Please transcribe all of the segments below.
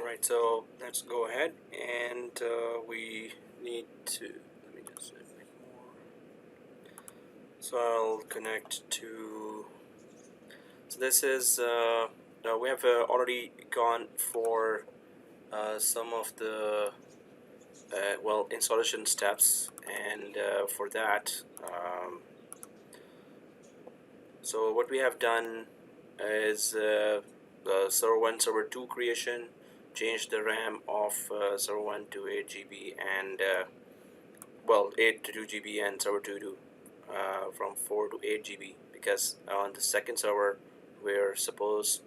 Alright, so let's go ahead and we need to, let me just make more. So I'll connect to, so this is, we have already gone for some of the, installation steps, and for that, so what we have done is the server 1, server 2 creation, changed the RAM of server 1 to 8 GB and 8 to 2 GB, and server 2 to from 4 to 8 GB, because on the second server we were supposed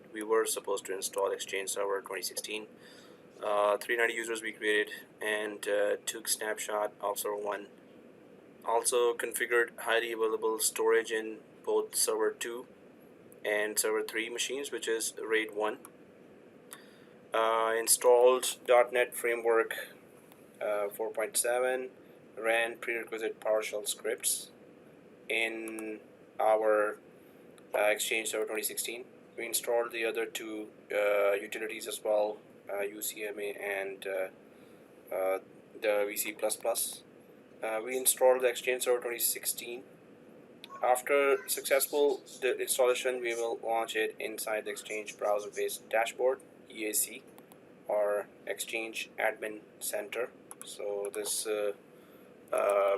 to install Exchange Server 2016. 390 users we created and took snapshot of server 1. Also configured highly available storage in both server 2 and server 3 machines, which is RAID 1. Installed .NET Framework 4.7, ran prerequisite PowerShell scripts in our Exchange Server 2016. We installed the other two utilities as well, UCMA and the VC++. We installed the Exchange Server 2016. After successful installation, we will launch it inside the Exchange browser-based dashboard, EAC, or Exchange Admin Center. So this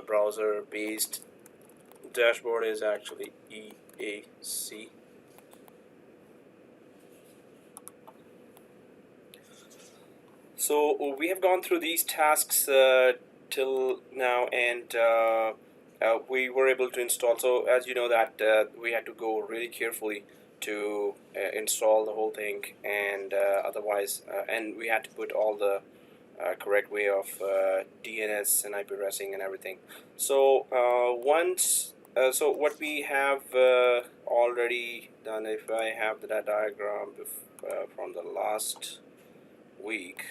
browser-based dashboard is actually EAC. So we have gone through these tasks till now, and we were able to install. So as you know that we had to go really carefully to install the whole thing, and otherwise, and we had to put all the correct way of DNS and IP addressing and everything. So so what we have already done, if I have that diagram from the last week,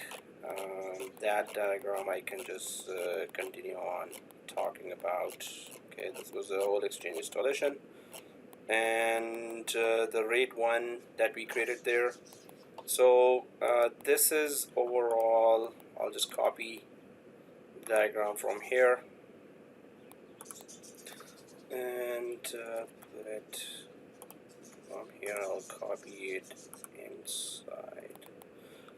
that diagram I can just continue on talking about. Okay, this was the whole Exchange installation and the RAID 1 that we created there. So this is overall, I'll just copy the diagram from here and put it from here. I'll copy it inside.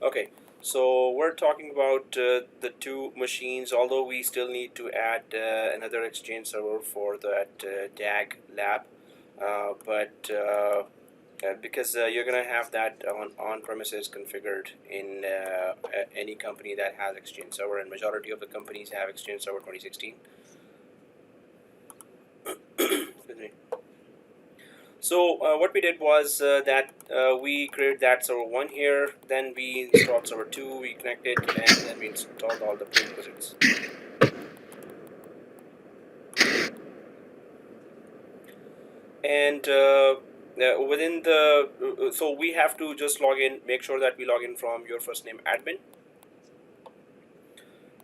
Okay, so we're talking about the two machines, although we still need to add another Exchange server for that DAG lab, because you're going to have that on-premises configured in any company that has Exchange Server, and majority of the companies have Exchange Server 2016. Excuse me. So what we did was that we created that server 1 here, then we installed server 2, we connected, and then we installed all the prerequisites. And within the, so we have to just log in, make sure that we log in from your first name admin.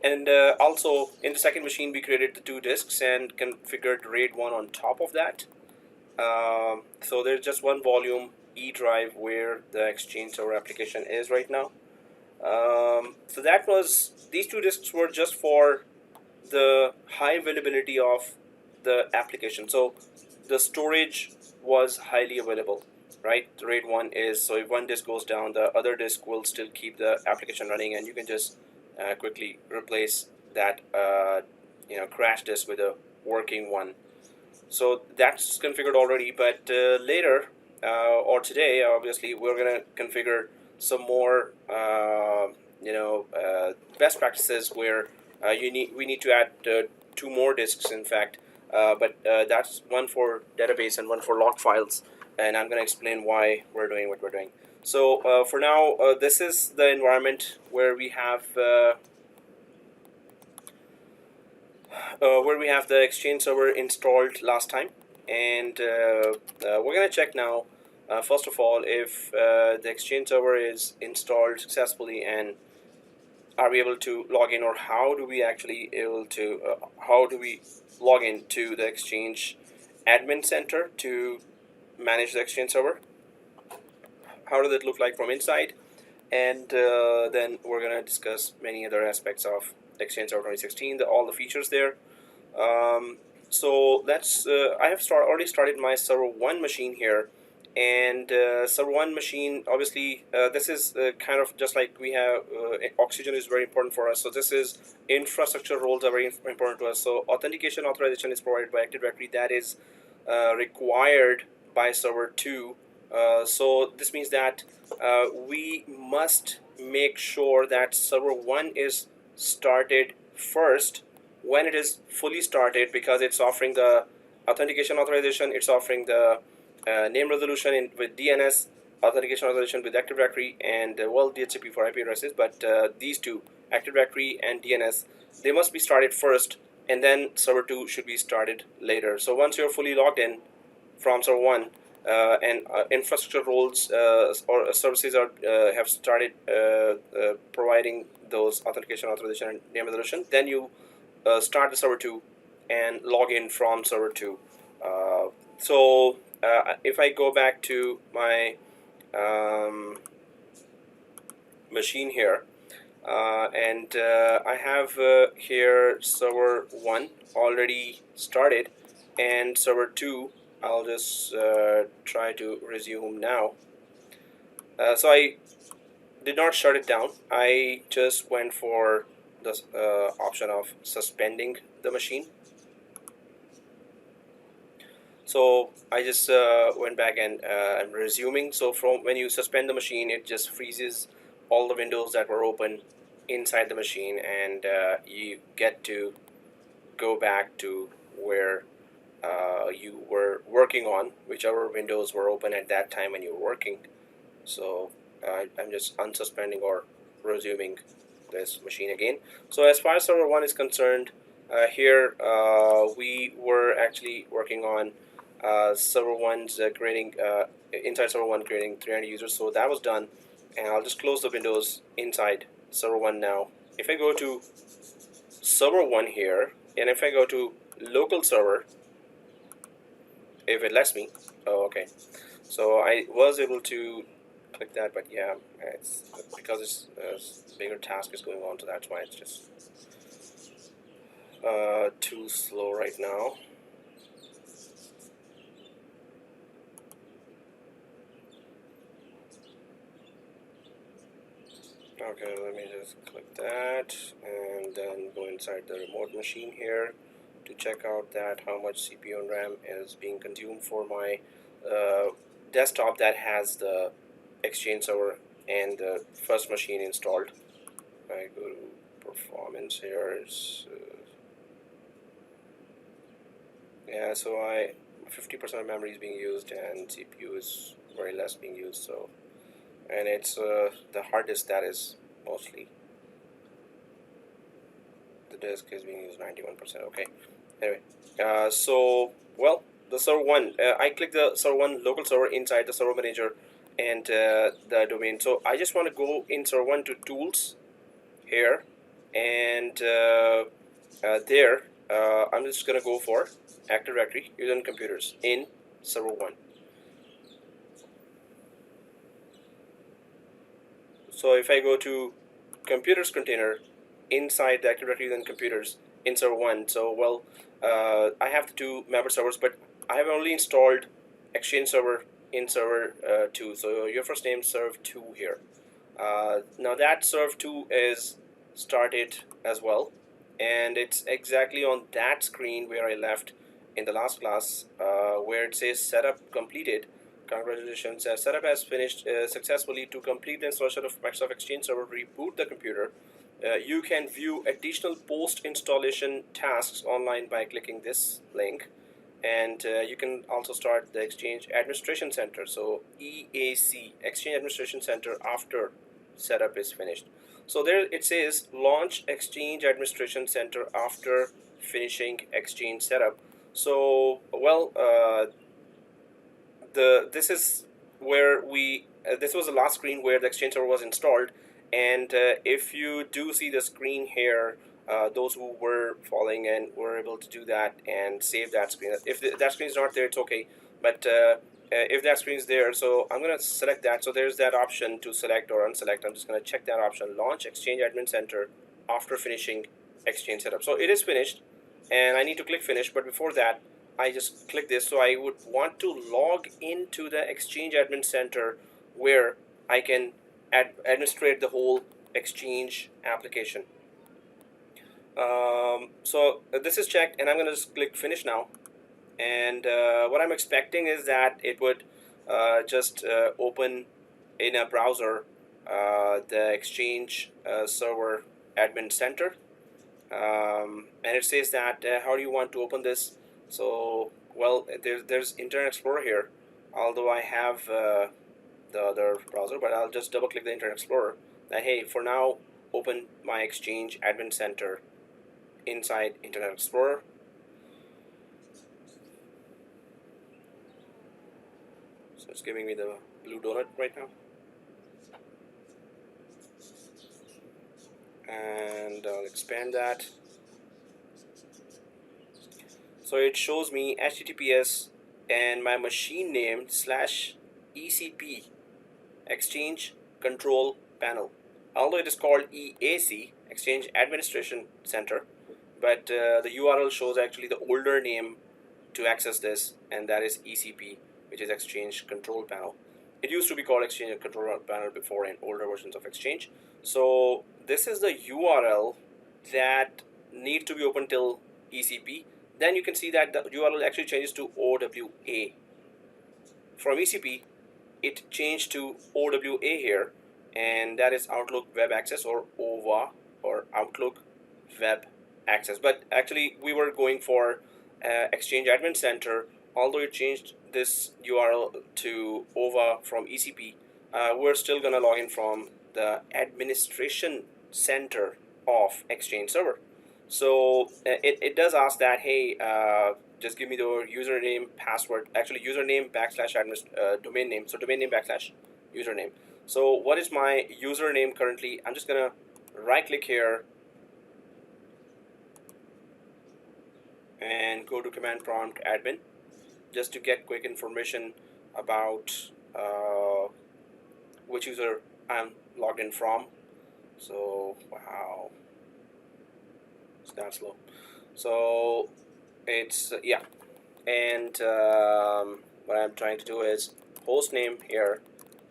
And also in the second machine we created the 2 disks and configured RAID 1 on top of that. So there's just one volume E drive where the Exchange Server application is right now. So that was, these 2 disks were just for the high availability of the application. So the storage was highly available, right? The RAID 1 is, so if one disk goes down, the other disk will still keep the application running, and you can just quickly replace that crash disk with a working one. So that's configured already, but later or today, obviously, we're going to configure some more best practices where we need to add 2 more disks, in fact, but that's one for database and one for log files, and I'm going to explain why we're doing what we're doing. So for now, this is the environment where we have the Exchange server installed last time, and we're going to check now, first of all, if the Exchange server is installed successfully, and are we able to log in, or how do we actually how do we log in to the Exchange Admin Center to manage the Exchange server? How does it look like from inside? and then we're gonna discuss many other aspects of Exchange Server 2016, all the features there. So let's. I have already started my Server 1 machine here, and Server 1 machine. Obviously, this is kind of just like we have. Oxygen is very important for us. So this is infrastructure roles are very important to us. So authentication authorization is provided by Active Directory. That is required by Server 2. So this means that we must make sure that Server 1 is started first when it is fully started, because it's offering the authentication authorization, it's offering the name resolution with DNS, authentication authorization with Active Directory, and well, DHCP for IP addresses. But these two, Active Directory and DNS, they must be started first, and then Server 2 should be started later. So once you're fully logged in from Server 1, and infrastructure roles or services are have started providing those authentication authorization and name resolution, then you start the Server 2 and log in from Server 2. So if I go back to my machine here, and I have here Server 1 already started, and Server 2 I'll just try to resume now. So I did not shut it down. I just went for the option of suspending the machine. So I just went back and I'm resuming. So from when you suspend the machine, it just freezes all the windows that were open inside the machine, and you get to go back to where you were working on, whichever windows were open at that time when you were working. So I'm just unsuspending or resuming this machine again. So as far as Server 1 is concerned, here we were actually working on Server 1's creating, inside Server 1 creating 300 users. So that was done, and I'll just close the windows inside Server 1 now. If I go to Server 1 here, and if I go to local server, if it lets me. Oh, okay. So I was able to click that, but yeah, it's because it's bigger task is going on, so that's why it's just too slow right now. Okay, let me just click that and then go inside the remote machine here to check out that how much CPU and RAM is being consumed for my desktop that has the Exchange server and the first machine installed. I go to performance here. Yeah, so 50% of memory is being used and CPU is very less being used. So, and it's the hard disk that is mostly. The disk is being used 91%. Okay. Anyway, so well, the Server 1. I click the Server 1 local server inside the server manager and the domain. So I just want to go in Server 1 to tools here, and there I'm just gonna go for Active Directory user and computers in Server 1. So if I go to computers container inside the Active Directory and computers in Server 1, so well, I have the two member servers, but I have only installed Exchange server in Server 2. So your first name serve 2 here. Now that serve 2 is started as well, and it's exactly on that screen where I left in the last class, where it says setup completed. Congratulations, setup has finished successfully. To complete the installation of Microsoft Exchange Server, reboot the computer. You can view additional post-installation tasks online by clicking this link, and you can also start the Exchange Administration Center, so EAC, Exchange Administration Center, after setup is finished. So there it says launch Exchange Administration Center after finishing Exchange setup. So well, this is where we this was the last screen where the Exchange server was installed, and if you do see the screen here, those who were following and were able to do that and save that screen. If that screen is not there, it's okay, but if that screen is there, so I'm going to select that. So there's that option to select or unselect. I'm just going to check that option, launch Exchange Admin Center after finishing Exchange setup. So it is finished, and I need to click finish, but before that I just click this. So I would want to log into the Exchange Admin Center where I can administrate the whole Exchange application. So this is checked, and I'm going to just click finish now. And what I'm expecting is that it would just open in a browser the Exchange server admin center, and it says that how do you want to open this. So well, there's Internet Explorer here, although I have the other browser, but I'll just double click the Internet Explorer that hey, for now open my Exchange admin center inside Internet Explorer. So it's giving me the blue donut right now. And I'll expand that. So it shows me HTTPS and my machine name /ECP Exchange Control Panel. Although it is called EAC, Exchange Administration Center, but the URL shows actually the older name to access this, and that is ECP, which is Exchange Control Panel. It used to be called Exchange Control Panel before in older versions of Exchange. So this is the URL that needs to be open till ECP. Then you can see that the URL actually changes to OWA. From ECP, it changed to OWA here, and that is Outlook Web Access, or OWA, or Outlook Web Access. But actually we were going for Exchange Admin Center. Although it changed this URL to OWA from ECP, we're still gonna log in from the administration center of Exchange server. So it does ask that hey, just give me the username, password, actually username / domain name. So domain name / username. So what is my username currently? I'm just gonna right click here and go to command prompt admin, just to get quick information about which user I'm logged in from. So wow, it's that slow. So it's yeah, and what I'm trying to do is host name here.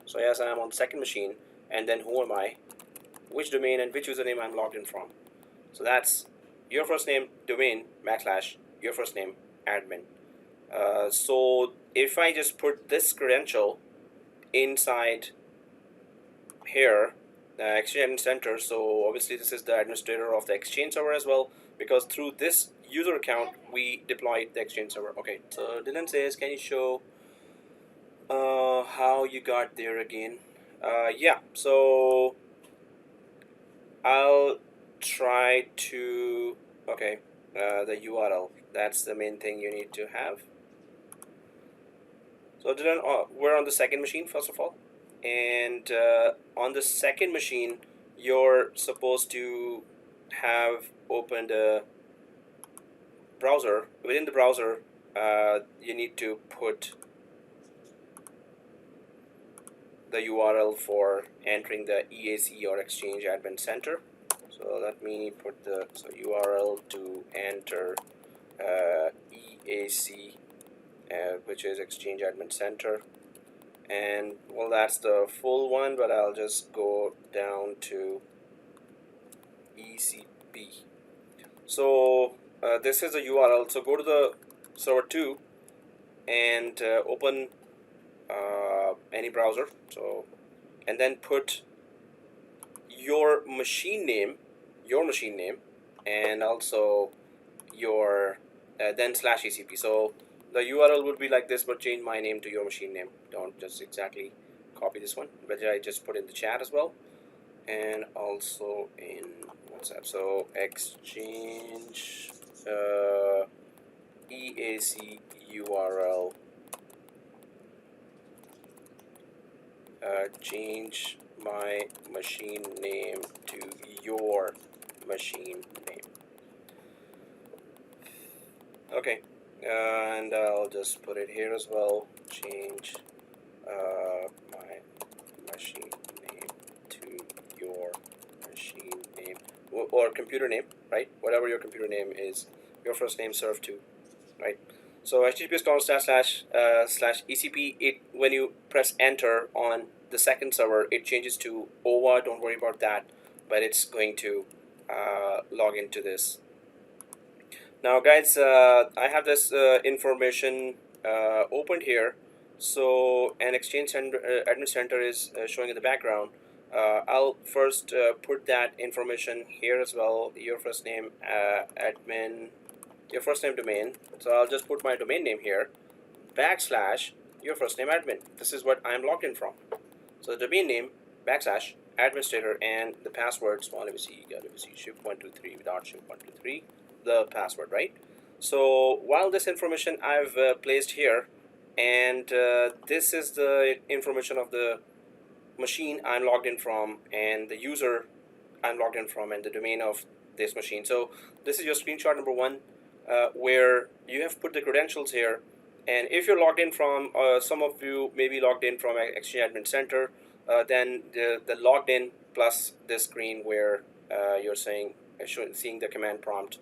So yes, I'm on the second machine, and then who am I, which domain, and which username I'm logged in from. So that's your first name domain / your first name admin. So if I just put this credential inside here, the Exchange Admin Center, so obviously this is the administrator of the Exchange server as well, because through this user account we deployed the Exchange server. Okay, so Dylan says, can you show how you got there again? Yeah, so I'll try to, okay, the URL, that's the main thing you need to have. So Dylan, we're on the second machine first of all, and on the second machine you're supposed to have opened a browser. Within the browser you need to put the URL for entering the EAC or Exchange Admin Center. So let me put the URL to enter EAC, which is Exchange Admin Center, and well, that's the full one, but I'll just go down to ECP. So this is the URL. So go to the server 2 and open any browser. So and then put your machine name, and also your then /ECP. So the URL would be like this, but change my name to your machine name. Don't just exactly copy this one, but I just put in the chat as well, and also in WhatsApp. So Exchange EAC URL, change my machine name to your machine name. Okay, and I'll just put it here as well, change my machine name to your machine name or computer name, right? Whatever your computer name is, your first name served to, right? So https:///ECP, it when you press enter on the second server, it changes to OVA. Don't worry about that, but it's going to log into this. Now, guys, I have this information opened here. So an Exchange Center, admin center is showing in the background. I'll first put that information here as well. Your first name admin, your first name domain. So I'll just put my domain name here, / your first name admin. This is what I'm logged in from. So the domain name / administrator, and the passwords. Well, let me see, ship123 without ship123, the password, right? So while this information I've placed here, and this is the information of the machine I'm logged in from, and the user I'm logged in from, and the domain of this machine. So this is your screenshot number 1, where you have put the credentials here. And if you're logged in from, some of you may be logged in from Exchange Admin Center, then the logged in plus this screen where you're seeing the command prompt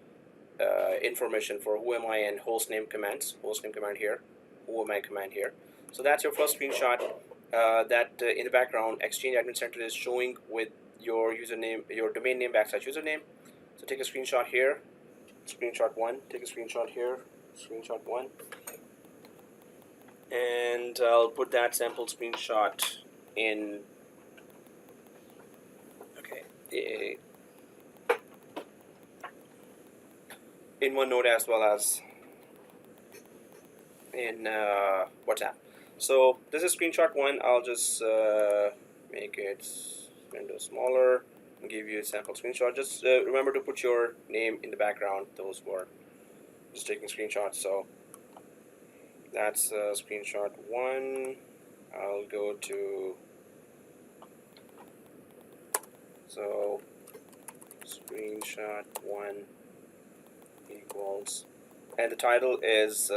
information for who am I and hostname commands, hostname command here, who am I command here. So that's your first screenshot that in the background Exchange Admin Center is showing with your username, your domain name / username. So take a screenshot here, screenshot 1, take a screenshot here, screenshot 1. And I'll put that sample screenshot in, okay, in OneNote as well as in WhatsApp. So this is screenshot 1. I'll just make it window smaller and give you a sample screenshot. Just remember to put your name in the background, those who are just taking screenshots. So that's screenshot 1. I'll go to, so screenshot 1 equals, and the title is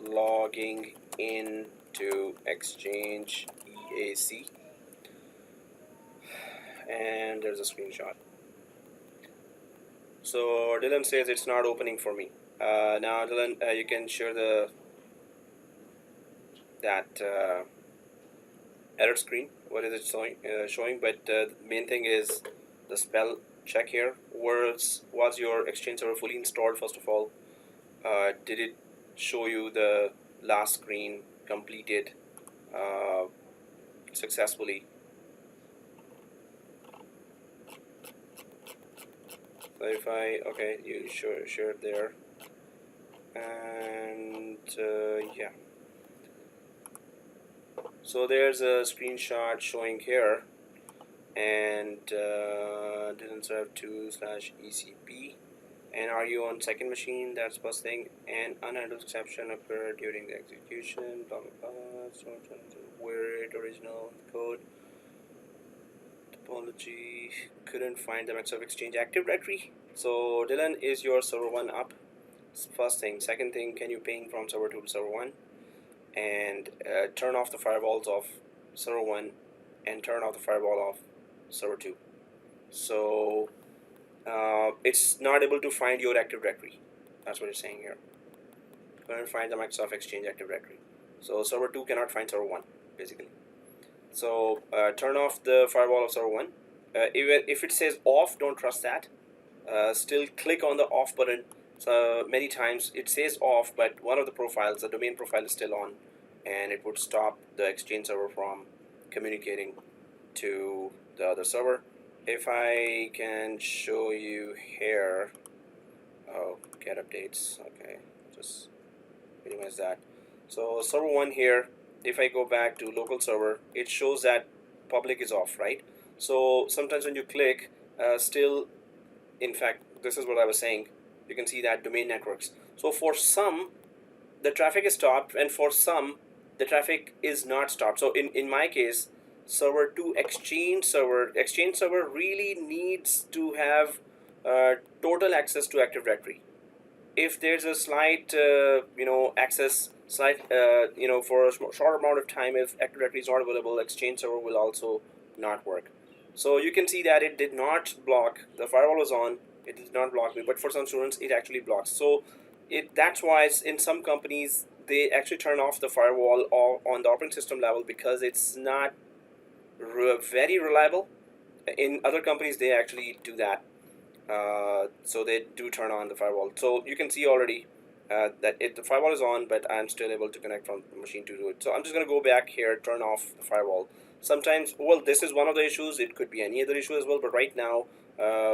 logging into Exchange EAC, and there's a screenshot. So Dylan says it's not opening for me. Now Dylan, you can share that error screen. What is it showing? But the main thing is the spell check here. Was your Exchange server fully installed? First of all, did it show you the last screen completed successfully? So if you share it there, and yeah. So there's a screenshot showing here, and didn't serve to /ECP. And are you on second machine? That's first thing. And unhandled exception occurred during the execution. Blah blah blah. So weird original code. Topology couldn't find the Microsoft Exchange Active Directory. So Dylan, is your server 1 up? First thing. Second thing, can you ping from server 2 to server 1? And turn off the firewalls of server 1 and turn off the firewall of server 2. So it's not able to find your Active Directory. That's what it's saying here. Couldn't find the Microsoft Exchange Active Directory. So server 2 cannot find server 1, basically. So turn off the firewall of server 1. Even if it says off, don't trust that. Still click on the off button. So many times it says off, but one of the profiles, the domain profile, is still on, and it would stop the Exchange server from communicating to the other server. If I can show you here, get updates. Okay, just minimize that. So server 1 here, if I go back to local server, it shows that public is off, right? So sometimes when you click, still, in fact, this is what I was saying. You can see that domain networks. So for some, the traffic is stopped, and for some, the traffic is not stopped. So in my case, server 2 Exchange server really needs to have total access to Active Directory. if there's a slight access slight for a short amount of time, if Active Directory is not available, Exchange server will also not work. So you can see that it did not block. The firewall was on, it did not block me, but for some students it actually blocks. So that's why in some companies they actually turn off the firewall or on the operating system level because it's not very reliable. In other companies they actually do that. So they do turn on the firewall. So you can see already that the firewall is on, but I'm still able to connect from the machine to do it. So I'm just going to go back here, turn off the firewall. Sometimes, well, this is one of the issues. It could be any other issue as well, but right now,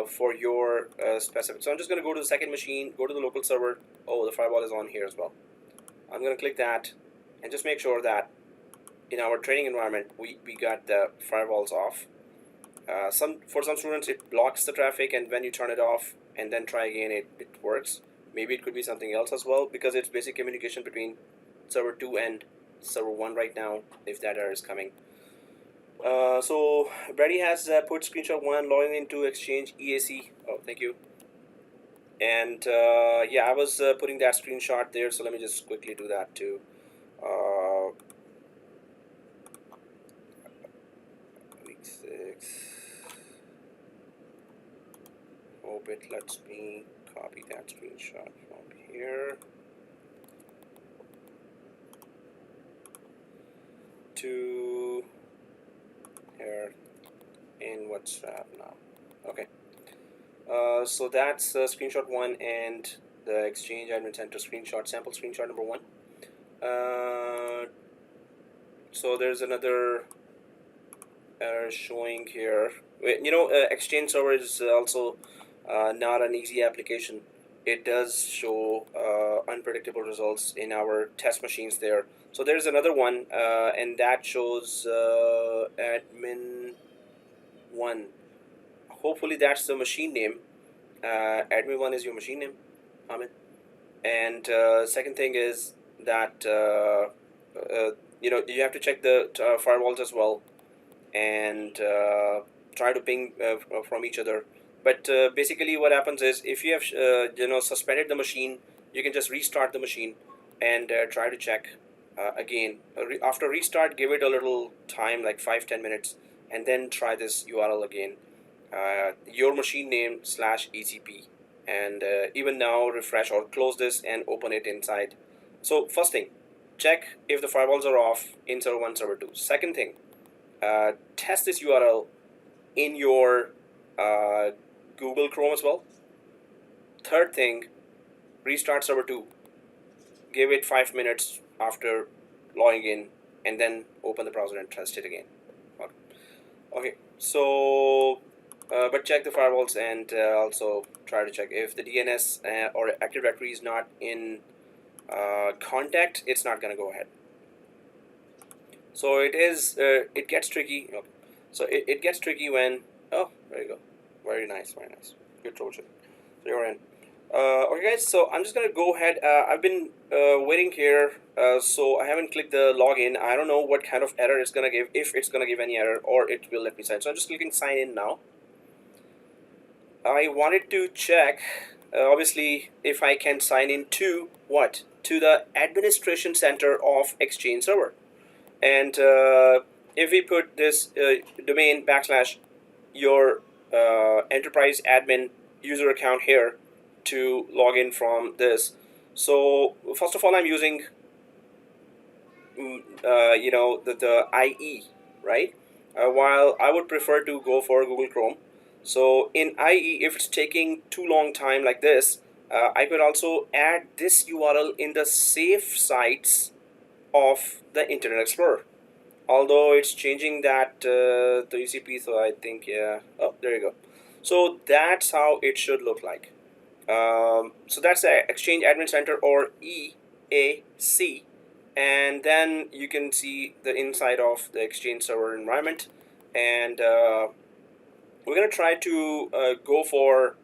for your specific. So I'm just going to go to the second machine, go to the local server. Oh, the firewall is on here as well. I'm going to click that and just make sure that in our training environment, we got the firewalls off. For some students it blocks the traffic, and when you turn it off and then try again, it works. Maybe it could be something else as well, because it's basic communication between server 2 and server 1 right now, if that error is coming. So Brady has put screenshot 1 logging into Exchange EAC. Oh, thank you. And yeah, I was putting that screenshot there, so let me just quickly do that too. Week6. Hope it lets me copy that screenshot from here to here in WhatsApp now. Okay. So that's screenshot 1 and the Exchange Admin Center screenshot, sample screenshot number 1. So there's another error showing here. Exchange server is also not an easy application. It does show unpredictable results in our test machines there. So there's another one, and that shows admin 1. Hopefully that's the machine name. Admin 1 is your machine name, Hamid. And second thing is that you have to check the firewalls as well, and try to ping from each other. But basically what happens is, if you have suspended the machine, you can just restart the machine and try to check again. After restart, give it a little time, like 5-10 minutes, and then try this URL again, your machine name /ECP, and even now refresh or close this and open it inside. So first thing, check if the firewalls are off in server 1, server 2. Second thing, test this URL in your Google Chrome as well. Third thing, restart server 2. Give it 5 minutes after logging in, and then open the browser and test it again. Okay, so but check the firewalls, and also try to check if the DNS or Active Directory is not in contact. It's not going to go ahead. So it gets tricky. Okay. So it gets tricky when, oh, there you go. Very nice, very nice. Good troubleshooting. So you're in. Okay guys, so I'm just going to go ahead. I've been waiting here, so I haven't clicked the login. I don't know what kind of error it's going to give, if it's going to give any error, or it will let me sign. So I'm just clicking sign in now. I wanted to check, obviously, if I can sign in to what? To the administration center of Exchange server. And if we put this domain / your enterprise admin user account here to log in from this. So first of all, I'm using the IE, right? While I would prefer to go for Google Chrome. So in IE, if it's taking too long time like this, I could also add this URL in the safe sites of the Internet Explorer. Although it's changing that the ECP, so I think, yeah. Oh, there you go. So that's how it should look like. So that's the Exchange Admin Center, or EAC, and then you can see the inside of the Exchange server environment, and we're going to try to go for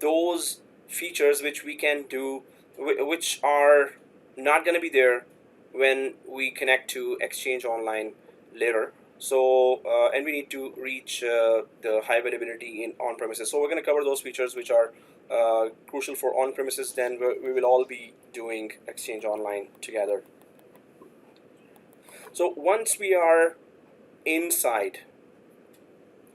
those features which we can do, which are not going to be there when we connect to Exchange Online later. So and we need to reach the high availability in on-premises. So we're going to cover those features which are crucial for on-premises. Then we will all be doing Exchange Online together. So once we are inside,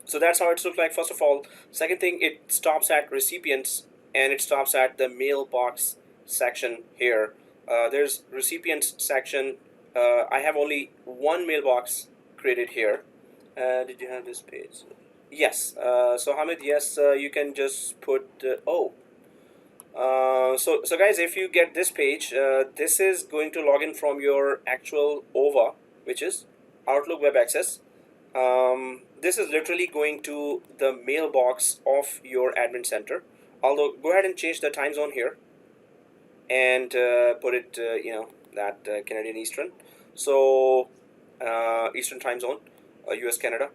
so that's how it looks like, first of all. Second thing, it stops at recipients and it stops at the mailbox section here. There's recipients section. I have only one mailbox created here. Did you have this page? Yes. So Hamid, yes, you can just put so guys, if you get this page, this is going to log in from your actual OVA, which is Outlook Web Access. This is literally going to the mailbox of your admin center. Although, go ahead and change the time zone here and put it, that Canadian Eastern. So, Eastern time zone, US Canada.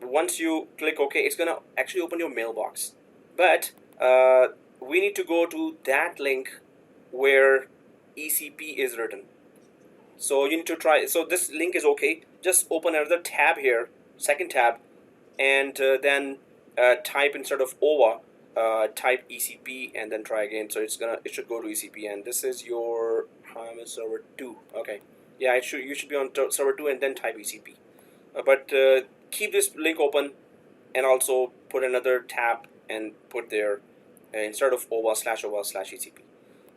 Once you click OK, it's going to actually open your mailbox. But we need to go to that link where ECP is written. So you need to try. So this link is okay. Just open another tab here, second tab, and then type instead of OVA, type ECP, and then try again. So it should go to ECP, and this is your server 2. Okay, yeah, you should be on server 2 and then type ECP. But keep this link open, and also put another tab and put there instead of OVA/OVA/ECP,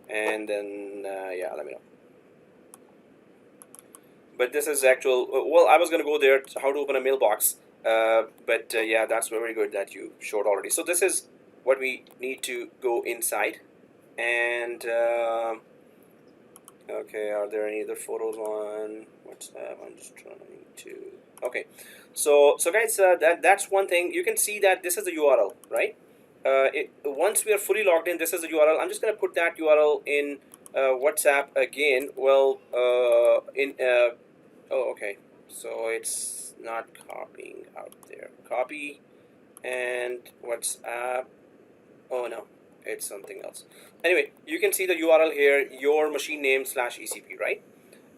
and then yeah, let me know. But this is actual, well, I was going to go there, how to open a mailbox, but yeah, that's very good that you showed already. So this is what we need to go inside. And okay, are there any other photos on WhatsApp? I'm just trying to, okay, so guys, that's one thing. You can see that this is the URL, right? Once we are fully logged in, this is the URL. I'm just going to put that URL in WhatsApp again. Well, oh, okay, so it's not copying out there. Copy and WhatsApp. Oh no, it's something else. Anyway, you can see the URL here, your machine name /ECP, right?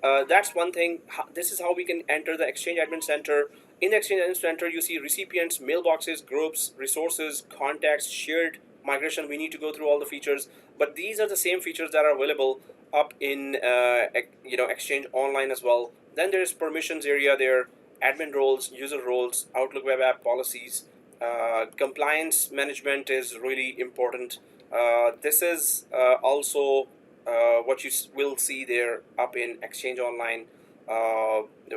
That's one thing. This is how we can enter the Exchange Admin Center. In the Exchange Admin Center, you see recipients, mailboxes, groups, resources, contacts, shared, migration. We need to go through all the features, but these are the same features that are available up in Exchange Online as well. Then there is permissions area there, admin roles, user roles, Outlook Web App policies. Compliance management is really important. This is also what you will see there up in Exchange Online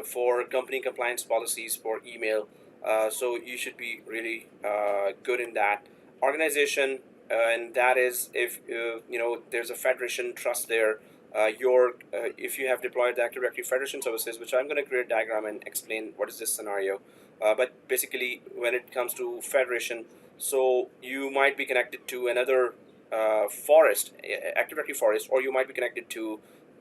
for company compliance policies for email. So you should be really good in that. Organization, and that is if there's a federation trust there. If you have deployed the Active Directory Federation services, which I'm going to create a diagram and explain what is this scenario. But basically, when it comes to federation, so you might be connected to another forest, Active Directory forest, or you might be connected to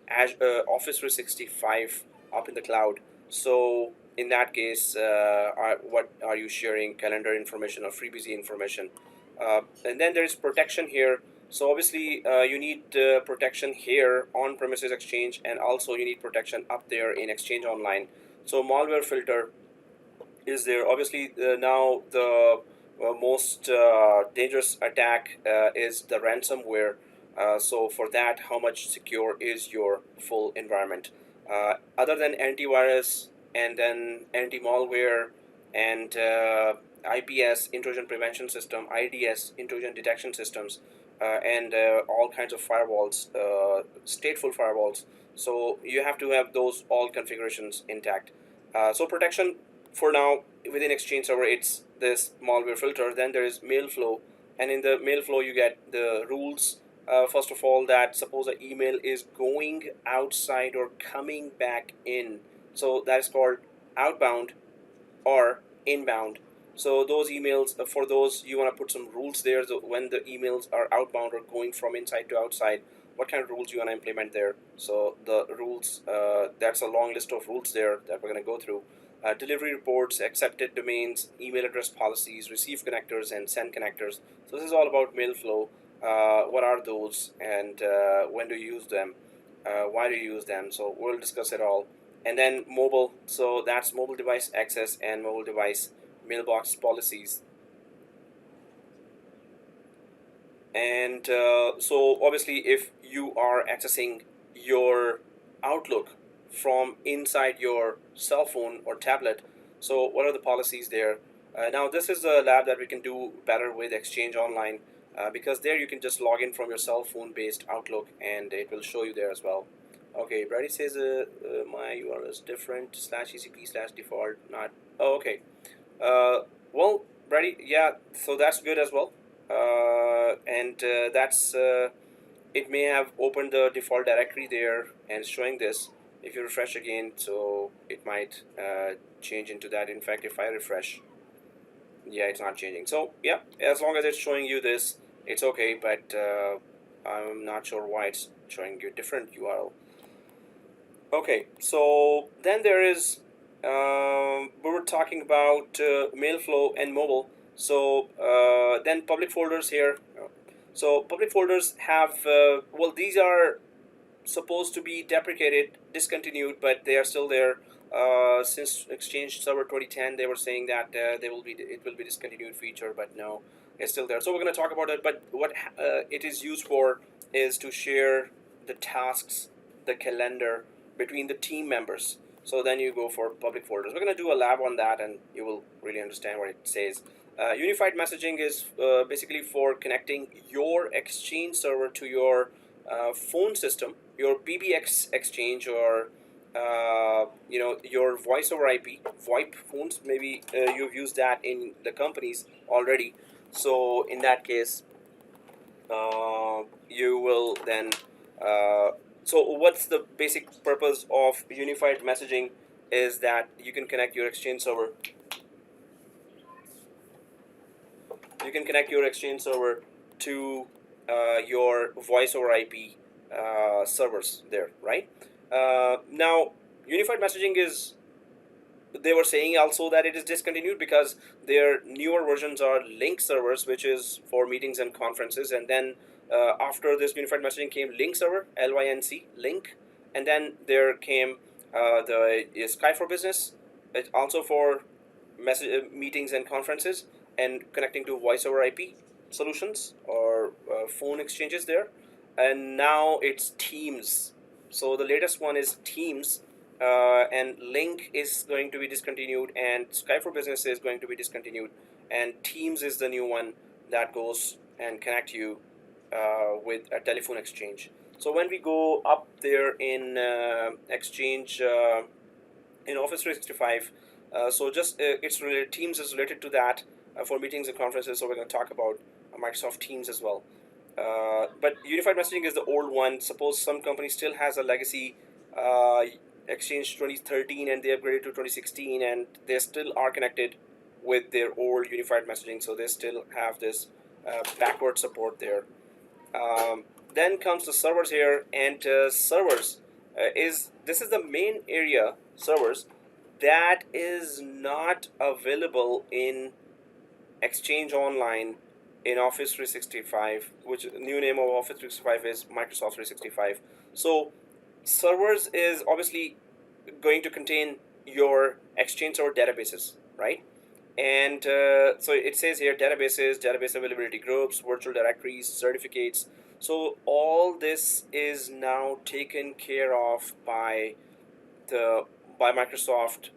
Office 365 up in the cloud. So in that case, what are you sharing? Calendar information or FreeBSD information? And then there is protection here. So obviously you need protection here on premises Exchange, and also you need protection up there in Exchange Online. So malware filter is there. Obviously now the most dangerous attack is the ransomware. So for that, how much secure is your full environment? Other than antivirus and then anti-malware and IPS, intrusion prevention system, IDS, intrusion detection systems, and all kinds of firewalls, stateful firewalls. So you have to have those all configurations intact. So protection for now within Exchange Server, it's this malware filter. Then there is mail flow, and in the mail flow you get the rules. First of all, that suppose an email is going outside or coming back in, so that is called outbound or inbound. So those emails, for those you want to put some rules there. So when the emails are outbound or going from inside to outside, what kind of rules you want to implement there? So the rules, that's a long list of rules there that we're going to go through. Delivery reports, accepted domains, email address policies, receive connectors, and send connectors. So this is all about mail flow. What are those, and when do you use them? Why do you use them? So we'll discuss it all. and then mobile, so that's mobile device access and mobile device mailbox policies. And so obviously if you are accessing your Outlook from inside your cell phone or tablet, so what are the policies there? Now this is a lab that we can do better with Exchange Online, because there you can just log in from your cell phone based Outlook and it will show you there as well. Okay, Brady says my URL is different /ECP/default not. Oh, okay. Well, Brady, yeah, so that's good as well. And that's it may have opened the default directory there and showing this. If you refresh again, so it might change into that. In fact, if I refresh, yeah, it's not changing. So yeah, as long as it's showing you this, it's okay. But I'm not sure why it's showing you a different URL. Okay, so then there is we were talking about mail flow and mobile. So then public folders here. So public folders have well, these are supposed to be deprecated, discontinued, but they are still there. Since Exchange Server 2010, they were saying that it will be discontinued feature, but no, it's still there. So we're going to talk about it. But what it is used for is to share the tasks, the calendar between the team members. So then you go for public folders. We're going to do a lab on that, and you will really understand what it says. Unified messaging is basically for connecting your Exchange server to your phone system, your PBX exchange, or your voice over IP, VoIP phones. Maybe you've used that in the companies already. So in that case, you will then. So what's the basic purpose of unified messaging? Is that you can connect your Exchange server. You can connect your Exchange server to your voice over IP servers there, right? Now, unified messaging is, they were saying also that it is discontinued because their newer versions are link servers, which is for meetings and conferences. And then after this unified messaging came link server, LYNC, link. And then there came the Sky for Business. It's also for meetings and conferences and connecting to voice over IP solutions or phone exchanges there. And now it's Teams. So the latest one is Teams, and Link is going to be discontinued, and Sky for Business is going to be discontinued, and Teams is the new one that goes and connect you with a telephone exchange. So when we go up there in Exchange in Office 365, so just it's related. Teams is related to that for meetings and conferences. So we're going to talk about Microsoft Teams as well. But unified messaging is the old one. Suppose some company still has a legacy Exchange 2013 and they upgraded to 2016 and they still are connected with their old unified messaging, so they still have this backward support there. Then comes the servers here, and servers is the main area, servers, that is not available in Exchange Online in Office 365, which new name of Office 365 is Microsoft 365. So servers is obviously going to contain your Exchange server databases, right? And so it says here databases, database availability groups, virtual directories, certificates. So all this is now taken care of by Microsoft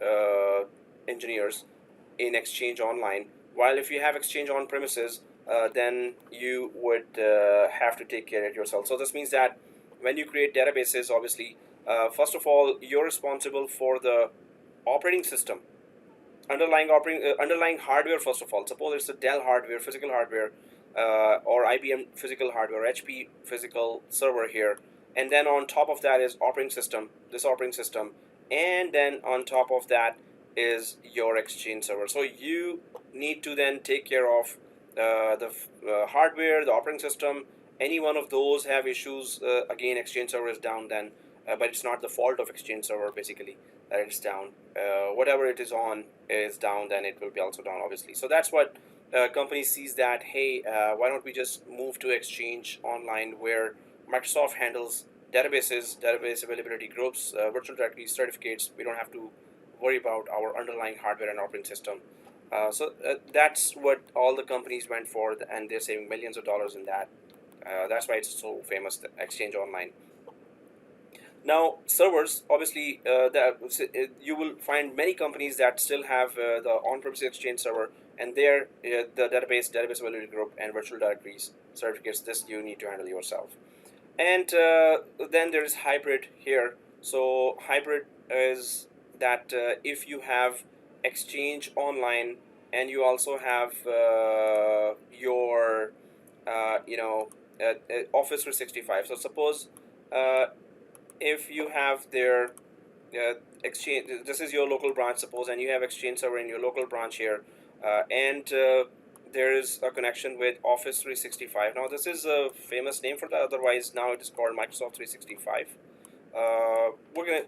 engineers in Exchange Online. While if you have Exchange on premises, then you would have to take care of it yourself. So this means that when you create databases, obviously, first of all, you're responsible for the operating system, underlying hardware. First of all, suppose it's a Dell hardware, physical hardware, or IBM physical hardware, HP physical server here, and then on top of that is operating system, this operating system, and then on top of that is your Exchange server. So you need to then take care of the hardware, the operating system. Any one of those have issues, again, Exchange server is down then, but it's not the fault of Exchange server basically that it's down. Whatever it is on is down, then it will be also down, obviously. So that's what company sees, that hey, why don't we just move to Exchange Online where Microsoft handles databases, database availability groups, virtual directories, certificates. We don't have to worry about our underlying hardware and operating system. So that's what all the companies went for, and they're saving millions of dollars in that. That's why it's so famous, the Exchange Online. Now, servers, obviously, you will find many companies that still have the on-premise Exchange server, and there, the database availability group, and virtual directories, certificates, this you need to handle yourself. And then there is hybrid here. So hybrid is that if you have Exchange Online and you also have your Office 365. So suppose uh, if you have their Exchange, this is your local branch, suppose, and you have Exchange server in your local branch here, and there is a connection with Office 365. Now this is a famous name for that, otherwise now it is called Microsoft 365. We're gonna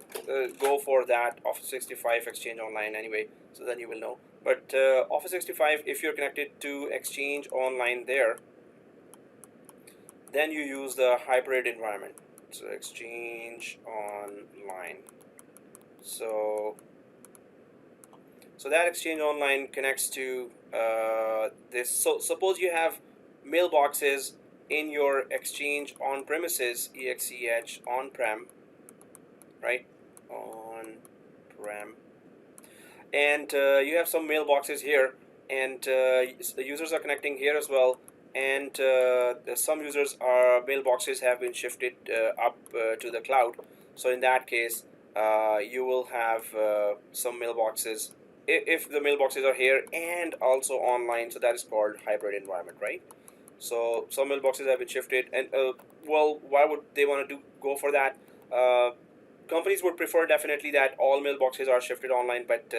go for that Office 365 Exchange Online anyway, so then you will know. But Office 365, if you're connected to Exchange Online there, then you use the hybrid environment. So Exchange Online. So that Exchange Online connects to this. So suppose you have mailboxes in your Exchange on premises, EXEH on-prem, right? On-prem. And you have some mailboxes here, and the users are connecting here as well. And some users are mailboxes have been shifted up to the cloud. So in that case, you will have some mailboxes if the mailboxes are here and also online. So that is called hybrid environment, right? So some mailboxes have been shifted, and well, why would they want to go for that? Companies would prefer definitely that all mailboxes are shifted online, but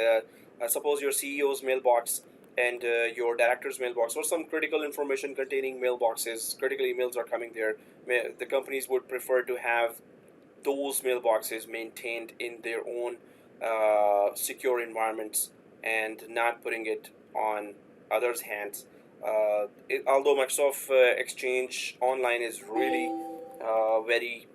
suppose your CEO's mailbox and your director's mailbox or some critical information containing mailboxes, critical emails are coming there. The companies would prefer to have those mailboxes maintained in their own secure environments and not putting it on others' hands. Although Microsoft Exchange Online is really very,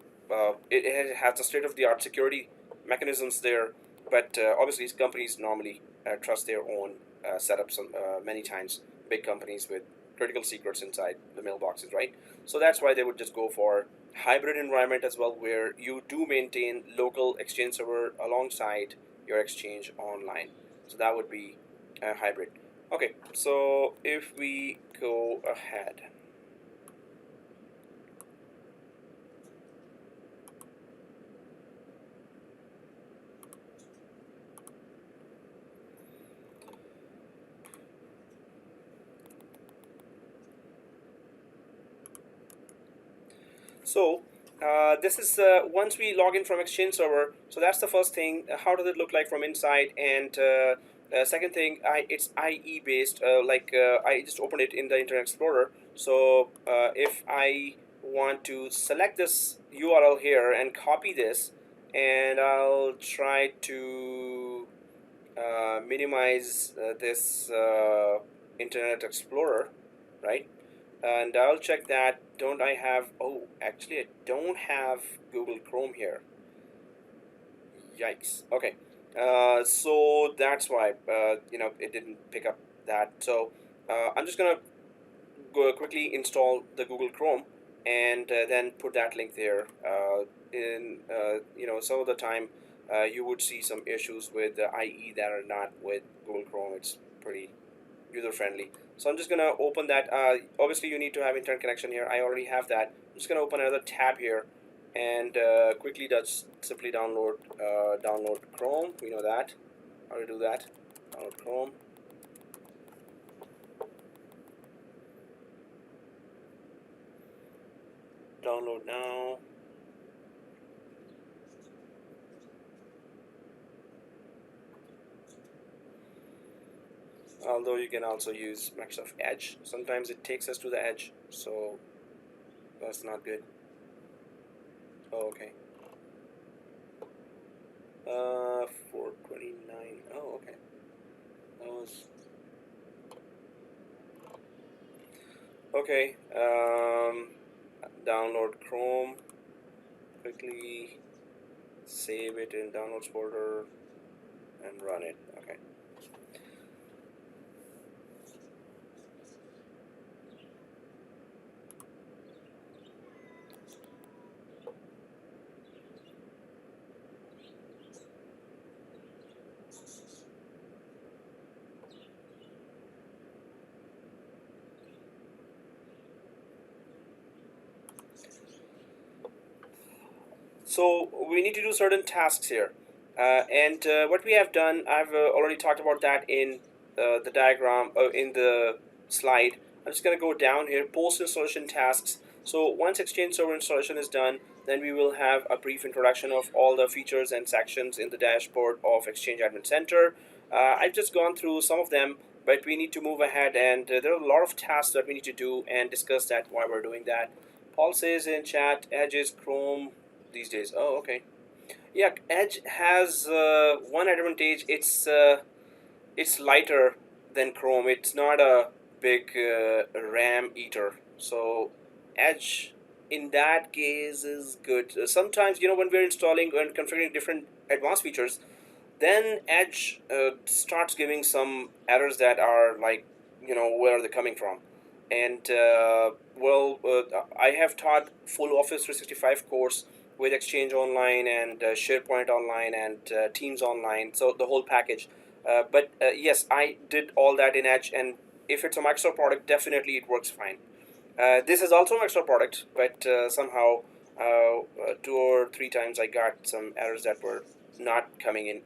it has the state-of-the-art security mechanisms there, but obviously companies normally trust their own setups many times, big companies with critical secrets inside the mailboxes, right? So that's why they would just go for hybrid environment as well, where you do maintain local Exchange server alongside your Exchange Online. So that would be a hybrid. Okay, so if we go ahead, so this is once we log in from Exchange server. So that's the first thing. How does it look like from inside? And second thing, it's IE based. I just opened it in the Internet Explorer. So if I want to select this URL here and copy this, and I'll try to minimize this Internet Explorer, right? And I'll check that. Don't I have, oh, actually I don't have Google Chrome here. Yikes. Okay. So that's why it didn't pick up that. So I'm just gonna go quickly install the Google Chrome and then put that link there. Some of the time you would see some issues with the IE that are not with Google Chrome. It's pretty user friendly. So I'm just gonna open that. Obviously you need to have internet connection here. I already have that. I'm just gonna open another tab here and quickly just simply download Chrome. We know that. How to do that? Download Chrome. Download now. Although you can also use Microsoft Edge. Sometimes it takes us to the edge, so that's not good. Oh, okay. 429. Oh, okay. That was okay. Download Chrome quickly save it in downloads folder and run it. Okay. So we need to do certain tasks here, and what we have done, I've already talked about that in the diagram, in the slide. I'm just going to go down here, post installation tasks. So once Exchange Server installation is done, then we will have a brief introduction of all the features and sections in the dashboard of Exchange Admin Center. I've just gone through some of them, but we need to move ahead, and there are a lot of tasks that we need to do and discuss that while we're doing that. Paul says in chat, Edge is Chrome these days. Oh, okay. Yeah, Edge has one advantage. It's lighter than Chrome. It's not a big RAM eater. So Edge in that case is good. Sometimes, when we're installing and configuring different advanced features, then Edge starts giving some errors that are like, where are they coming from? And I have taught full Office 365 course with Exchange Online and SharePoint Online and Teams Online, so the whole package. But yes, I did all that in Edge, and if it's a Microsoft product, definitely it works fine. This is also a Microsoft product, but somehow 2 or 3 times I got some errors that were not coming in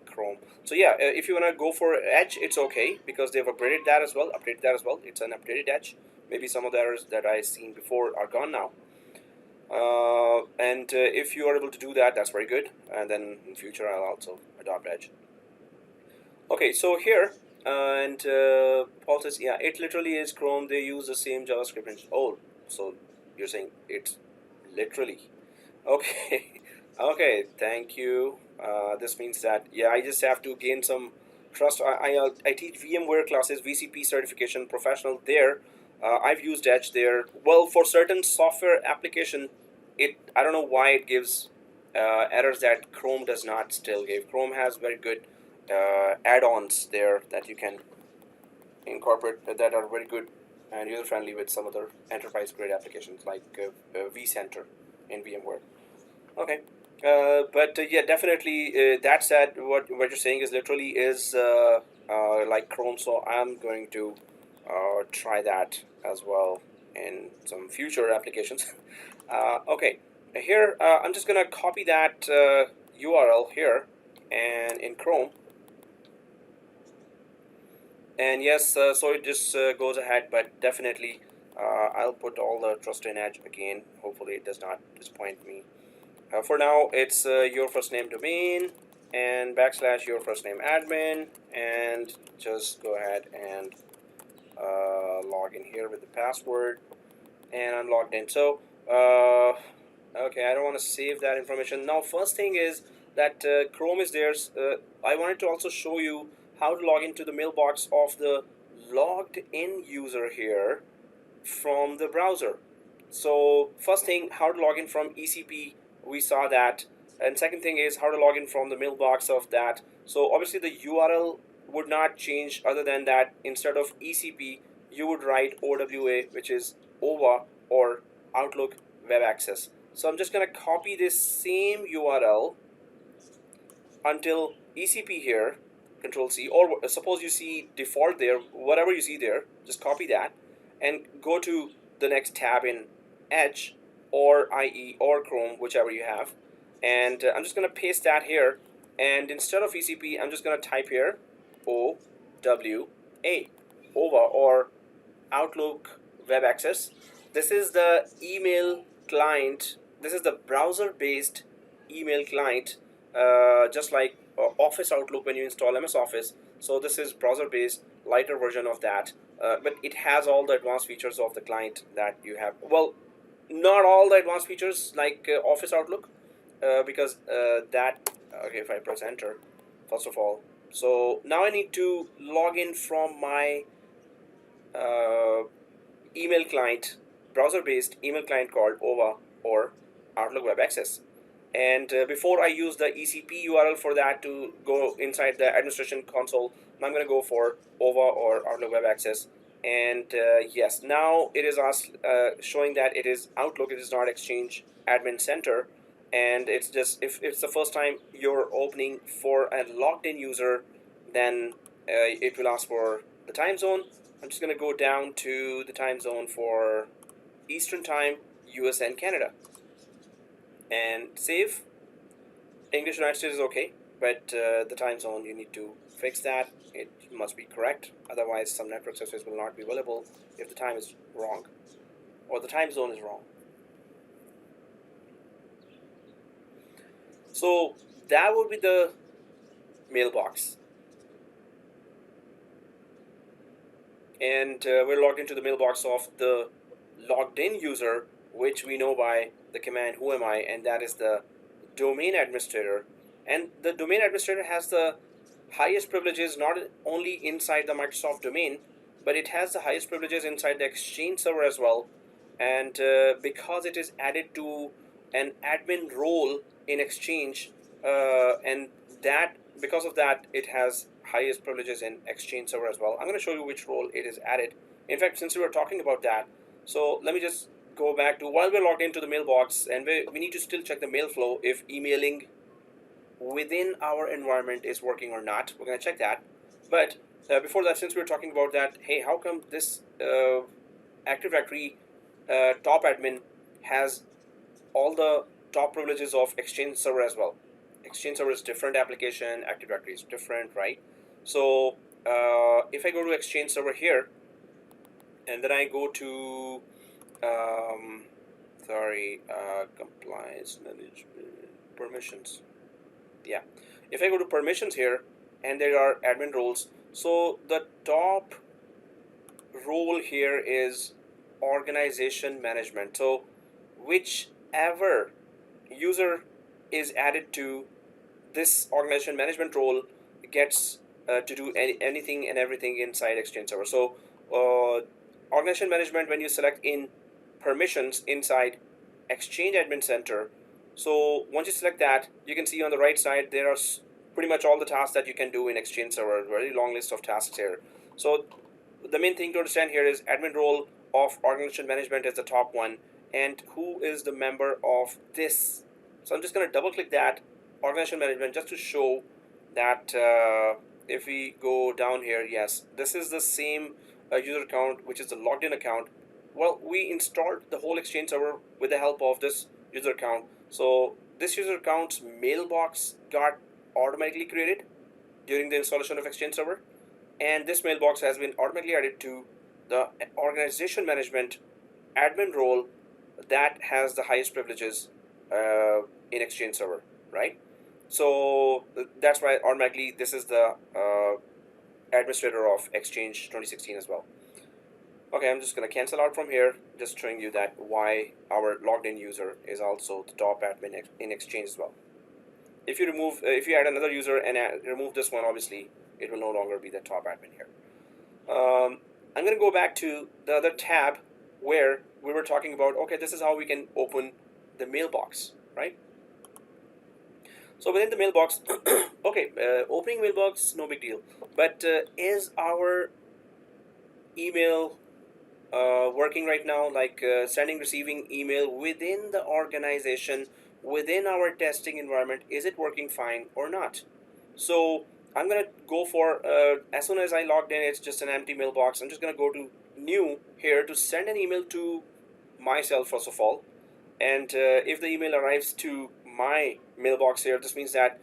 Chrome. So yeah, if you want to go for Edge, it's okay because they've updated that as well. It's an updated Edge. Maybe some of the errors that I've seen before are gone now. And if you are able to do that, that's very good. And then in future, I'll also adopt Edge. Okay, so here, and Paul says, yeah, it literally is Chrome. They use the same JavaScript engine. Oh, so you're saying it's literally. Okay, okay, thank you. This means that, yeah, I just have to gain some trust. I teach VMware classes, VCP certification, professional there. I've used Edge there. Well, for certain software application, I don't know why it gives errors that Chrome does not still give. Chrome has very good add-ons there that you can incorporate that are very good and user-friendly with some other enterprise-grade applications like vCenter in VMware. Okay, but yeah, definitely. That said, what you're saying is literally is like Chrome, so I'm going to try that as well in some future applications. Okay, here I'm just gonna copy that URL here and in Chrome. And yes, so it just goes ahead, but definitely I'll put all the trust in Edge again. Hopefully it does not disappoint me. For now, it's your first name domain and / your first name admin, and just go ahead and log in here with the password, and I'm logged in. So okay, I don't want to save that information. Now, first thing is that Chrome is there. I wanted to also show you how to log into the mailbox of the logged in user here from the browser. So first thing, how to log in from ECP, we saw that. And second thing is how to log in from the mailbox of that. So obviously the URL would not change, other than that instead of ECP, you would write OWA, which is OVA or Outlook Web Access. So I'm just going to copy this same URL until ECP here, Control C, or suppose you see default there, whatever you see there, just copy that and go to the next tab in Edge or IE or Chrome, whichever you have. And I'm just going to paste that here. And instead of ECP, I'm just going to type here OWA, OVA or Outlook Web Access. This is the email client. This is the browser-based email client, just like Office Outlook when you install MS Office. So this is browser-based, lighter version of that, but it has all the advanced features of the client that you have. Well, not all the advanced features like Office Outlook, because that. Okay, if I press enter, first of all, so now I need to log in from my email client, browser-based email client called OVA or Outlook Web Access. And before I use the ECP URL for that to go inside the administration console, I'm going to go for OVA or Outlook Web Access. And yes, now it is showing that it is Outlook, it is not Exchange Admin Center. And it's just, if it's the first time you're opening for a logged in user, then it will ask for the time zone. I'm just going to go down to the time zone for Eastern Time, US and Canada. And save. English United States is okay, but the time zone, you need to fix that. It must be correct. Otherwise, some network services will not be available if the time is wrong or the time zone is wrong. So that would be the mailbox. And we're logged into the mailbox of the logged in user, which we know by the command who am I, and that is the domain administrator. And the domain administrator has the highest privileges not only inside the Microsoft domain, but it has the highest privileges inside the Exchange server as well. And because it is added to an admin role in Exchange, and that because of that, it has highest privileges in Exchange server as well. I'm going to show you which role it is added. In fact, since we were talking about that, so let me just go back to while we're logged into the mailbox, and we need to still check the mail flow if emailing within our environment is working or not. We're going to check that. But before that, since we were talking about that, hey, how come this Active Directory top admin has all the top privileges of Exchange server as well? Exchange server is different application, Active Directory is different, right? So if I go to Exchange server here, and then I go to compliance management permissions. Yeah, if I go to permissions here, and there are admin roles, so the top role here is organization management. So whichever user is added to this organization management role gets to do anything and everything inside Exchange server. So organization management, when you select in permissions inside Exchange Admin Center, so once you select that, you can see on the right side there are pretty much all the tasks that you can do in Exchange server. Very long list of tasks here. So the main thing to understand here is admin role of organization management is the top one, and who is the member of this. So I'm just going to double click that organization management just to show that if we go down here, yes, this is the same user account, which is the logged in account. Well, we installed the whole Exchange server with the help of this user account. So this user account's mailbox got automatically created during the installation of Exchange server, and this mailbox has been automatically added to the organization management admin role that has the highest privileges in Exchange server, right? So that's why automatically this is the administrator of Exchange 2016 as well. Okay, I'm just going to cancel out from here, just showing you that why our logged in user is also the top admin in Exchange as well. If you remove, if you add another user and remove this one, obviously it will no longer be the top admin here. I'm going to go back to the other tab where we were talking about, okay, this is how we can open the mailbox, right? So within the mailbox, okay, opening mailbox, no big deal. But is our email working right now, like sending, receiving email within the organization, within our testing environment, is it working fine or not? So I'm going to go for, as soon as I logged in, it's just an empty mailbox. I'm just going to go to new here to send an email to myself first of all. And if the email arrives to my mailbox here, this means that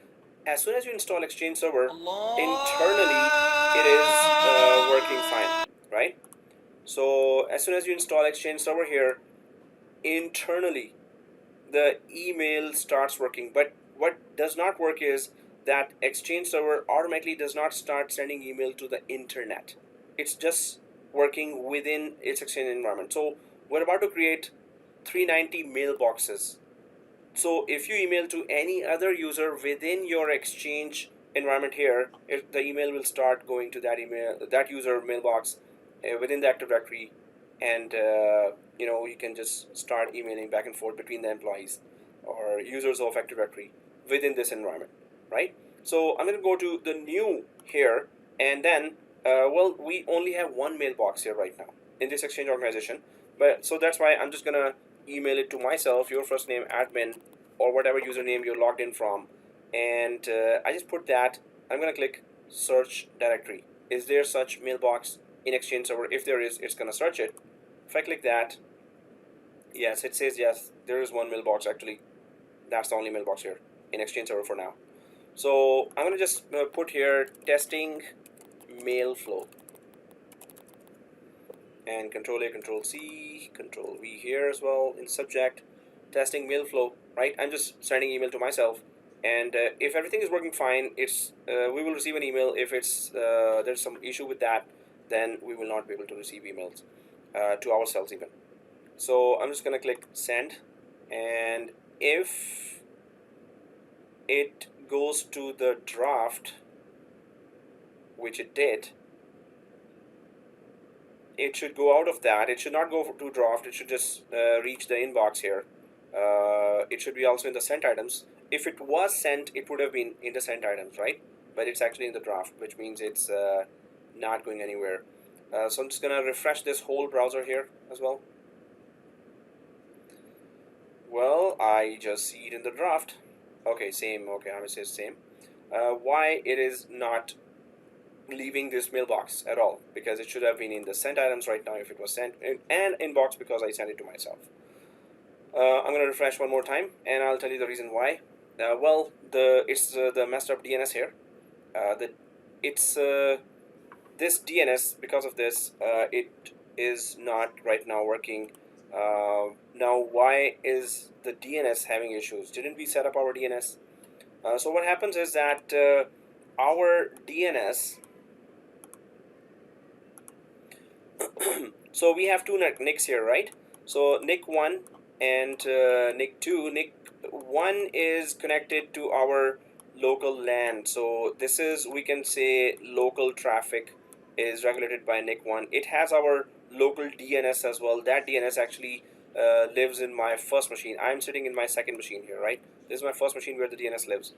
as soon as you install Exchange server, internally it is working fine, right? So as soon as you install Exchange server here, internally the email starts working. But what does not work is that Exchange server automatically does not start sending email to the internet. It's just working within its Exchange environment. So we're about to create 390 mailboxes. So if you email to any other user within your Exchange environment here, the email will start going to that user mailbox within the Active Directory, and you can just start emailing back and forth between the employees. or users of Active Directory within this environment, right? So I'm going to go to the new here, and then well, we only have one mailbox here right now in this Exchange organization, but so that's why I'm just gonna email it to myself, your first name admin, or whatever username you're logged in from, and I just put that. I'm gonna click search directory. Is there such mailbox in Exchange server? If there is, it's gonna search it. If I click that, yes, it says yes, there is one mailbox actually. That's the only mailbox here in Exchange server for now. So I'm gonna just put here testing mail flow, and Control A, Control C, Control V here as well in subject, testing mail flow, right? I'm just sending email to myself, and if everything is working fine, it's we will receive an email. If it's there's some issue with that, then we will not be able to receive emails to ourselves even. So I'm just gonna click send, and if it goes to the draft, which it did, it should go out of that. It should not go to draft. It should just reach the inbox here. It should be also in the sent items. If it was sent, it would have been in the sent items, right? But it's actually in the draft, which means it's not going anywhere. So I'm just gonna refresh this whole browser here as well. Well, I just see it in the draft. Okay, same. Okay, I'm gonna say same. Why it is not leaving this mailbox at all? Because it should have been in the sent items right now if it was sent, and inbox because I sent it to myself. I'm gonna refresh one more time, and I'll tell you the reason why. Well, it's the messed up DNS here. It's this DNS, because of this, it is not right now working. Now, why is the DNS having issues? Didn't we set up our DNS? So what happens is that our DNS. So we have two NICs here, right? So NIC 1 and NIC 2. NIC 1 is connected to our local LAN. So this is, we can say, local traffic is regulated by NIC 1. It has our local DNS as well. That DNS actually lives in my first machine. I'm sitting in my second machine here, right? This is my first machine where the DNS lives.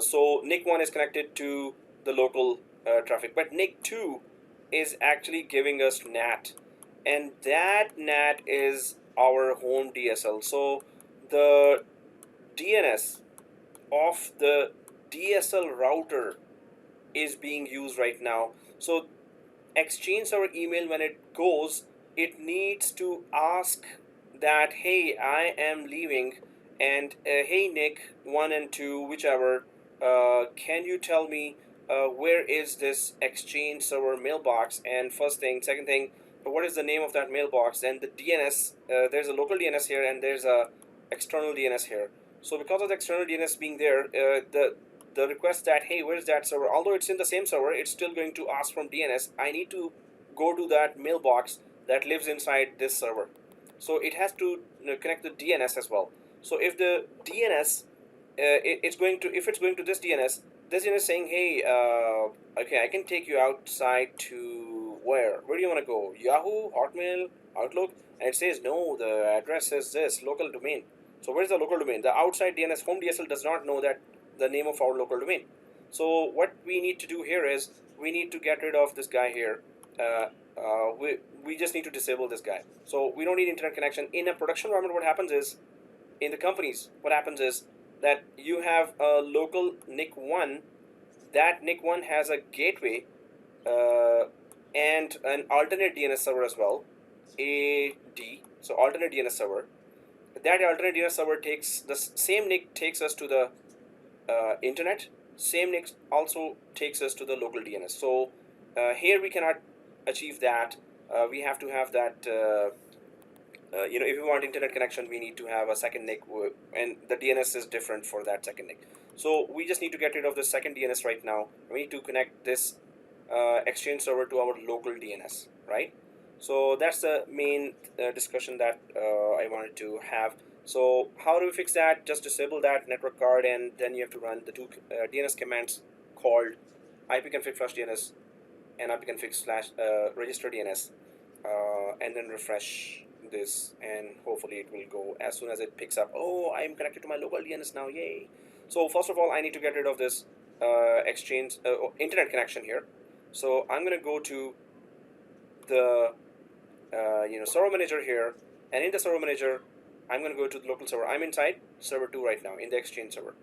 So NIC 1 is connected to the local traffic, but NIC 2 is actually giving us NAT, and that NAT is our home DSL. So the DNS of the DSL router is being used right now. So Exchange server email, when it goes, it needs to ask that, hey, I am leaving, and hey, Nick 1 and 2, whichever, can you tell me where is this Exchange server mailbox? And first thing, second thing, what is the name of that mailbox? Then the DNS, there's a local DNS here, and there's a external DNS here. So because of the external DNS being there, the request that, hey, where is that server? Although it's in the same server, it's still going to ask from DNS. I need to go to that mailbox that lives inside this server. So it has to connect the DNS as well. So if the DNS, if it's going to this DNS is saying, hey, okay, I can take you outside to where? Where do you want to go? Yahoo, Hotmail, Outlook? And it says, no, the address is this, local domain. So where is the local domain? The outside DNS, home DSL, does not know that the name of our local domain. So what we need to do here is we need to get rid of this guy here. We just need to disable this guy. So we don't need internet connection. In a production environment, what happens is, in the companies, what happens is that you have a local NIC 1. That NIC 1 has a gateway and an alternate DNS server as well, AD, so alternate DNS server. That alternate DNS server takes, the same NIC takes us to the internet. Same NIC also takes us to the local DNS. So here we cannot achieve that. We have to have that, if we want internet connection, we need to have a second NIC, and the DNS is different for that second NIC. So we just need to get rid of the second DNS right now. We need to connect this Exchange server to our local DNS, right? So that's the main discussion that I wanted to have. So how do we fix that? Just disable that network card, and then you have to run the two DNS commands called ipconfig flush DNS and ipconfig /register DNS, and then refresh this, and hopefully it will go as soon as it picks up. Oh, I'm connected to my local DNS now, yay. So first of all, I need to get rid of this exchange internet connection here. So I'm going to go to the server manager here, and in the server manager I'm going to go to the local server. I'm inside server 2 right now in the exchange server.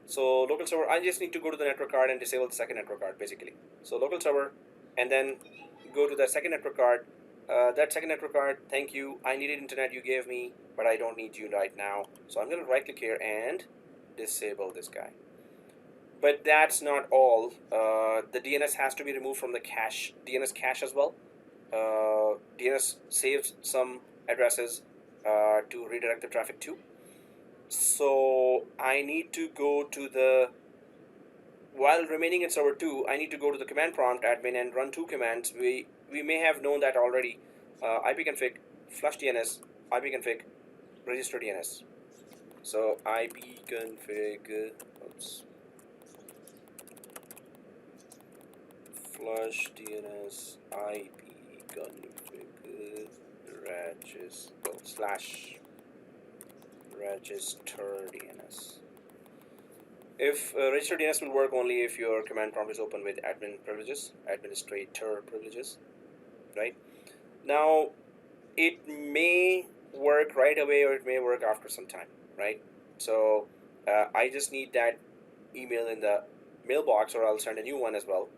So local server, I just need to go to the network card and disable the second network card basically. So local server, and then go to the second network card. That second network card, thank you, I needed internet, you gave me, but I don't need you right now. So I'm going to right click here and disable this guy. But that's not all. The DNS has to be removed from the cache, DNS cache as well. DNS saves some addresses to redirect the traffic to. So I need to go to the, while remaining in server 2, I need to go to the command prompt admin and run two commands. We may have known that already. ipconfig flush DNS, ipconfig register DNS. So ipconfig flush DNS ipconfig register DNS. If register DNS will work only if your command prompt is open with admin privileges, administrator privileges, right? Now, it may work right away or it may work after some time, right? So I just need that email in the mailbox, or I'll send a new one as well.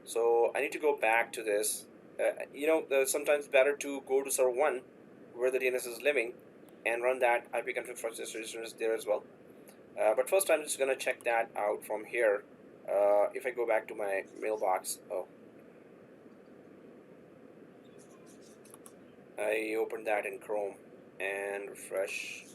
So I need to go back to this. Sometimes it's better to go to server 1 where the DNS is living and run that ipconfig flush registers there as well. But first I'm just going to check that out from here. If I go back to my mailbox, I opened that in Chrome and refresh.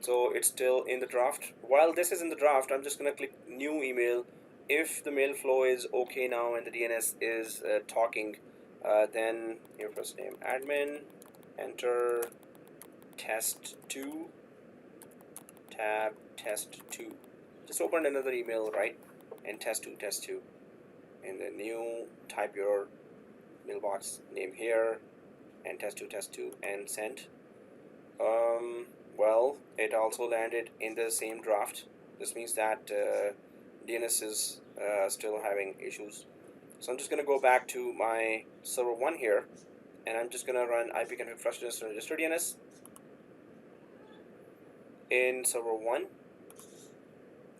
So it's still in the draft. While this is in the draft, I'm just going to click new email. If the mail flow is okay now and the DNS is talking, then your first name admin, enter test2, tab test2. Just open another email, right? And test2. And then new, type your mailbox name here and test2 and send. Well, it also landed in the same draft. This means that DNS is still having issues. So I'm just going to go back to my server 1 here, and I'm just going to run ipconfig flush register DNS in server 1,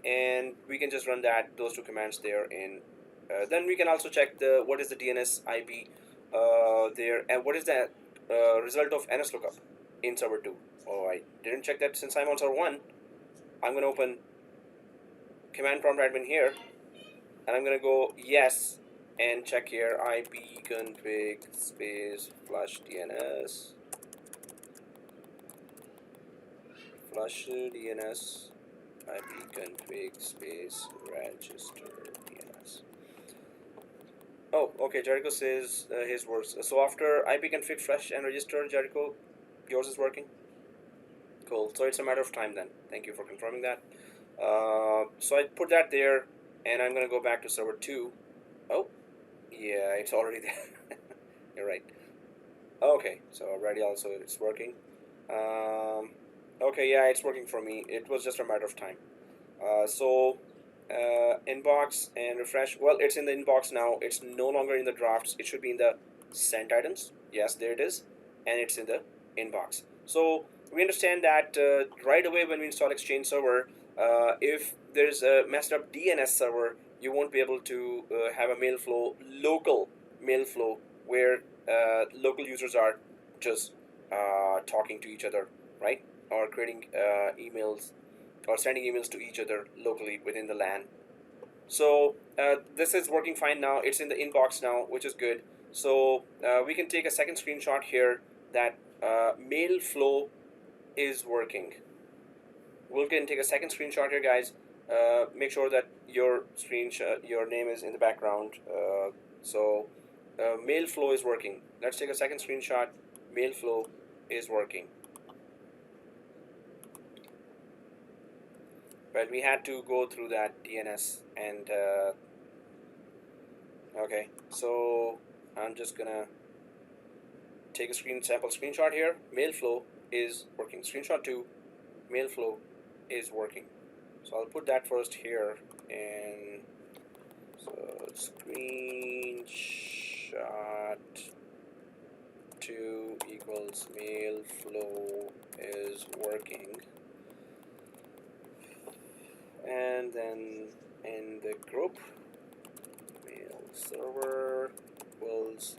and we can just run those two commands there in. Then we can also check what is the DNS IP there, and what is the result of NS lookup in server 2. Oh, I didn't check that since I'm on server 1. I'm going to open command prompt admin here, and I'm going to go yes and check here ipconfig space flush DNS ipconfig space register DNS. Oh, okay, Jericho says his works. So after ipconfig flush and register, Jericho, yours is working? Cool. So it's a matter of time then. Thank you for confirming that. So I put that there, and I'm going to go back to server 2. Oh, yeah, it's already there. You're right. Okay, so already also it's working. Okay, yeah, it's working for me. It was just a matter of time. Inbox and refresh. Well, it's in the inbox now. It's no longer in the drafts. It should be in the sent items. Yes, there it is. And it's in the inbox. So we understand that right away when we install Exchange Server, if there's a messed up DNS server, you won't be able to have a mail flow, local mail flow, where local users are just talking to each other, right? Or creating emails or sending emails to each other locally within the LAN. So this is working fine now. It's in the inbox now, which is good. So we can take a second screenshot here that mail flow is working. We'll go and take a second screenshot here, guys. Make sure that your name is in the background. Mail flow is working. Let's take a second screenshot. Mail flow is working. But we had to go through that DNS and Okay, so I'm just gonna take a sample screenshot here. Mail flow is working. Screenshot 2, mail flow is working. So I'll put that first here, and so screenshot 2 equals mail flow is working, and then in the group mail server equals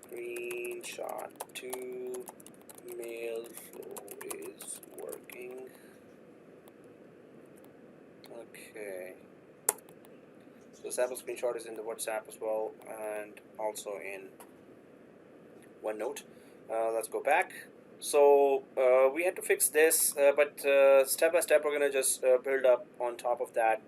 screenshot 2 mail flow is working. Okay, so the sample screenshot is in the WhatsApp as well, and also in OneNote. Let's go back. So we had to fix this, but step by step we're going to just build up on top of that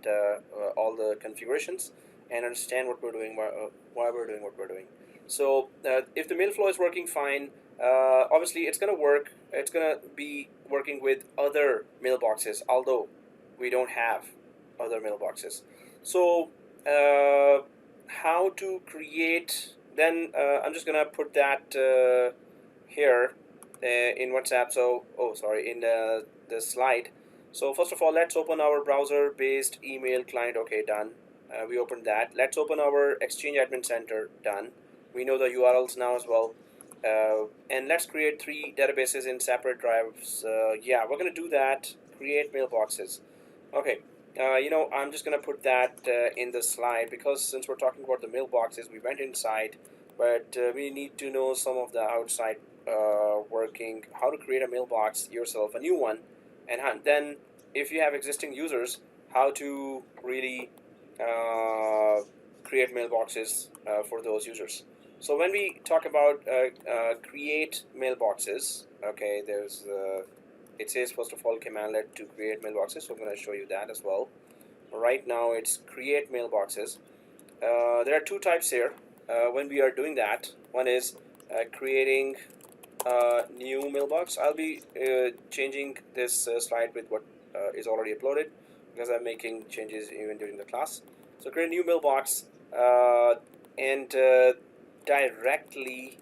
all the configurations and understand what we're doing, why we're doing what we're doing. So if the mail flow is working fine, obviously it's going to work. It's going to be working with other mailboxes, although we don't have other mailboxes. So how to create, then I'm just gonna put that here in WhatsApp. So in the slide. So first of all, let's open our browser based email client. Okay, done. We opened that. Let's open our Exchange Admin Center. Done. We know the URLs now as well. And let's create 3 databases in separate drives. Yeah, we're gonna do that. Create mailboxes. Okay. I'm just going to put that in the slide, because since we're talking about the mailboxes, we went inside, but we need to know some of the outside working, how to create a mailbox yourself, a new one, and then if you have existing users, how to really create mailboxes for those users. So when we talk about create mailboxes, okay, there's it says first of all commandlet to create mailboxes, so I'm going to show you that as well. Right now it's create mailboxes. There are 2 types here when we are doing that. One is creating a new mailbox. I'll be changing this slide with what is already uploaded, because I'm making changes even during the class. So create a new mailbox and directly,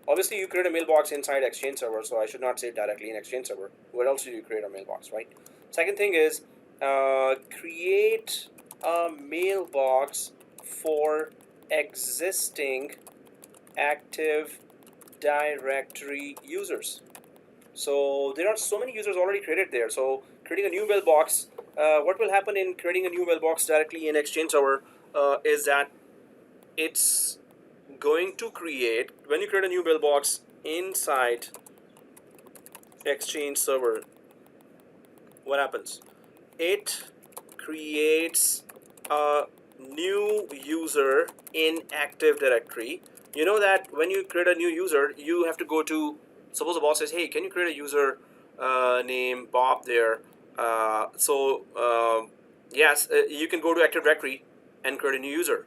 obviously you create a mailbox inside Exchange server, so I should not say directly in Exchange server. Where else do you create a mailbox, right? Second thing is create a mailbox for existing Active Directory users. So there are so many users already created there. So creating a new mailbox, what will happen in creating a new mailbox directly in Exchange server is that it's going to create, when you create a new mailbox inside Exchange server, what happens? It creates a new user in Active Directory. You know that when you create a new user, you have to go to, suppose the boss says, hey, can you create a user name Bob there? Yes, you can go to Active Directory and create a new user.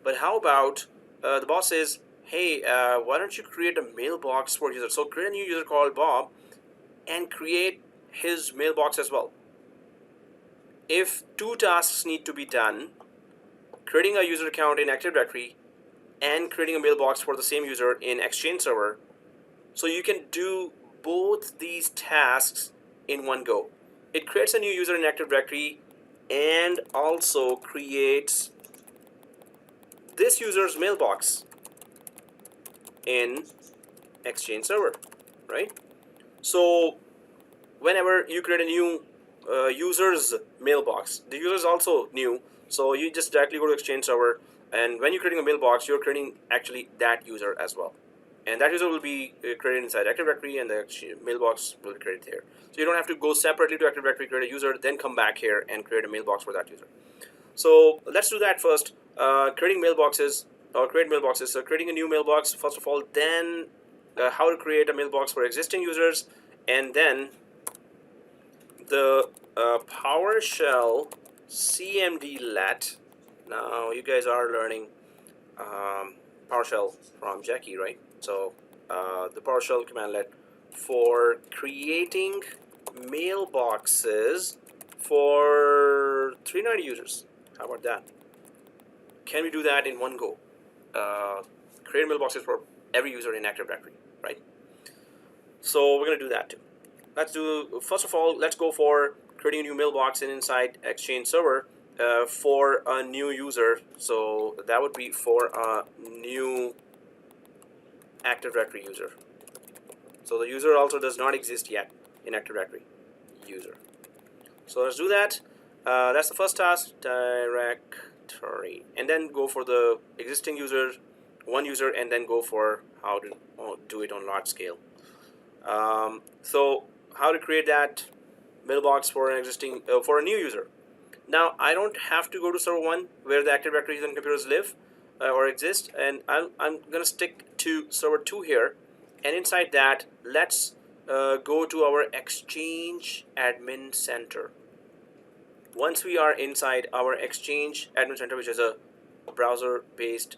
But how about the boss says, hey, why don't you create a mailbox for user? So create a new user called Bob and create his mailbox as well. If 2 tasks need to be done, creating a user account in Active Directory and creating a mailbox for the same user in Exchange server, so you can do both these tasks in one go. It creates a new user in Active Directory and also creates this user's mailbox in Exchange server, right? So whenever you create a new user's mailbox, the user is also new, so you just directly go to Exchange server, and when you're creating a mailbox, you're creating actually that user as well, and that user will be created inside Active Directory, and the mailbox will be created here. So you don't have to go separately to Active Directory, create a user, then come back here and create a mailbox for that user. So let's do that first. Creating mailboxes, or create mailboxes. So creating a new mailbox first of all, then how to create a mailbox for existing users, and then the PowerShell CMD let. Now you guys are learning PowerShell from Jackie, right? So the PowerShell commandlet for creating mailboxes for 390 users. How about that? Can we do that in one go? create mailboxes for every user in Active Directory, right? So we're going to do that too. First of all, let's go for creating a new mailbox inside Exchange server for a new user. So that would be for a new Active Directory user. So the user also does not exist yet in Active Directory user. So let's do that. That's the first task, directory, and then go for the existing user, one user, and then go for how to do it on large scale. So how to create that mailbox for an existing for a new user. Now I don't have to go to server 1 where the Active Directory and computers live or exist, and I'm gonna stick to server 2 here, and inside that let's go to our Exchange Admin Center. Once we are inside our Exchange Admin Center, which is a browser-based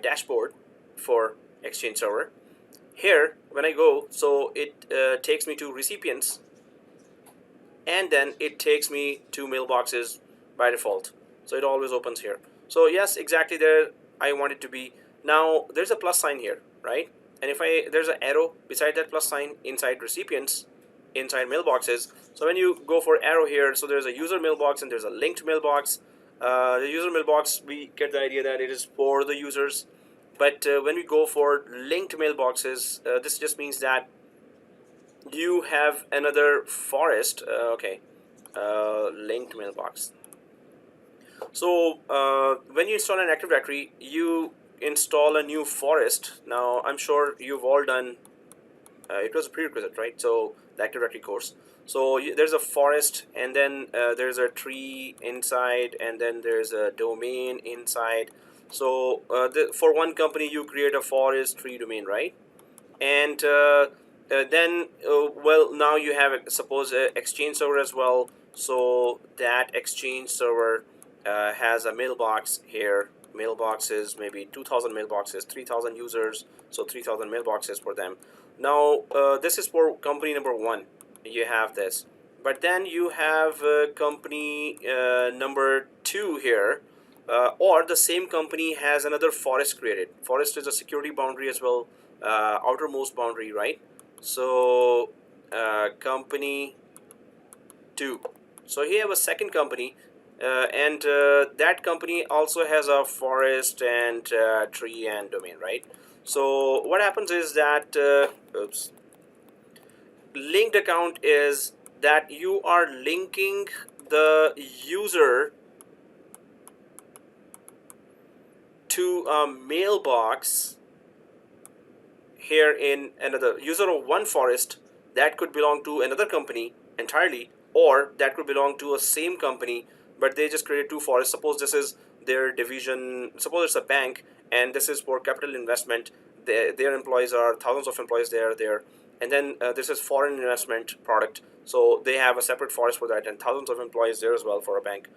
dashboard for Exchange server, here when I go, so it takes me to recipients, and then it takes me to mailboxes by default. So it always opens here. So yes, exactly there I want it to be. Now there's a plus sign here, right? And if there's an arrow beside that plus sign inside recipients, inside mailboxes. So when you go for arrow here, so there's a user mailbox and there's a linked mailbox. The user mailbox, we get the idea that it is for the users. But when we go for linked mailboxes, this just means that you have another forest. Linked mailbox. So when you install an Active Directory, you install a new forest. Now I'm sure you've all done. It was a prerequisite, right? So the Active Directory course. So there's a forest, and then there's a tree inside, and then there's a domain inside. So for one company, you create a forest, tree, domain, right? And then, well, now you have, suppose, Exchange server as well. So that Exchange server has a mailbox here. Mailboxes, maybe 2,000 mailboxes, 3,000 users, so 3,000 mailboxes for them. Now, this is for company number 1. You have this. But then you have company number 2 here. Or the same company has another forest created. Forest is a security boundary as well, outermost boundary, right? So company 2. So here have a second company, and that company also has a forest and tree and domain, right? So what happens is that linked account is that you are linking the user to a mailbox here in another user of one forest that could belong to another company entirely, or that could belong to a same company, but they just created 2 forests. Suppose this is their division, suppose it's a bank, and this is for capital investment. Their employees are thousands of employees there, and then this is foreign investment product, so they have a separate forest for that, and thousands of employees there as well for a bank.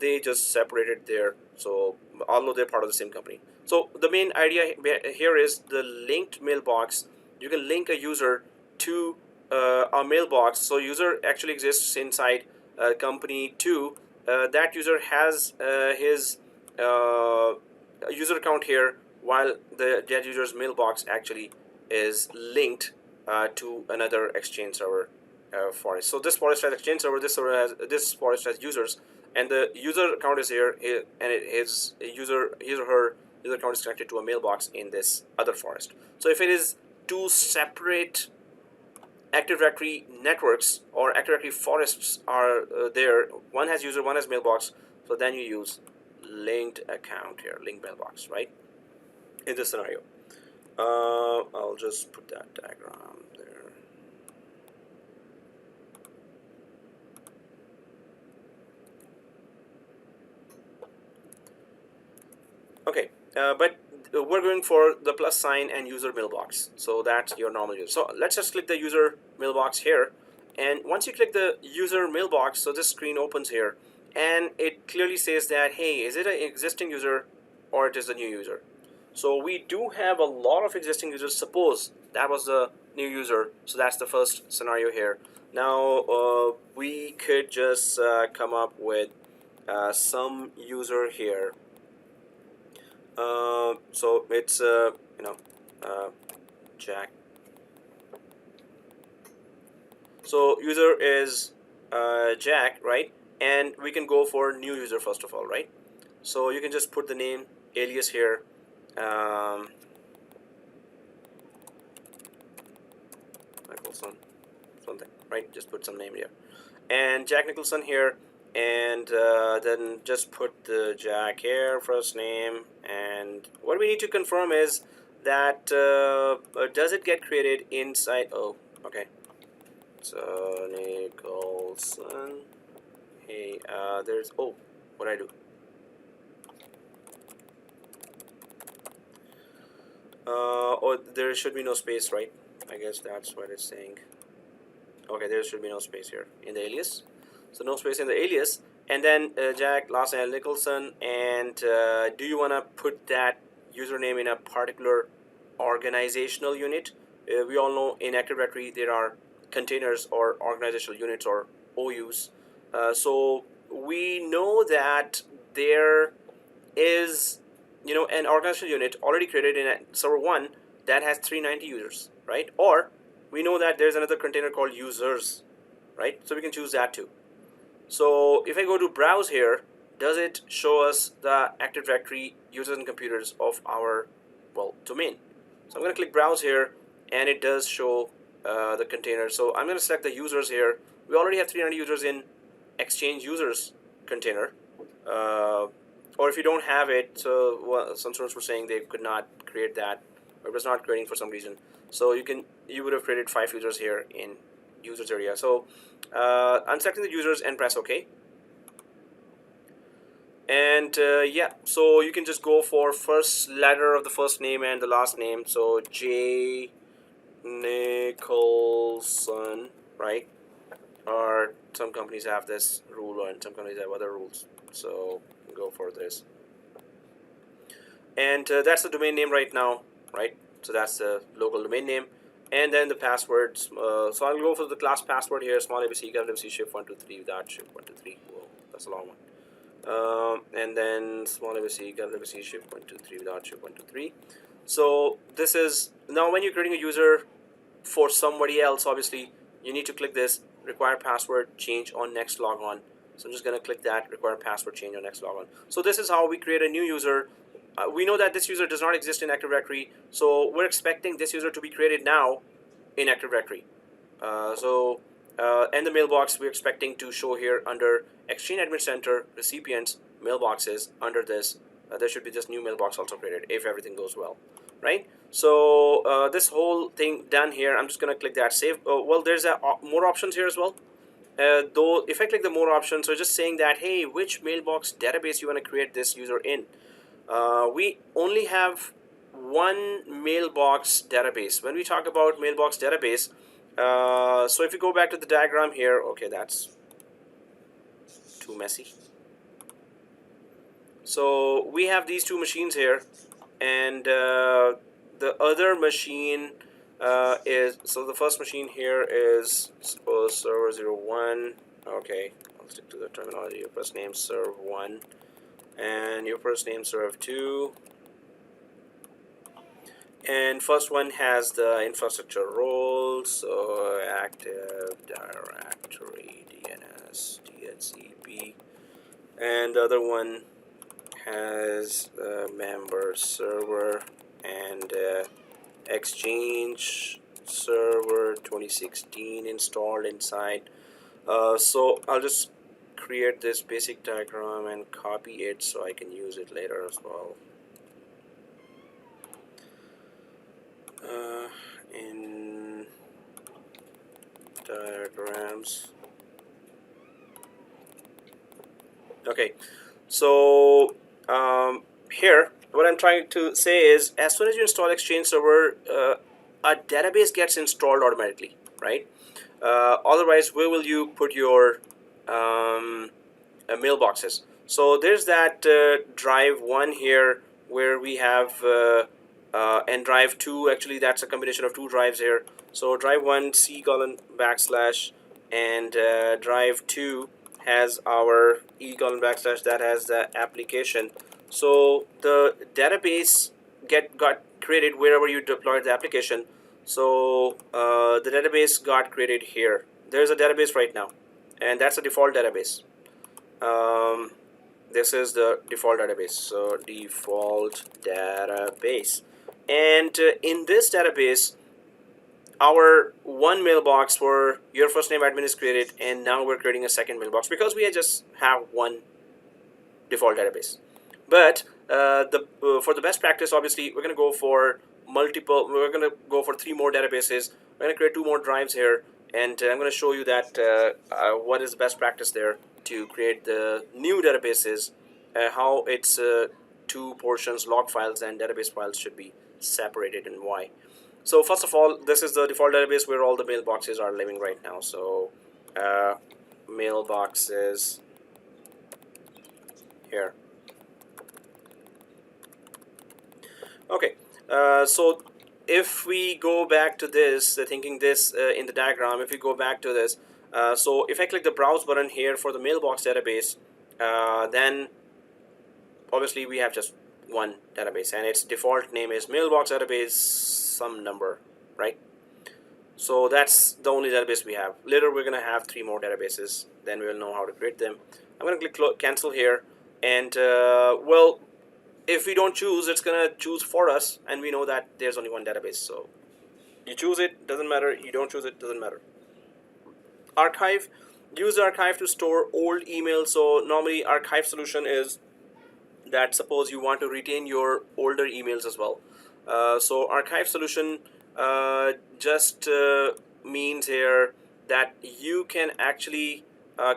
They just separated there, so although they're part of the same company. So the main idea here is the linked mailbox. You can link a user to a mailbox. So user actually exists inside company 2. That user has his user account here, while that user's mailbox actually is linked to another Exchange server forest. So this forest has Exchange server. This forest has users, and the user account is here, and his or her user account is connected to a mailbox in this other forest. So if it is 2 separate Active Directory networks or Active Directory forests are there, one has user, one has mailbox, so then you use linked account here, linked mailbox, right? In this scenario, I'll just put that diagram there. Okay, but we're going for the plus sign and user mailbox, so that's your normal user. So let's just click the user mailbox here, and once you click the user mailbox, so this screen opens here, and it clearly says that, hey, is it an existing user or it is a new user? So we do have a lot of existing users. Suppose that was the new user, so that's the first scenario here. Now we could just come up with some user here. So it's Jack. So user is Jack, right? And we can go for new user first of all, right? So you can just put the name alias here. Nicholson, something, right? Just put some name here, and Jack Nicholson here, and then just put the Jack here, first name, and what we need to confirm is that does it get created inside? Oh, okay. So Nicholson. Hey, there's what I do? Oh, there should be no space, right? I guess that's what it's saying. Okay, there should be no space here in the alias. So no space in the alias. And then Jack Los Angeles Nicholson. And do you want to put that username in a particular organizational unit? We all know in Active Directory there are containers or organizational units or OUs. So we know that there is an organizational unit already created in server 1 that has 390 users, right? Or we know that there's another container called users, right? So we can choose that too. So if I go to browse here, does it show us the Active Directory users and computers of our domain? So I'm going to click browse here, and it does show the container. So I'm going to select the users here. We already have 300 users in Exchange users container. Or if you don't have it, so some students were saying they could not create that, or it was not creating for some reason. So you would have created 5 users here in users area. So I'm selecting the users and press OK. And yeah, so you can just go for first letter of the first name and the last name. So J Nicholson, right? Or some companies have this rule, and some companies have other rules. So go for this. And that's the domain name right now, right? So that's the local domain name. And then the passwords. So I'll go for the class password here, small abc, capital ABC, shift123 without shift123. Whoa, that's a long one. And then small abc, capital ABC, shift123 without shift123. So this is, now when you're creating a user for somebody else, obviously you need to click this require password change on next logon. So I'm just going to click that require password change on next logon. So this is how we create a new user. We know that this user does not exist in Active Directory, so we're expecting this user to be created now in Active Directory. And the mailbox we're expecting to show here under Exchange Admin Center, recipients, mailboxes. Under this, there should be this new mailbox also created if everything goes well, right? So this whole thing done here, I'm just going to click that save. Well, there's more options here as well. Though if I click the more options, so just saying that, hey, which mailbox database you want to create this user in. We only have one mailbox database. When we talk about mailbox database, so if you go back to the diagram here, okay, that's too messy. So we have these two machines here, and the other machine is, so the first machine here is, suppose server 01. Okay, I'll stick to the terminology. Your first name serve 1, and your first name serve 2. And first one has the infrastructure roles, so Active Directory, DNS, DHCP, and the other one has the member server and Exchange server 2016 installed inside. So I'll just create this basic diagram and copy it so I can use it later as well. In diagrams. Okay, so here what I'm trying to say is, as soon as you install Exchange server, a database gets installed automatically, right? Otherwise, where will you put your mailboxes? So there's that drive 1 here where we have and drive 2, actually that's a combination of 2 drives here. So drive 1 C:/ and drive 2 has our E:/ that has the application. So the database got created wherever you deployed the application. So the database got created here. There's a database right now, and that's a default database. This is the default database. So default database, and in this database, our one mailbox for your first name admin is created, and now we're creating a second mailbox because we just have one default database. But for the best practice, obviously, we're going to go for multiple. We're going to go for 3 more databases. We're going to create 2 more drives here, and I'm going to show you that what is the best practice there to create the new databases, how its 2 portions, log files and database files, should be separated and why. So first of all, this is the default database where all the mailboxes are living right now. So mailboxes here. Okay, so if we go back to this, thinking this in the diagram, if we go back to this, so if I click the browse button here for the mailbox database, then obviously we have just one database, and its default name is mailbox database some number, right? So that's the only database we have. Later we're going to have 3 more databases, then we'll know how to create them. I'm going to click cancel here, and well, if we don't choose, it's going to choose for us, and we know that there's only one database. So you choose it, doesn't matter. You don't choose it, doesn't matter. Archive, use archive to store old emails. So normally archive solution is that suppose you want to retain your older emails as well. So archive solution just means here that you can actually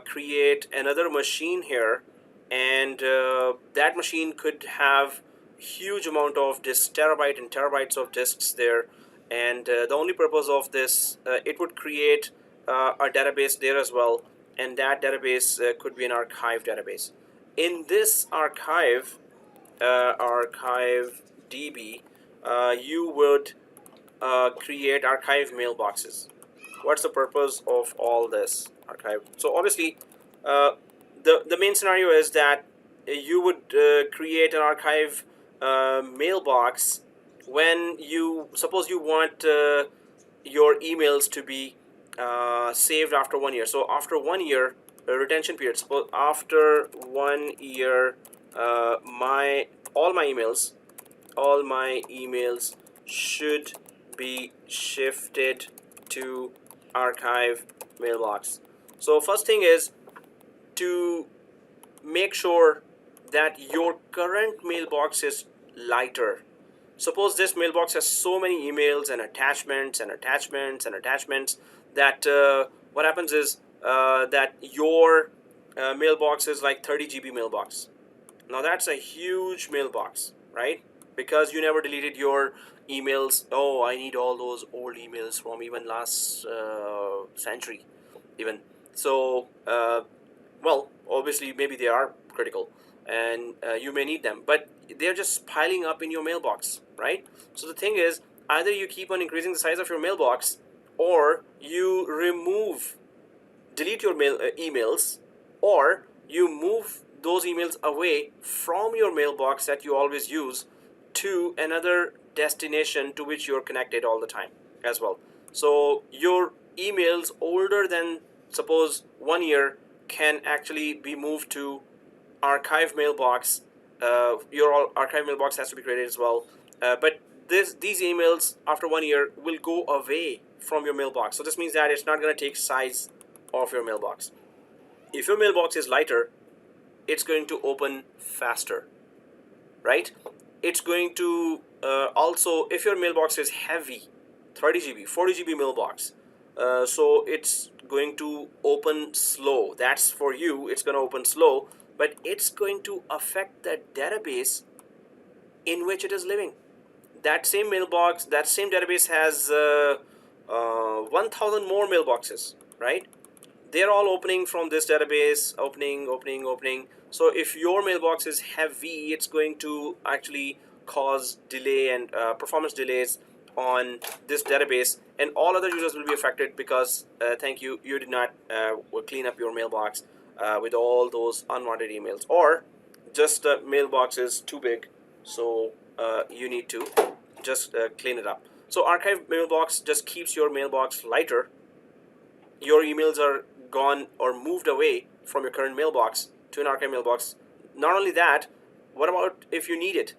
create another machine here, and that machine could have huge amount of disks, terabyte and terabytes of disks there, and the only purpose of this, it would create a database there as well, and that database could be an archive database. In this archive DB, you would create archive mailboxes. What's the purpose of all this archive? So obviously, the main scenario is that you would create an archive mailbox when you suppose you want your emails to be saved after 1 year. So after 1 year retention period, suppose after 1 year, all my emails should be shifted to archive mailbox. So first thing is to make sure that your current mailbox is lighter. Suppose this mailbox has so many emails and attachments and attachments and attachments that what happens is that your mailbox is like 30 GB mailbox. Now that's a huge mailbox, right? Because you never deleted your emails. Oh, I need all those old emails from even last century even. So well, obviously maybe they are critical and you may need them, but they're just piling up in your mailbox, right? So the thing is, either you keep on increasing the size of your mailbox, or you delete your emails, or you move those emails away from your mailbox that you always use to another destination to which you're connected all the time as well. So your emails older than suppose 1 year can actually be moved to archive mailbox. Your archive mailbox has to be created as well, but these emails after 1 year will go away from your mailbox. So this means that it's not going to take size of your mailbox. If your mailbox is lighter, it's going to open faster, right? It's going to also, if your mailbox is heavy, 30 GB, 40 GB mailbox, so it's going to open slow. That's for you, it's going to open slow, but it's going to affect the database in which it is living. That same mailbox, that same database has 1,000 more mailboxes, right? They're all opening from this database, opening. So if your mailbox is heavy, it's going to actually cause delay and performance delays on this database, and all other users will be affected because you did not clean up your mailbox with all those unwanted emails, or just the mailbox is too big, so you need to just clean it up. So archive mailbox just keeps your mailbox lighter. Your emails are gone or moved away from your current mailbox to an archive mailbox. Not only that, what about if you need it?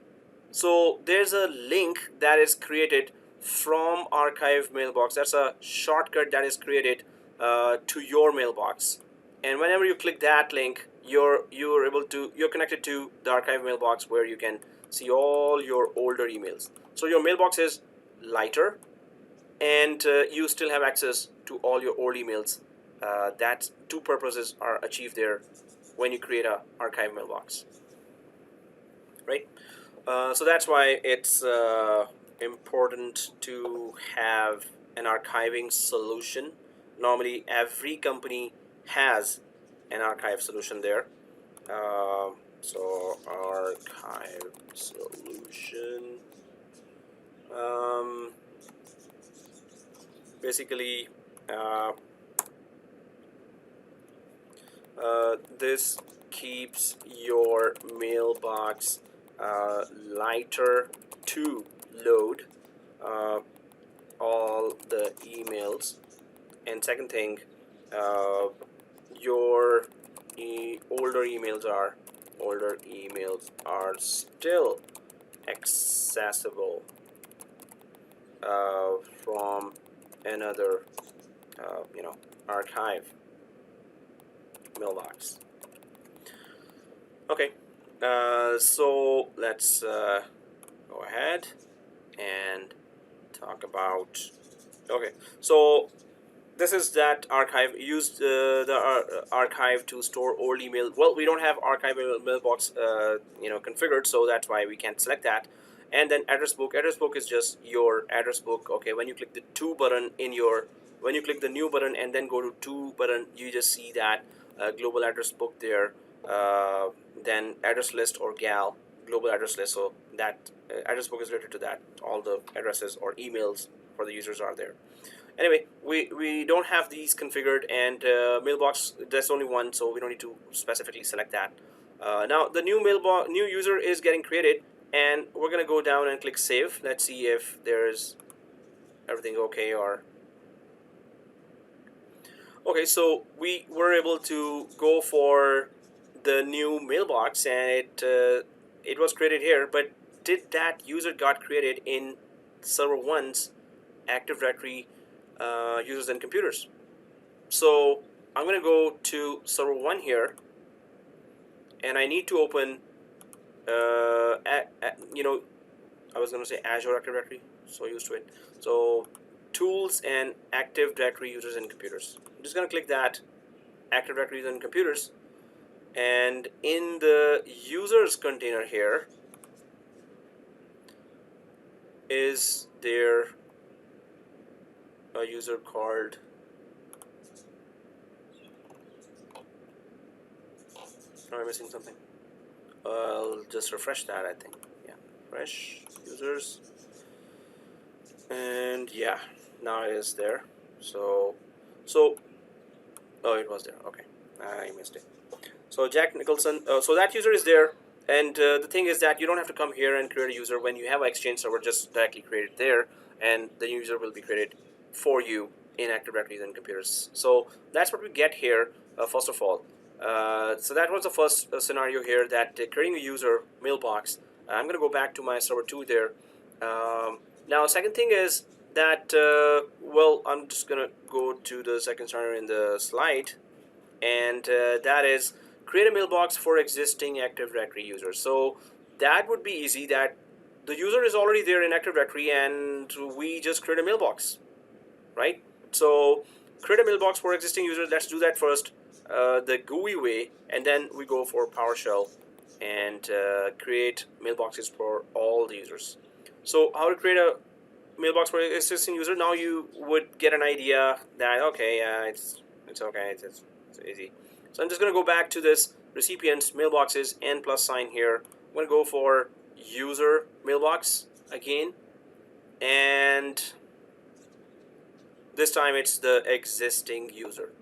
So there's a link that is created from archive mailbox. That's a shortcut that is created to your mailbox, and whenever you click that link, you're connected to the archive mailbox where you can see all your older emails. So your mailbox is lighter, and you still have access to all your old emails. That two purposes are achieved there when you create a archive mailbox, right? So that's why it's important to have an archiving solution. Normally, every company has an archive solution there. So archive solution. Basically, this keeps your mailbox lighter to load all the emails. And second thing, your older emails are still accessible from another archive mailbox. Okay, so let's go ahead and talk about. Okay, so this is that archive. Used the archive to store old email. Well, we don't have archive mailbox configured, so that's why we can't select that. And then address book. Address book is just your address book. Okay, when you click the to button when you click the new button and then go to to button, you just see that global address book there. Then address list or GAL, global address list. So that address book is related to that. All the addresses or emails for the users are there. Anyway, we don't have these configured, and mailbox, there's only one, so we don't need to specifically select that. Now the new user is getting created, and we're gonna go down and click save. Let's see if there's everything okay. Or okay, so we were able to go for the new mailbox, and it was created here. But did that user got created in server 1's Active Directory users and computers? So I'm going to go to server 1 here, and I need to open I was going to say Azure Active Directory, so used to it. So tools and Active Directory users and computers. I'm just going to click that Active Directory users and computers, and in the users container here is there a user called am I missing something? I'll just refresh that, I think. Yeah, fresh users, and yeah, now it is there. So oh, it was there. Okay, I missed it. So Jack Nicholson, so that user is there, and the thing is that you don't have to come here and create a user. When you have an Exchange server, just directly create it there, and the user will be created for you in Active Directory and computers. So that's what we get here, first of all. So that was the first scenario here, that creating a user mailbox. I'm going to go back to my server 2 there. Now, second thing is that, well, I'm just going to go to the second scenario in the slide, and that is create a mailbox for existing Active Directory users. So that would be easy, that the user is already there in Active Directory and we just create a mailbox, right? So create a mailbox for existing users. Let's do that first, the GUI way, and then we go for PowerShell and create mailboxes for all the users. So how to create a mailbox for existing user? Now you would get an idea that, okay, it's okay, it's easy. So I'm just going to go back to this recipients, mailboxes, and plus sign here. I'm going to go for user mailbox again, and this time it's the existing user,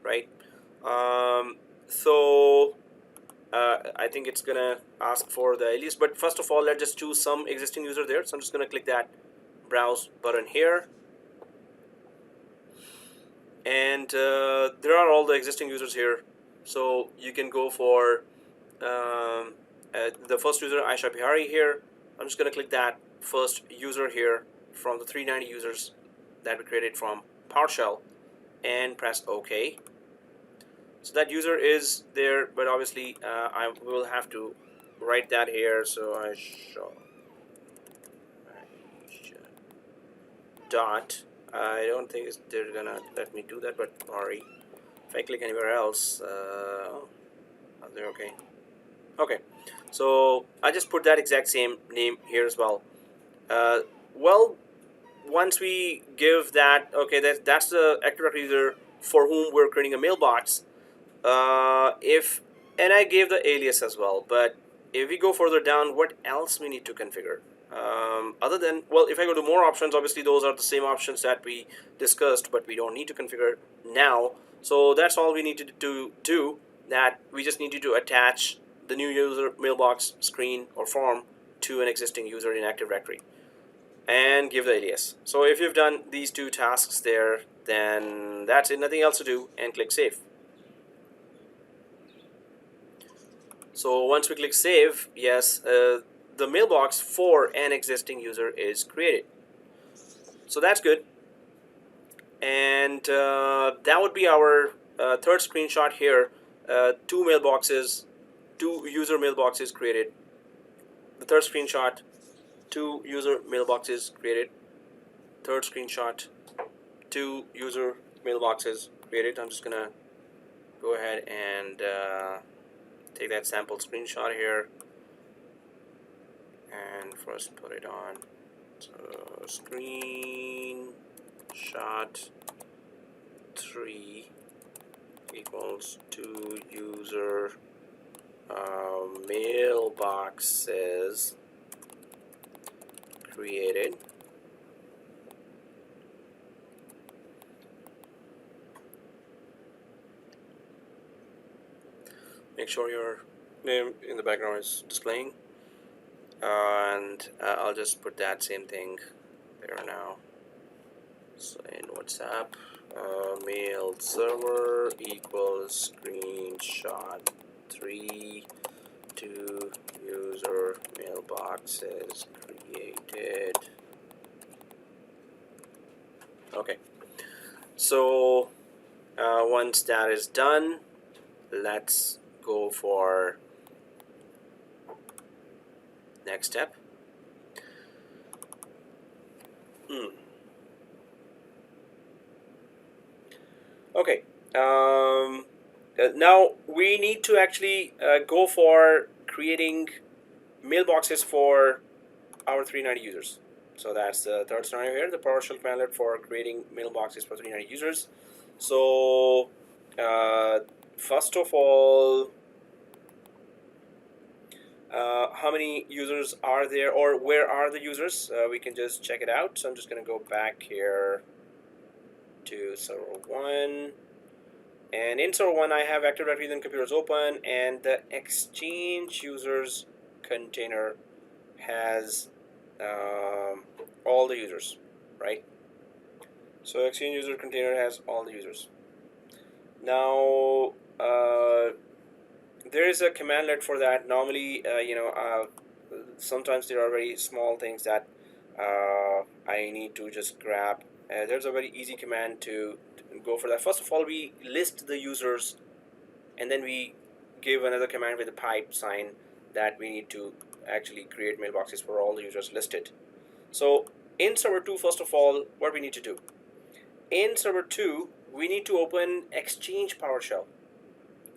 right? So I think it's gonna ask for the alias, but first of all, let's just choose some existing user there. So I'm just gonna click that browse button here, and there are all the existing users here. So you can go for the first user, Aisha Bihari here. I'm just gonna click that first user here from the 390 users that we created from PowerShell and press OK. So that user is there, but obviously I will have to write that here. So Aisha dot. I don't think they're gonna let me do that, but sorry. If I click anywhere else, are they okay? Okay, so I just put that exact same name here as well. Well, once we give that, okay, that's the Active Directory user for whom we're creating a mailbox. And I gave the alias as well, but if we go further down, what else we need to configure? Other than, well, if I go to more options, obviously those are the same options that we discussed, but we don't need to configure now. So that's all we need to do, that we just need to attach the new user mailbox screen or form to an existing user in Active Directory and give the alias. So if you've done these two tasks there, then that's it, nothing else to do, and click save. So once we click save, yes, the mailbox for an existing user is created. So that's good. And that would be our third screenshot here. Two user mailboxes created. The third screenshot, two user mailboxes created. Third screenshot, two user mailboxes created. I'm just gonna go ahead and take that sample screenshot here and first put it on. So screenshot 3 equals to user mailboxes created. Make sure your name in the background is displaying, and I'll just put that same thing there now. So in WhatsApp, mail server equals screenshot 3 to user mailboxes created. Okay, so once that is done, let's go for next step. Okay, now we need to actually go for creating mailboxes for our 390 users. So that's the third scenario here, the PowerShell commandlet for creating mailboxes for 390 users. So first of all, how many users are there, or where are the users? We can just check it out. So I'm just going to go back here to server 1, and in server 1 I have Active Directory then computers open, and the exchange users container has all the users, right? So exchange user container has all the users. Now there is a commandlet for that. Normally, sometimes there are very small things that I need to just grab. There's a very easy command to go for that. First of all, we list the users, and then we give another command with a pipe sign that we need to actually create mailboxes for all the users listed. So in server 2, first of all, what we need to do? In server 2, we need to open Exchange PowerShell,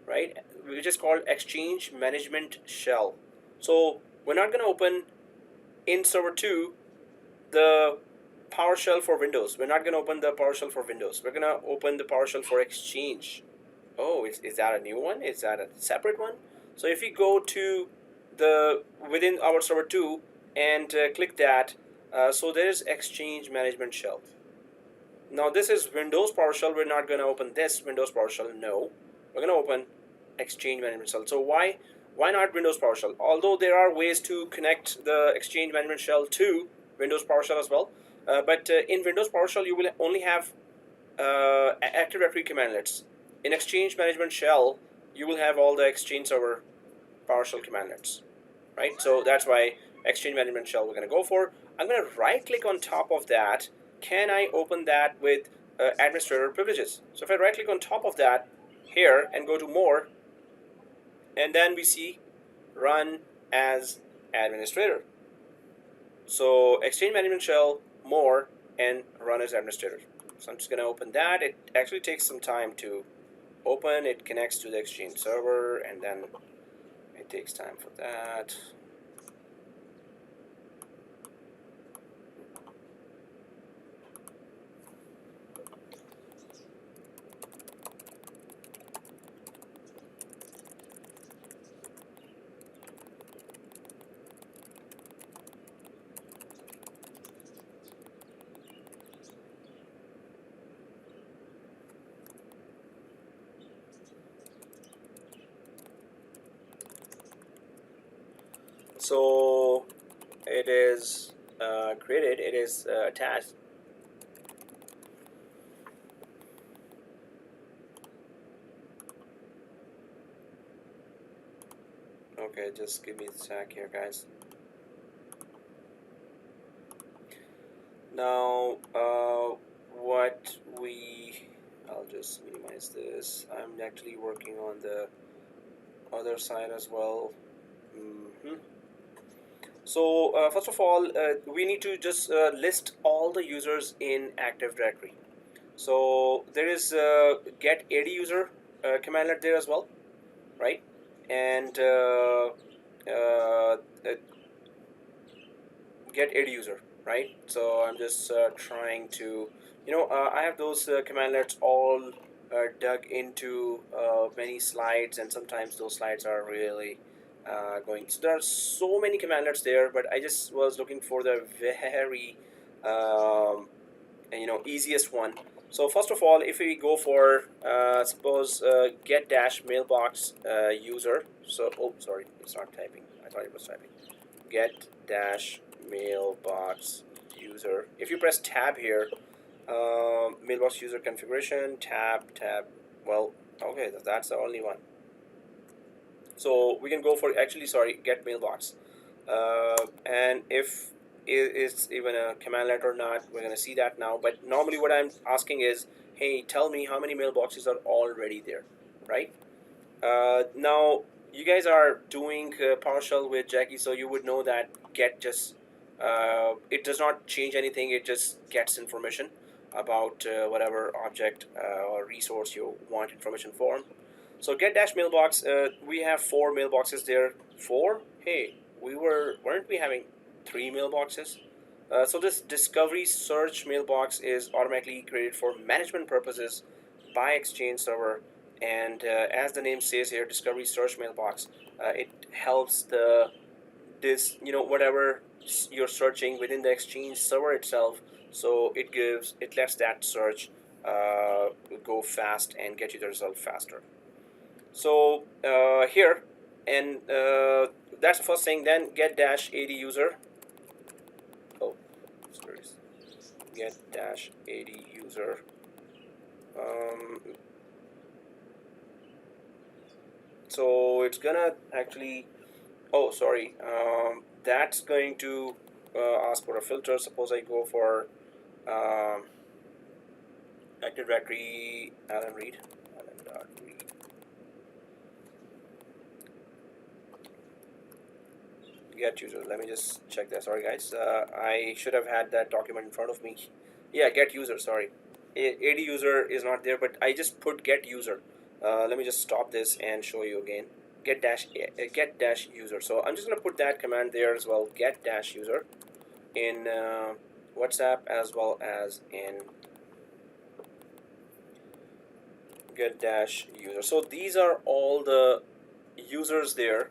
right? Which is called Exchange Management Shell. So we're not going to open in server 2 the PowerShell for Windows. We're not going to open the PowerShell for Windows. We're going to open the PowerShell for Exchange. Oh, is that a new one? Is that a separate one? So if we go to the within our server 2 and click that, so there is Exchange Management Shell. Now this is Windows PowerShell. We're not going to open this Windows PowerShell. No, we're going to open Exchange Management Shell. So why Why not Windows PowerShell? Although there are ways to connect the Exchange Management Shell to Windows PowerShell as well, but in Windows PowerShell you will only have Active Directory commandlets. In Exchange Management Shell, you will have all the Exchange Server PowerShell commandlets, right? So that's why Exchange Management Shell we're going to go for. I'm going to right click on top of that. Can I open that with administrator privileges? So if I right click on top of that here and go to more, and then we see run as administrator. So Exchange Management Shell, more, and run as administrator. So I'm just going to open that. It actually takes some time to open. It connects to the Exchange server, and then it takes time for that. So it is created, it is attached. Okay, just give me a sec here, guys. Now, I'll just minimize this. I'm actually working on the other side as well. So first of all, we need to just list all the users in Active Directory. So there is get AD user commandlet there as well, right? And get AD user, right? So I'm just trying to, I have those commandlets all dug into many slides, and sometimes those slides are really going. So there are so many commandlets there, but I just was looking for the very easiest one. So first of all, if we go for suppose get dash mailbox user. So sorry, it's not typing. I thought it was typing. Get dash mailbox user. If you press tab here, mailbox user configuration, tab. Well, okay, that's the only one. So we can go for get mailbox, and if it's even a commandlet or not, we're gonna see that now. But normally what I'm asking is, hey, tell me how many mailboxes are already there, right? Now you guys are doing PowerShell with Jackie, so you would know that get just it does not change anything. It just gets information about whatever object or resource you want information for. So get dash mailbox, we have 4 mailboxes there. 4? Hey, weren't we having 3 mailboxes? So this discovery search mailbox is automatically created for management purposes by Exchange server, and as the name says here, discovery search mailbox, it helps whatever you're searching within the Exchange server itself. So it lets that search go fast and get you the result faster. So here, and that's the first thing. Then get dash AD user. Oh, sorry. Get dash AD user. So it's gonna actually. Oh, sorry. That's going to ask for a filter. Suppose I go for Active Directory Alan Reed. Get user. Let me just check that. Sorry, guys. I should have had that document in front of me. Yeah, get user. Sorry, AD user is not there, but I just put get user. Let me just stop this and show you again. Get dash user. So I'm just gonna put that command there as well. Get dash user in WhatsApp as well as in get dash user. So these are all the users there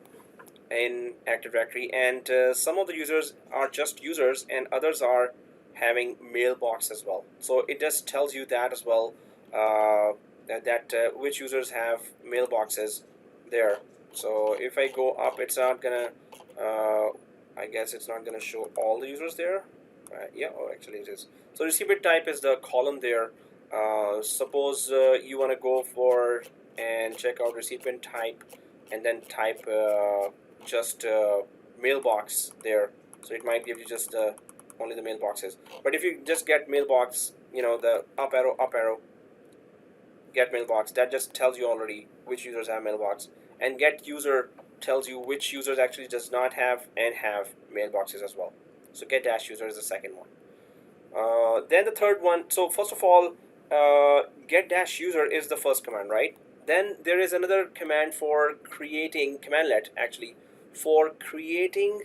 in Active Directory, and some of the users are just users and others are having mailbox as well. So it just tells you that as well, that which users have mailboxes there. So if I go up, it's not gonna I guess it's not gonna show all the users there. Yeah, oh actually it is. So recipient type is the column there. Suppose you want to go for and check out recipient type and then type just mailbox there, so it might give you just only the mailboxes. But if you just get mailbox, you know, the up arrow, get mailbox, that just tells you already which users have mailbox, and get user tells you which users actually does not have and have mailboxes as well. So get dash user is the second one. Then the third one, so first of all, get dash user is the first command, right? Then there is another command for creating, commandlet actually, for creating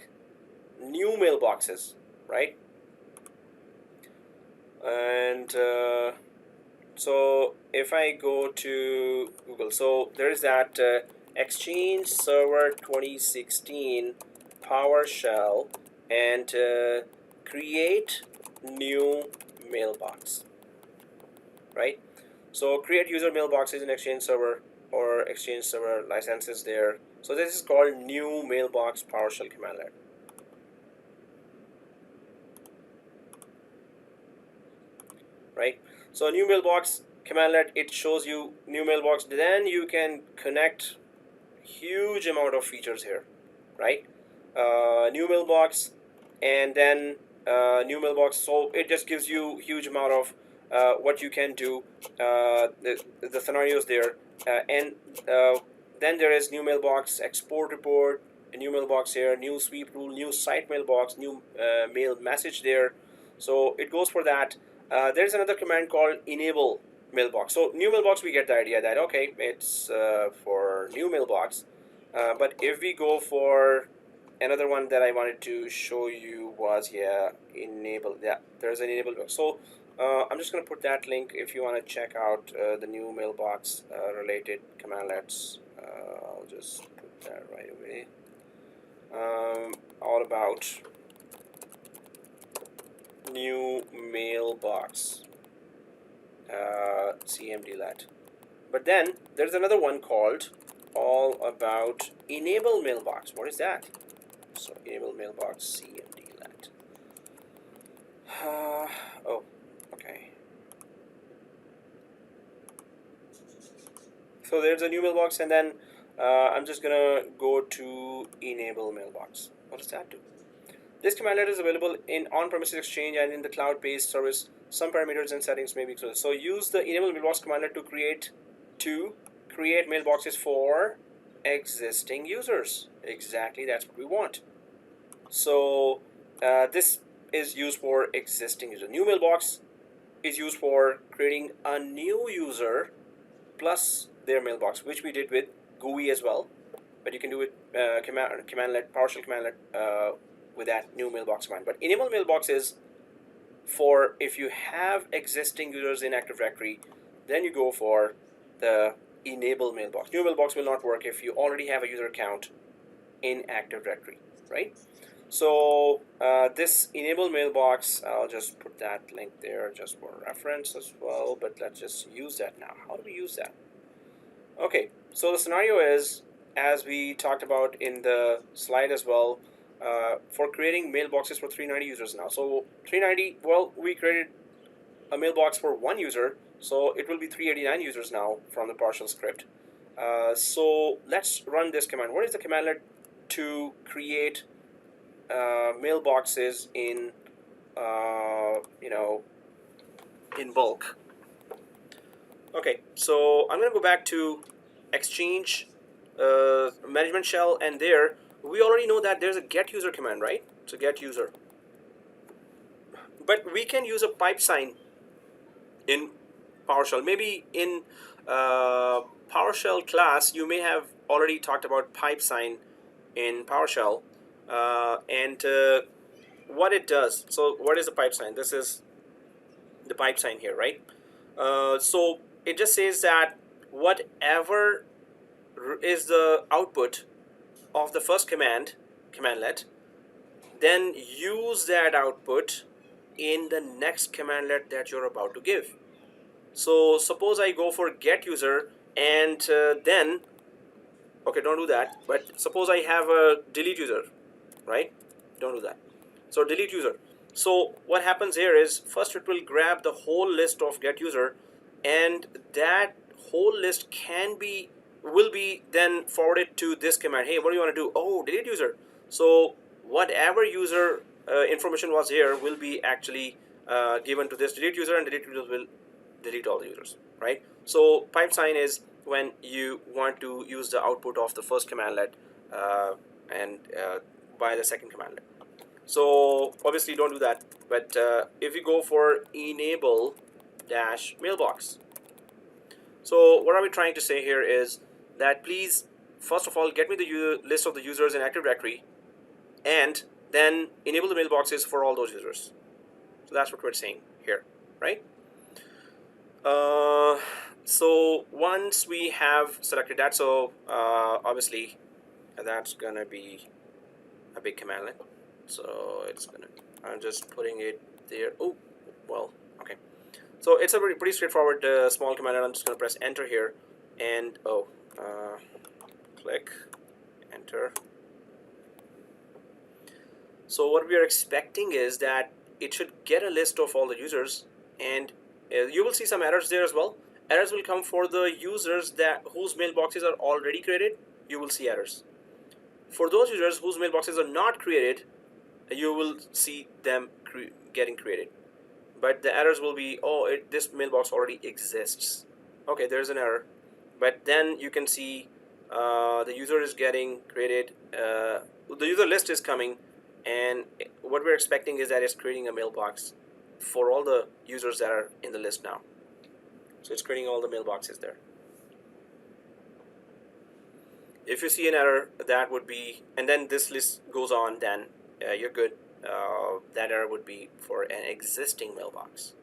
new mailboxes, right? And so if I go to Google, so there is that Exchange Server 2016 PowerShell and create new mailbox, right? So create user mailboxes in Exchange Server or Exchange Server licenses there. So this is called new mailbox PowerShell commandlet. Right? So new mailbox commandlet, it shows you new mailbox. Then you can connect huge amount of features here, right? New mailbox, and then new mailbox. So it just gives you huge amount of what you can do. The scenarios there, and then there is new mailbox export report, a new mailbox here, new sweep rule, new site mailbox, new mail message there. So it goes for that. There's another command called enable mailbox. So new mailbox, we get the idea that okay, it's for new mailbox. But if we go for another one that I wanted to show you was, yeah, enable. Yeah, there's an enable box. So I'm just going to put that link if you want to check out the new mailbox related commandlets. I'll just put that right away. All about new mailbox CMDlet. But then there's another one called all about enable mailbox. What is that? So enable mailbox CMDlet. Oh, okay. So there's a new mailbox, and then I'm just gonna go to enable mailbox. What does that do? This commandlet is available in on-premises Exchange and in the cloud-based service. Some parameters and settings may be closed. So use the enable mailbox commandlet to create mailboxes for existing users. Exactly, that's what we want. So this is used for existing user. New mailbox is used for creating a new user plus their mailbox, which we did with GUI as well. But you can do it commandlet, PowerShell commandlet with that new mailbox command. But enable mailbox is for if you have existing users in Active Directory, then you go for the enable mailbox. New mailbox will not work if you already have a user account in Active Directory, right? So this enable mailbox, I'll just put that link there just for reference as well, but let's just use that now. How do we use that? Okay, so the scenario is, as we talked about in the slide as well, for creating mailboxes for 390 users now. So 390, well, we created a mailbox for one user, so it will be 389 users now from the PowerShell script. So let's run this command. What is the commandlet to create mailboxes in in bulk? Okay, so I'm gonna go back to Exchange management shell, and there we already know that there's a get user command, right? So get user, but we can use a pipe sign in PowerShell. Maybe in PowerShell class you may have already talked about pipe sign in PowerShell, and what it does. So what is the pipe sign? This is the pipe sign here, right? So it just says that whatever is the output of the first commandlet, then use that output in the next commandlet that you're about to give. So suppose I go for get user, and then Okay, don't do that. But suppose I have a delete user, right? Don't do that. So delete user. So what happens here is first it will grab the whole list of get user, and that whole list will be then forwarded to this command. Hey, what do you want to do? Oh, delete user. So whatever user information was here will be actually given to this delete user, and delete user will delete all the users, right? So pipe sign is when you want to use the output of the first commandlet and by the second commandlet. So obviously don't do that. But if you go for enable dash mailbox, so what are we trying to say here is that please, first of all, get me the list of the users in Active Directory, and then enable the mailboxes for all those users. So that's what we're saying here, right? So once we have selected that, so obviously that's gonna be a big commandlet. So it's gonna, I'm just putting it there. Oh, well, okay. So it's a pretty straightforward small commandlet. I'm just gonna press enter here, and click enter. So what we are expecting is that it should get a list of all the users, and you will see some errors there as well. Errors will come for the users whose mailboxes are already created. You will see errors. For those users whose mailboxes are not created, you will see them getting created. But the errors will be, oh, this mailbox already exists. Okay, there's an error. But then you can see the user is getting created. The user list is coming, and what we're expecting is that it's creating a mailbox for all the users that are in the list now. So it's creating all the mailboxes there. If you see an error, that would be, and then this list goes on, then you're good. That error would be for an existing mailbox.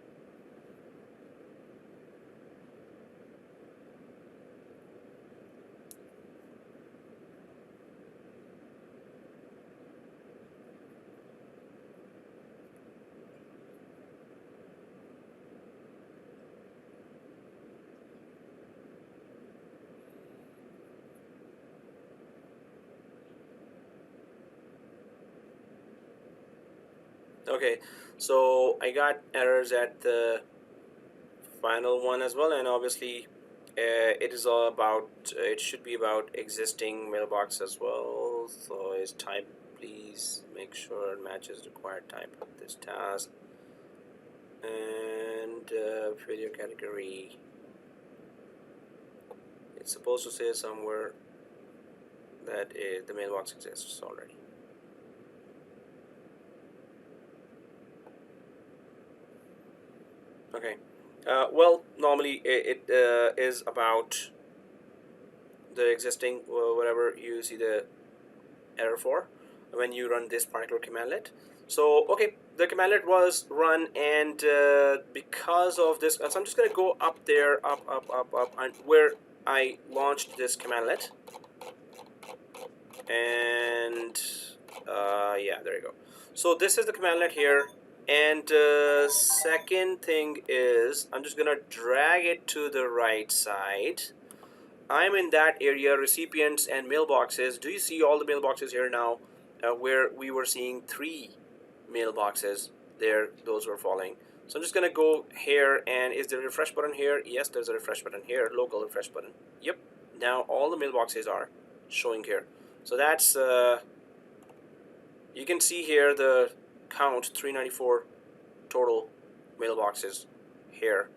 Okay, so I got errors at the final one as well, and obviously it is all about, it should be about existing mailbox as well. So is type, please make sure it matches required type of this task, and failure category, it's supposed to say somewhere that the mailbox exists already. Okay, well, normally it is about the existing, whatever you see the error for when you run this particular commandlet. So okay, the commandlet was run, and because of this, so I'm just going to go up there, up, and where I launched this commandlet, and yeah, there you go. So this is the commandlet here. And second thing is, I'm just gonna drag it to the right side. I'm in that area, recipients and mailboxes. Do you see all the mailboxes here now? Where we were seeing 3 mailboxes there, those were falling. So I'm just gonna go here, and is there a refresh button here? Yes, there's a refresh button here, local refresh button. Yep, now all the mailboxes are showing here. So that's, you can see here the count, 394 total mailboxes here.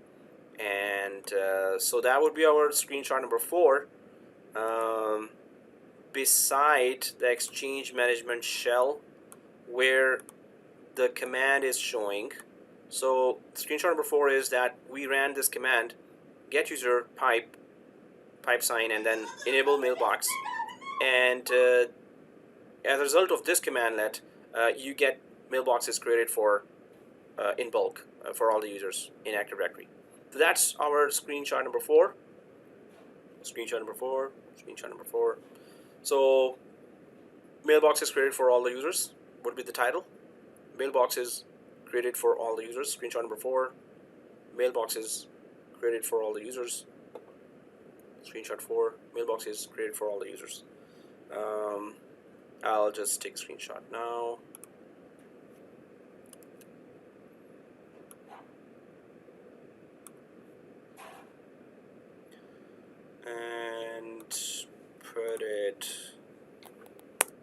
And so that would be our screenshot number 4. Beside the exchange management shell where the command is showing. So screenshot number 4 is that we ran this command, get user pipe sign, and then enable mailbox, and as a result of this commandlet, you get mailboxes created for in bulk for all the users in Active Directory. So that's our screenshot number 4. Screenshot number 4. Screenshot number 4. So mailboxes created for all the users would be the title. Mailboxes created for all the users. Screenshot number 4. Mailboxes created for all the users. screenshot 4, mailbox is created for all the users. I'll just take screenshot now. And put it,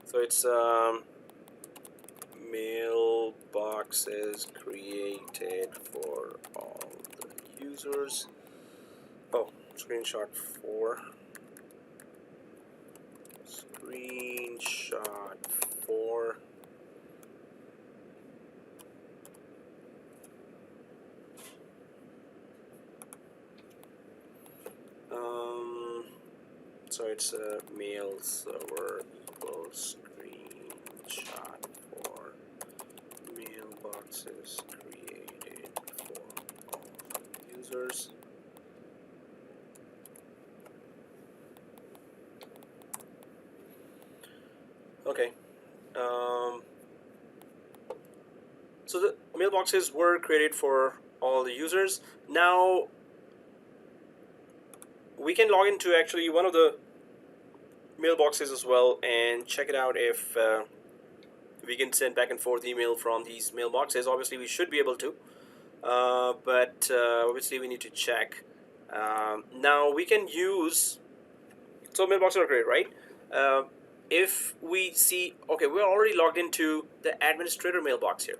so it's mailboxes created for all the users. Oh, screenshot 4. Screenshot 4. So it's a mail server equals screenshot for mailboxes created for all users. Okay. So the mailboxes were created for all the users. Now we can log into actually one of the mailboxes as well and check it out if we can send back and forth email from these mailboxes. Obviously we should be able to, but obviously we need to check. Now we can use, so mailboxes are great, right? If we see, okay, we're already logged into the administrator mailbox here.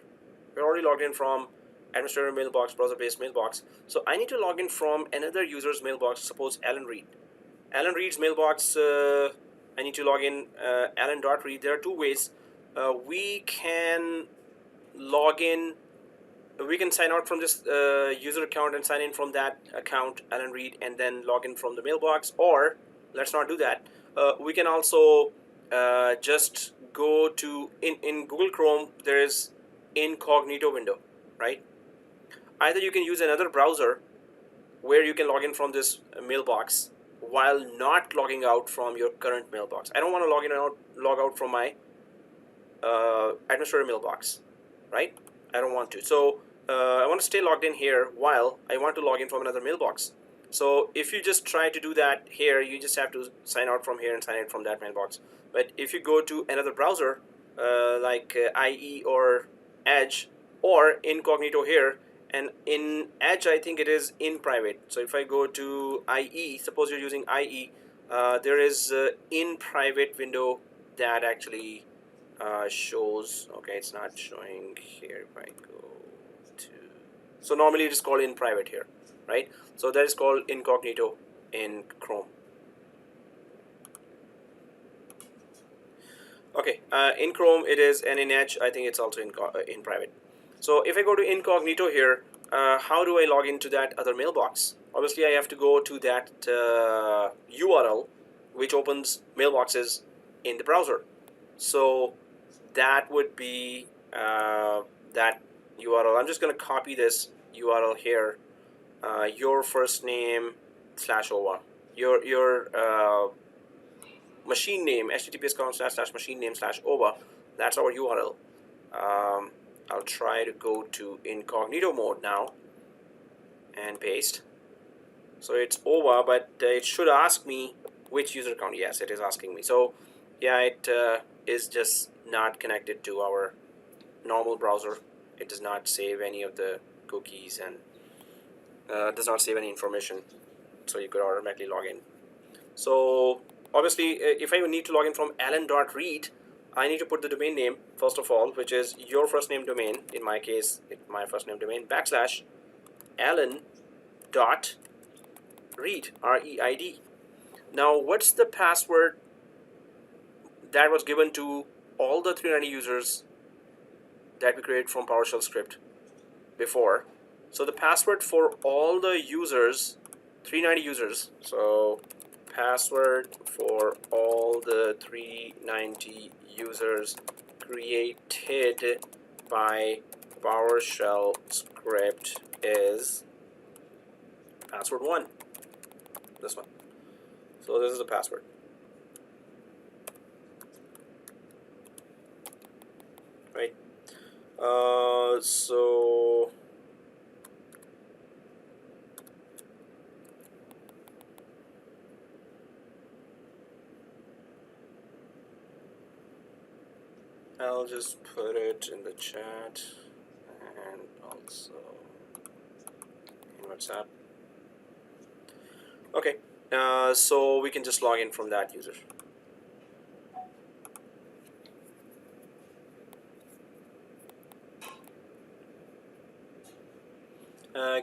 We're already logged in from administrator mailbox, browser-based mailbox. So I need to log in from another user's mailbox, suppose Alan Reed. Alan Reed's mailbox, I need to log in alan.reed. There are two ways. We can log in, we can sign out from this user account and sign in from that account, Alan Reed, and then log in from the mailbox, or let's not do that. We can also just go to, in Google Chrome, there is incognito window, right? Either you can use another browser where you can log in from this mailbox while not logging out from your current mailbox. I don't want to log in and log out from my administrator mailbox, right? I don't want to. So I want to stay logged in here while I want to log in from another mailbox. So if you just try to do that here, you just have to sign out from here and sign in from that mailbox. But if you go to another browser like IE or Edge or incognito here, and in Edge I think it is in private. So if I go to IE, suppose you're using IE, there is in private window that actually shows, okay, it's not showing here. If I go to, so normally it is called in private here, right? So that is called incognito in Chrome. Okay, in Chrome it is, and in Edge I think it's also in private. So if I go to incognito here, how do I log into that other mailbox? Obviously I have to go to that URL which opens mailboxes in the browser. So that would be that URL. I'm just going to copy this URL here. Your first name / OVA. Your machine name, https://machine name / OVA. That's our URL. I'll try to go to incognito mode now and paste. So it's OVA, but it should ask me which user account. Yes, it is asking me. So yeah, it is just not connected to our normal browser. It does not save any of the cookies and does not save any information, so you could automatically log in. So obviously if I need to log in from alan.reed, I need to put the domain name first of all, which is your first name domain. In my case, my first name domain / alan.reed, REID. Now what's the password that was given to all the 390 users that we created from PowerShell script before? So the password for all the users, 390 users, so password for all the 390 users created by PowerShell script is password 1, this one. So this is the password. Right. So I'll just put it in the chat and also in WhatsApp. Okay, so we can just log in from that user.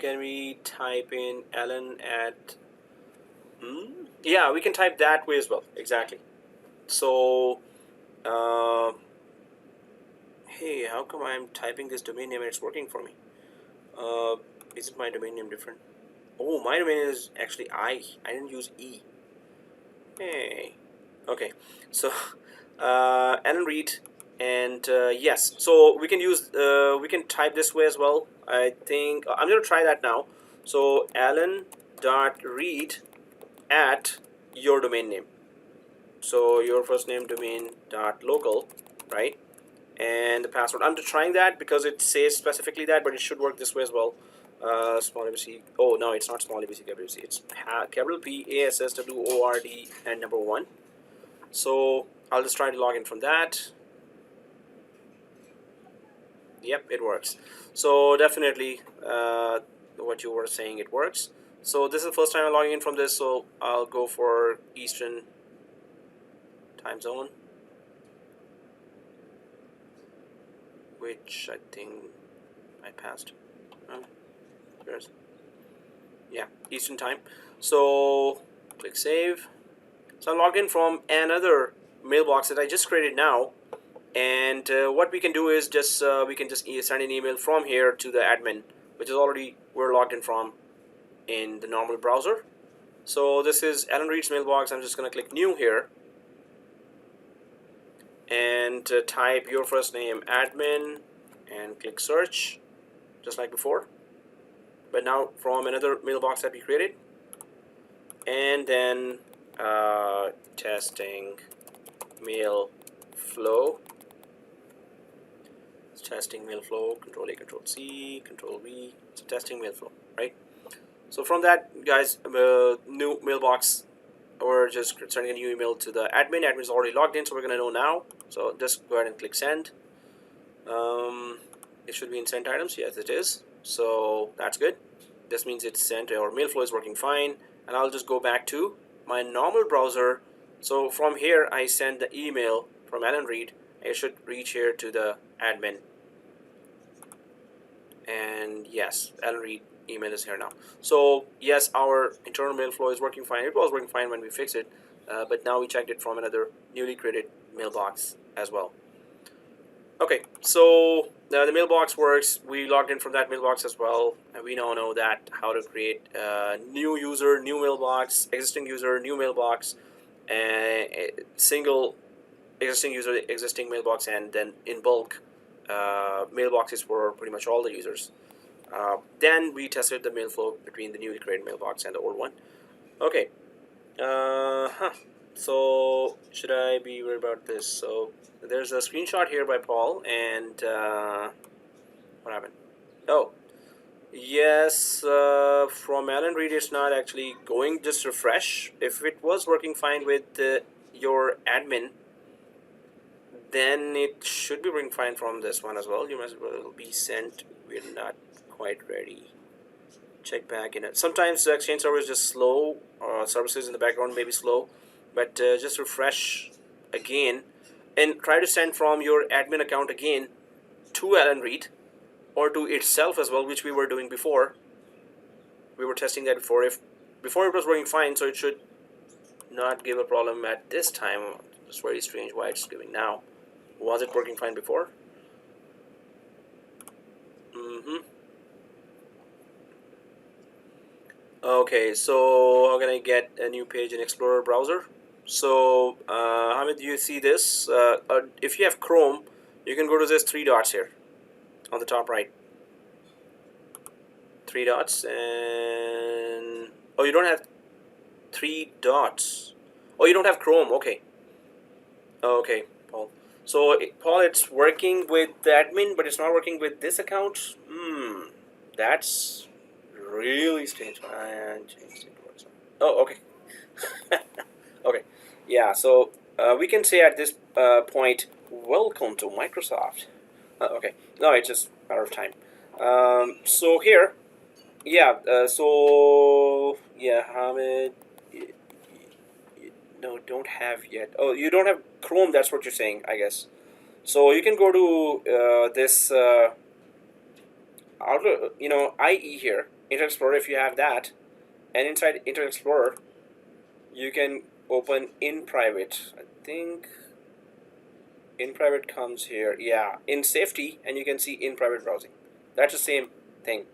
Can we type in Alan at... Yeah, we can type that way as well. Exactly. So, hey, how come I'm typing this domain name and it's working for me? Isn't my domain name different? Oh, my domain is actually I didn't use E. Hey. Okay. So, Alan Reed, and yes. So we can use we can type this way as well. I think I'm gonna try that now. So Alan.read at your domain name. So your first name domain dot local, right? And the password. I'm just trying that because it says specifically that, but it should work this way as well. Small ABC. Oh no, it's not small ABC, capital ABC. It's capital P A S S W O R D and number 1. So I'll just try to log in from that. Yep, it works. So definitely, what you were saying, it works. So this is the first time I'm logging in from this. So I'll go for Eastern time zone, which I think I passed. Yeah, Eastern time. So click save. So I'm logged in from another mailbox that I just created now, and what we can do is just we can just send an email from here to the admin, which is already we're logged in from in the normal browser. So this is Alan Reed's mailbox. I'm just gonna click new here and type your first name admin and click search, just like before, but now from another mailbox that we created. And then testing mail flow. It's testing mail flow, control A, control C, control V. It's testing mail flow, right? So from that, guys, new mailbox, or just sending a new email to the admin. Admin is already logged in, so we're gonna know now. So just go ahead and click send. It should be in sent items. Yes, it is. So that's good. This means it's sent, or mail flow is working fine. And I'll just go back to my normal browser. So from here, I send the email from Alan Reed. It should reach here to the admin. And yes, Alan Reed email is here now. So yes, our internal mail flow is working fine. It was working fine when we fixed it, but now we checked it from another newly created mailbox as well. Okay, so the mailbox works. We logged in from that mailbox as well, and we now know that how to create new user, new mailbox, existing user, new mailbox, and single existing user, existing mailbox, and then in bulk mailboxes for pretty much all the users. Then we tested the mail flow between the newly created mailbox and the old one. Okay. So should I be worried about this? So there's a screenshot here by Paul, and what happened? Oh, yes, from Alan Reed it's not actually going. Just refresh. If it was working fine with your admin, then it should be working fine from this one as well. You must will be sent. We're not quite ready. Check back in it. Sometimes the Exchange server is just slow, or services in the background may be slow, but just refresh again and try to send from your admin account again to Alan Reed or to itself as well, which we were doing before. We were testing that before. If before it was working fine, so it should not give a problem at this time. It's very strange why it's giving now. Was it working fine before? Okay, so how can I get a new page in Explorer browser? So, Hamid, you see this? If you have Chrome, you can go to this 3 dots here on the top right. 3 dots, and oh, you don't have 3 dots. Oh, you don't have Chrome. Okay. Okay, Paul. So, Paul, it's working with the admin, but it's not working with this account. That's really strange. Oh, okay. Okay. Yeah, so we can say at this point Welcome to Microsoft. Okay, no, it's just a matter of time. So here, yeah. Hamid. No, don't have yet. Oh, you don't have Chrome. That's what you're saying, I guess. So you can go to this Outlook, IE here, Internet Explorer, if you have that, and inside Internet Explorer, you can open in private. I think in private comes here. Yeah, in safety, and you can see in private browsing. That's the same thing.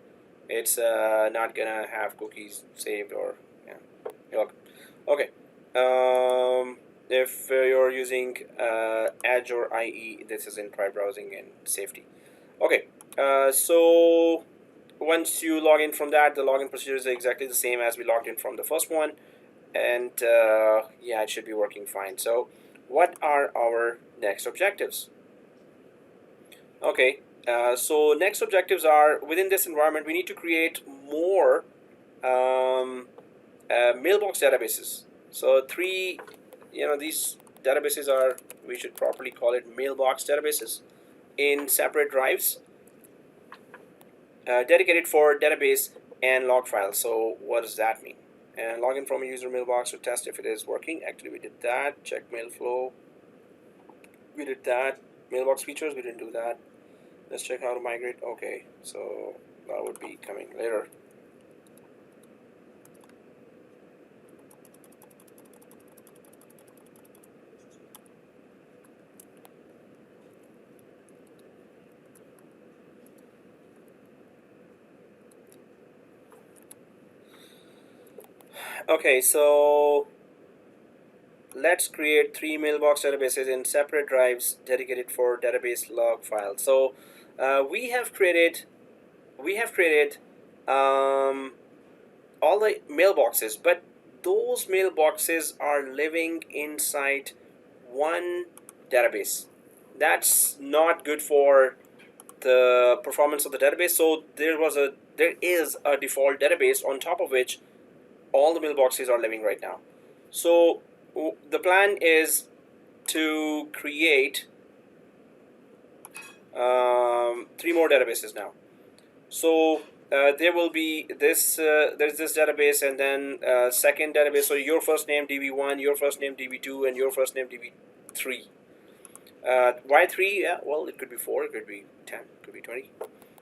It's not gonna have cookies saved or yeah. You're welcome. Okay. If you're using Edge or IE, this is in private browsing and safety. Okay. So once you log in from that, the login procedure is exactly the same as we logged in from the first one, and yeah, it should be working fine. So what are our next objectives? Okay, so next objectives are, within this environment we need to create more mailbox databases. So these databases are, we should properly call it mailbox databases in separate drives dedicated for database and log files. So what does that mean? And login from a user mailbox to test if it is working. Actually, we did that. Check mail flow. We did that. Mailbox features, we didn't do that. Let's check how to migrate. Okay, so that would be coming later. Okay, so let's create 3 mailbox databases in separate drives dedicated for database log files. So we have created all the mailboxes, but those mailboxes are living inside one database. That's not good for the performance of the database. So there is a default database on top of which all the mailboxes are living right now. So the plan is to create 3 more databases now. So there will be this there's this database, and then second database. So your first name DB1, your first name DB2, and your first name DB3. Why 3? Yeah, well, it could be 4, it could be 10, it could be 20.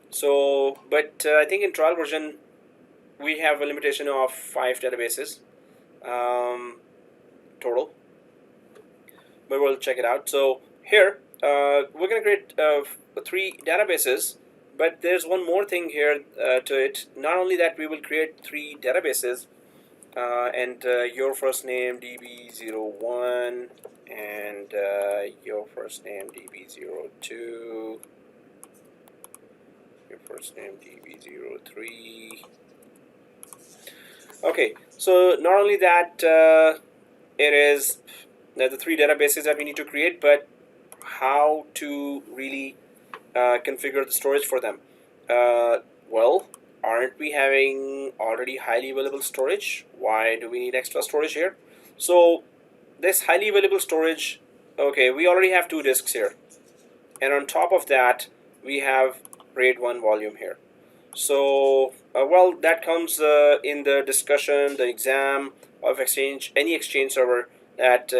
So, but I think in trial version we have a limitation of 5 databases total, but we'll check it out. So here we're going to create 3 databases, but there's one more thing here to it. Not only that, we will create 3 databases and your first name DB01 and your first name DB02, your first name DB03. Okay, so not only that, it is the 3 databases that we need to create, but how to really configure the storage for them. Well, aren't we having already highly available storage? Why do we need extra storage here? So this highly available storage, okay, we already have 2 disks here, and on top of that we have RAID 1 volume here. So well, that comes in the discussion, the exam of any exchange server, that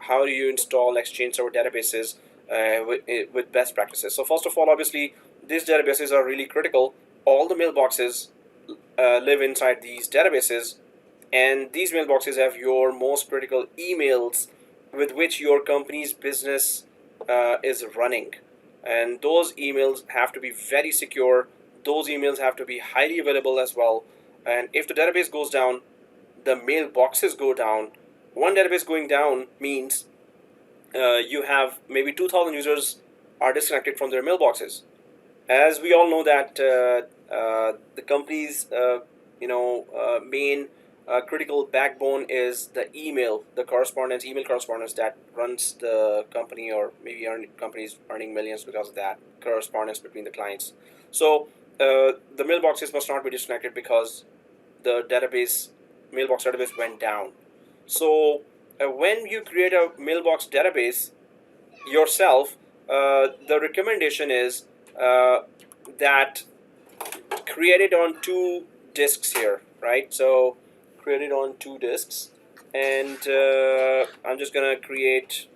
how do you install exchange server databases with best practices. So first of all, obviously these databases are really critical. All the mailboxes live inside these databases, and these mailboxes have your most critical emails with which your company's business is running, and those emails have to be very secure. Those emails have to be highly available as well, and if the database goes down, the mailboxes go down. One database going down means you have maybe 2,000 users are disconnected from their mailboxes. As we all know that the company's main critical backbone is the email correspondence that runs the company, or maybe companies earning millions because of that correspondence between the clients. So the mailboxes must not be disconnected because the mailbox database went down. So when you create a mailbox database, yourself, the recommendation is that create it on 2 disks here, right? So create it on 2 disks, and I'm just gonna create.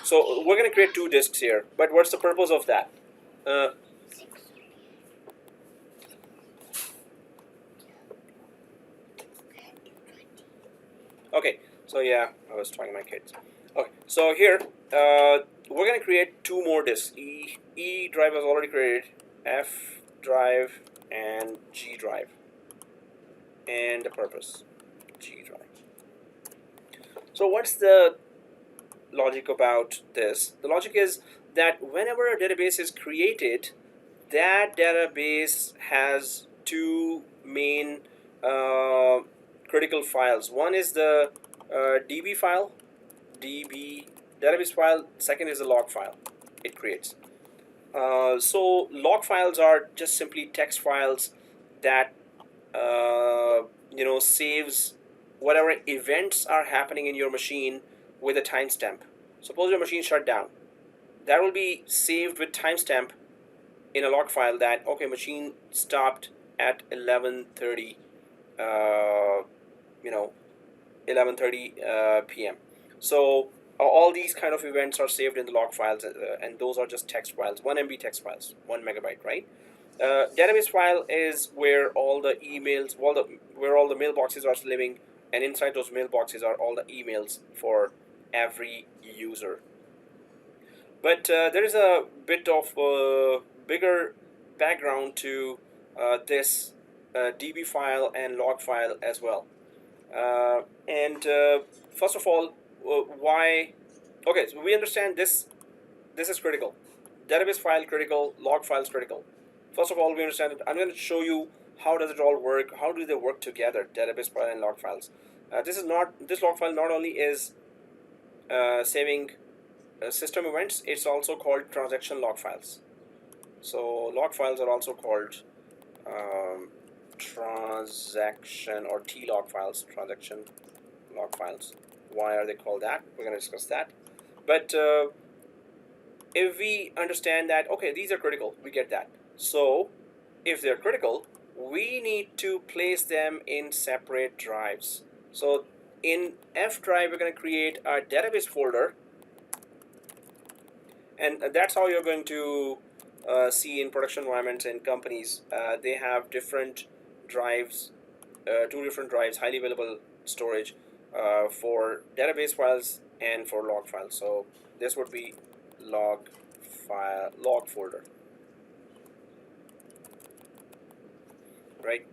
So we're gonna create 2 disks here, but what's the purpose of that? Uh, okay, so yeah, I was talking to my kids. Okay, so here we're gonna create 2 more disks. E drive was already created, F drive and G drive, and the purpose G drive. So what's the logic about this? The logic is that whenever a database is created, that database has 2 main critical files. One is the DB file, DB database file. Second is the log file it creates. So log files are just simply text files that saves whatever events are happening in your machine with a timestamp. Suppose your machine shut down, that will be saved with timestamp in a log file that okay, machine stopped at 11:30 11:30 p.m. So all these kind of events are saved in the log files, and those are just text files, 1 MB text files, 1 megabyte, right? Database file is where all the emails, where all the mailboxes are living, and inside those mailboxes are all the emails for every user. But there is a bit of bigger background to this DB file and log file as well. And first of all, why? Okay, so we understand this. This is critical. Database file critical, log files critical. First of all, we understand it. I'm going to show you how does it all work. How do they work together? Database file and log files. This log file not only is saving system events, it's also called transaction log files. So log files are also called transaction or T-log files, transaction log files. Why are they called that? We're going to discuss that. But if we understand that, okay, these are critical, we get that. So if they're critical, we need to place them in separate drives. So in F drive, we're going to create a database folder, and that's how you're going to see in production environments and companies. They have different drives, 2 different drives, highly available storage for database files and for log files. So this would be log folder, right?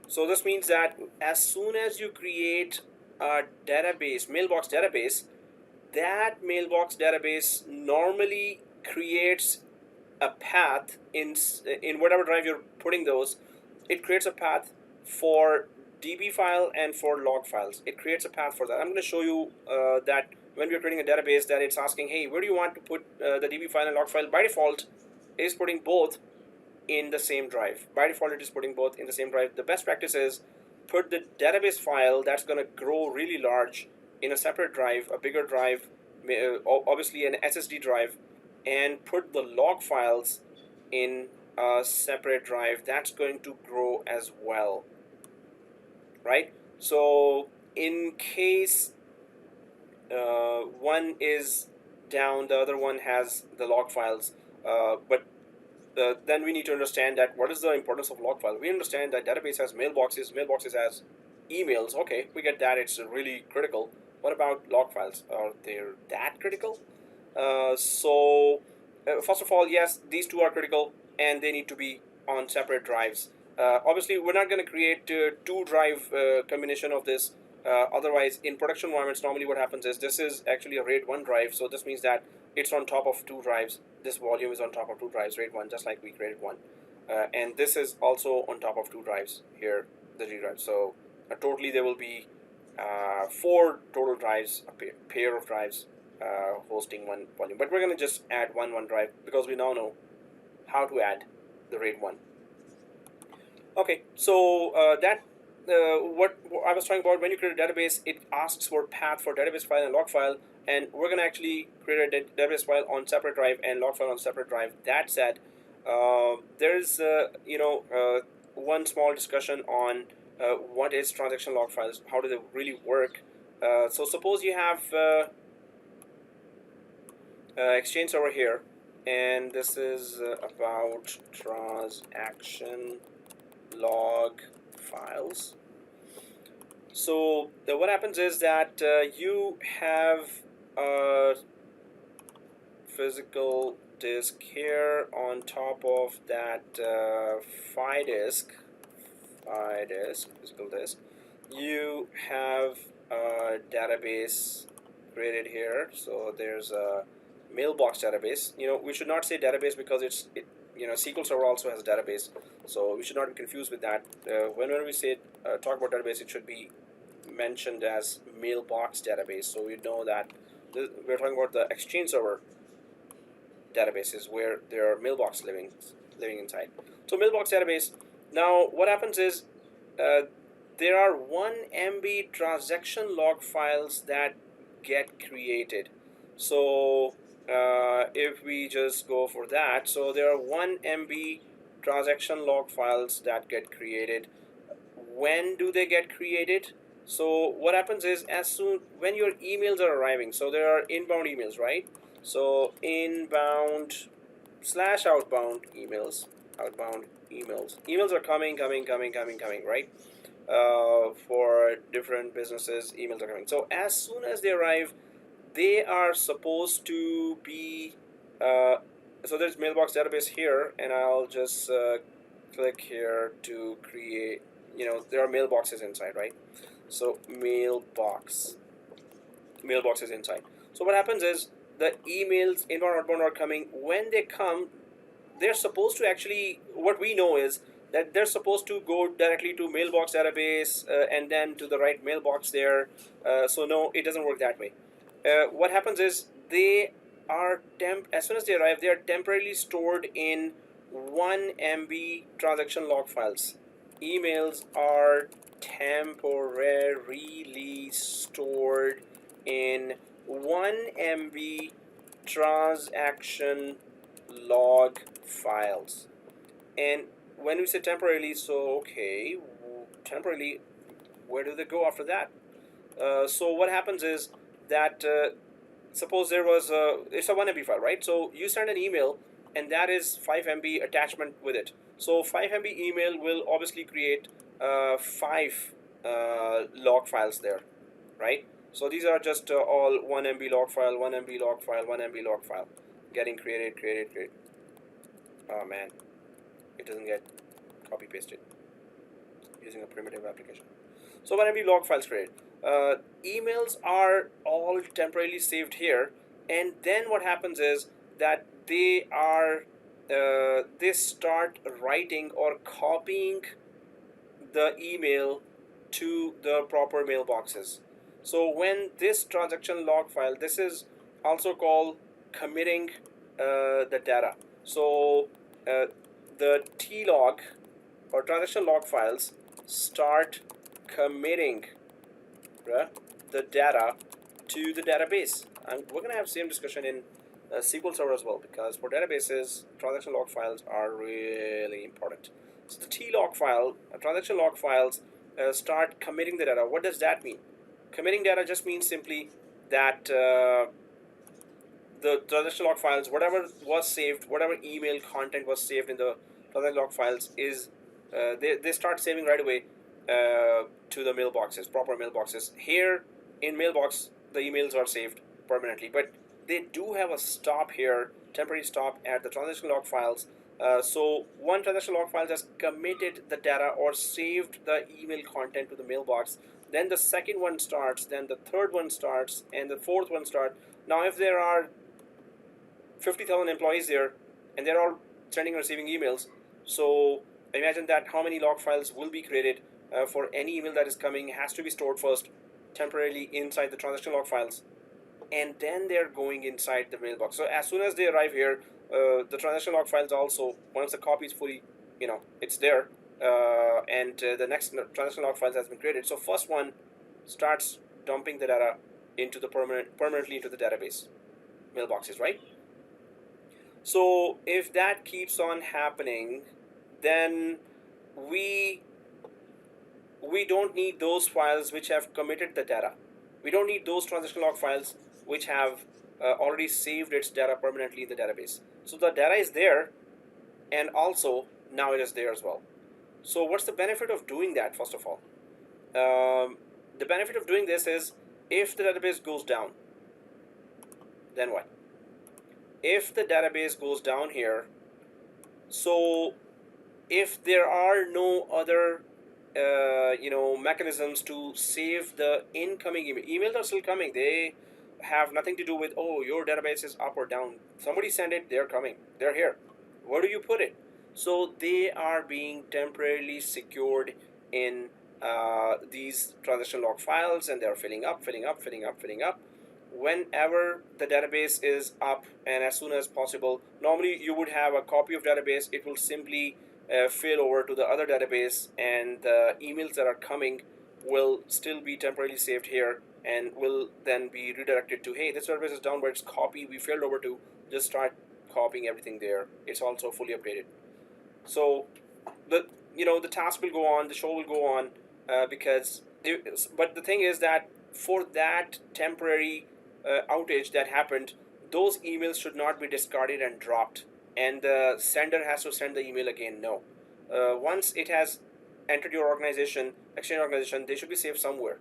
So this means that as soon as you create a database, mailbox database, that mailbox database normally creates a path in whatever drive you're putting those. It creates a path for DB file and for log files. It creates a path for that. I'm going to show you that when we're creating a database, that it's asking, hey, where do you want to put the DB file and log file? By default, it is putting both in the same drive. By default, it is putting both in the same drive. The best practice is put the database file that's going to grow really large in a separate drive, a bigger drive, obviously an SSD drive, and put the log files in a separate drive that's going to grow as well, right? So in case one is down, the other one has the log files, but then we need to understand that what is the importance of log file. We understand that database has mailboxes, mailboxes has emails. Okay, we get that, it's really critical. What about log files? Are they that critical? First of all, yes, these 2 are critical and they need to be on separate drives. Obviously, we're not going to create 2 drive combination of this. Otherwise, in production environments, normally what happens is this is actually a RAID 1 drive. So this means that it's on top of 2 drives. This volume is on top of 2 drives, RAID 1, just like we created 1. And this is also on top of 2 drives here, the G drive. So totally there will be 4 total drives, a pair of drives hosting 1 volume. But we're going to just add one drive because we now know how to add the RAID 1. Okay, so that what I was talking about, when you create a database, it asks for path for database file and log file, and we're gonna actually create a database file on separate drive and log file on separate drive. That said, there's one small discussion on what is transaction log files, how do they really work. So suppose you have Exchange server here, and this is about transaction log files. So what happens is that you have a physical disk here. On top of that physical disk, you have a database created here. So there's a mailbox database. We should not say database because SQL Server also has a database, so we should not be confused with that. Whenever we say talk about database, it should be mentioned as mailbox database, so we know that we're talking about the Exchange server databases where there are mailbox living inside. So mailbox database. Now what happens is there are 1 MB transaction log files that get created. So if we just go for that, so there are 1 MB transaction log files that get created. When do they get created? So what happens is, as soon when your emails are arriving, so there are inbound emails, right? So inbound / outbound emails, emails are coming, right? For different businesses, emails are coming. So as soon as they arrive, they are supposed to be so there's mailbox database here, and I'll just click here to create, there are mailboxes inside, right? So mailbox is inside. So what happens is the emails inbound outbound are coming. When they come, they're supposed to actually, what we know is that they're supposed to go directly to mailbox database and then to the right mailbox there. So no, it doesn't work that way. What happens is they are as soon as they arrive, they are temporarily stored in 1 MB transaction log files. Emails are temporarily stored in 1 MB transaction log files. And when we say temporarily, so okay, temporarily, where do they go after that? So what happens is that suppose there was it's a 1 MB file, right? So you send an email, and that is 5 MB attachment with it. So 5 MB email will obviously create 5 log files there, right? So these are just all 1 MB log file, 1 MB log file, 1 MB log file getting created. Oh man, it doesn't get copy pasted using a primitive application. So 1 MB log files created. Emails are all temporarily saved here, and then what happens is that they start writing or copying the email to the proper mailboxes. So when this transaction log file, this is also called committing the data. So the T-log or transaction log files start committing the data to the database. And we're going to have same discussion in SQL Server as well, because for databases, transaction log files are really important. So the T-log file, transaction log files start committing the data. What does that mean? Committing data just means simply that the transaction log files, whatever was saved, whatever email content was saved in the transaction log files is they start saving right away to the mailboxes, proper mailboxes. Here in mailbox, the emails are saved permanently, but they do have a stop here, temporary stop at the transaction log files. So one transaction log file has committed the data or saved the email content to the mailbox. Then the second one starts, then the third one starts, and the fourth one starts. Now if there are 50,000 employees there, and they're all sending and receiving emails, so imagine that how many log files will be created for any email that is coming. Has to be stored first temporarily inside the transaction log files, and then they're going inside the mailbox. So as soon as they arrive here, the transaction log files also, once the copy is fully, it's there, the next transaction log file has been created. So first one starts dumping the data into the permanently into the database mailboxes, right? So if that keeps on happening, then we don't need those files which have committed the data. We don't need those transaction log files which have already saved its data permanently in the database. So the data is there, and also now it is there as well. So what's the benefit of doing that? First of all, the benefit of doing this is, if the database goes down, then what? If the database goes down here, so if there are no other mechanisms to save the incoming emails are still coming. They have nothing to do with, oh, your database is up or down. Somebody sent it, they're coming, they're here. Where do you put it? So they are being temporarily secured in these transaction log files, and they're filling up. Whenever the database is up, and as soon as possible, normally you would have a copy of database. It will simply fail over to the other database, and the emails that are coming will still be temporarily saved here and will then be redirected to, hey, this database is down, but it's copy we failed over to. Just start copying everything there. It's also fully updated. So the task will go on, the show will go on, but the thing is that for that temporary outage that happened, those emails should not be discarded and dropped, and the sender has to send the email again. No. Once it has entered your organization, Exchange organization, they should be saved somewhere.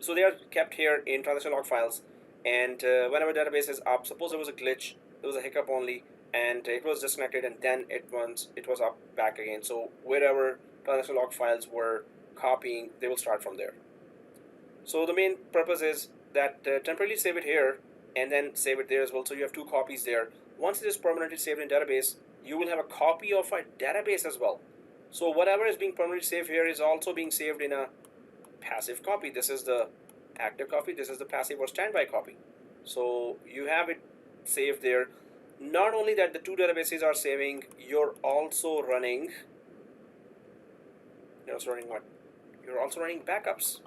So they are kept here in transaction log files, and whenever database is up, suppose there was a glitch, there was a hiccup only, and it was disconnected, and then it was up back again. So wherever transaction log files were copying, they will start from there. So the main purpose is that temporarily save it here and then save it there as well. So you have two copies there. Once it is permanently saved in database, you will have a copy of a database as well. So whatever is being permanently saved here is also being saved in a passive copy. This is the active copy, this is the passive or standby copy. So you have it saved there. Not only that the two databases are saving, you're also running what? You're also running backups.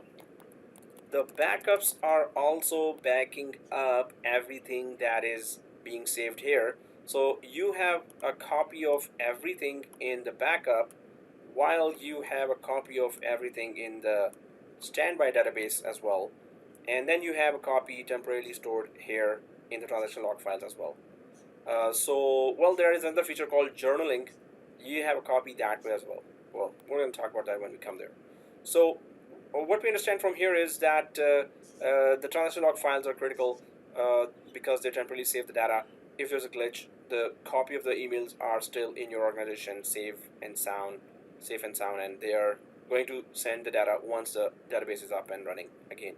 The backups are also backing up everything that is being saved here. So you have a copy of everything in the backup, while you have a copy of everything in the standby database as well. And then you have a copy temporarily stored here in the transaction log files as well. There is another feature called journaling. You have a copy that way as well. Well, we're going to talk about that when we come there. So what we understand from here is that the transaction log files are critical because they temporarily save the data. If there's a glitch, the copy of the emails are still in your organization, safe and sound, and they are going to send the data once the database is up and running again.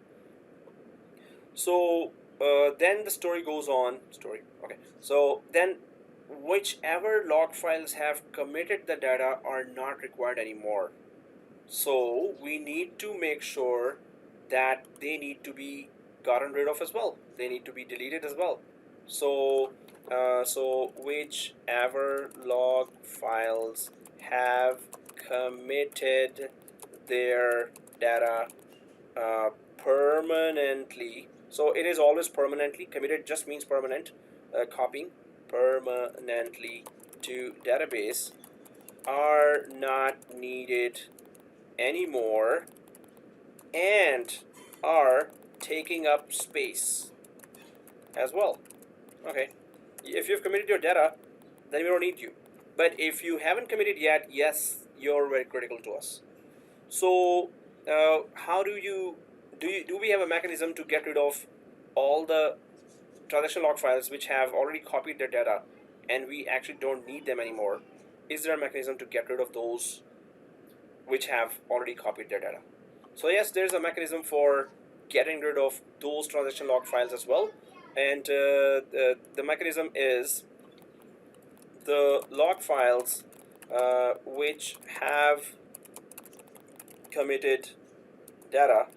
So then the story goes on. Okay. So then whichever log files have committed the data are not required anymore. So we need to make sure that they need to be gotten rid of as well. They need to be deleted as well. So whichever log files have committed their data permanently. So it is always permanently. Committed just means permanent. Copying permanently to database are not needed anymore and are taking up space as well. Okay, if you've committed your data, then we don't need you. But if you haven't committed yet, yes, you're very critical to us. So how do we have a mechanism to get rid of all the transaction log files which have already copied their data and we actually don't need them anymore? Is there a mechanism to get rid of those which have already copied their data? So yes, there's a mechanism for getting rid of those transaction log files as well, and the mechanism is the log files which have committed data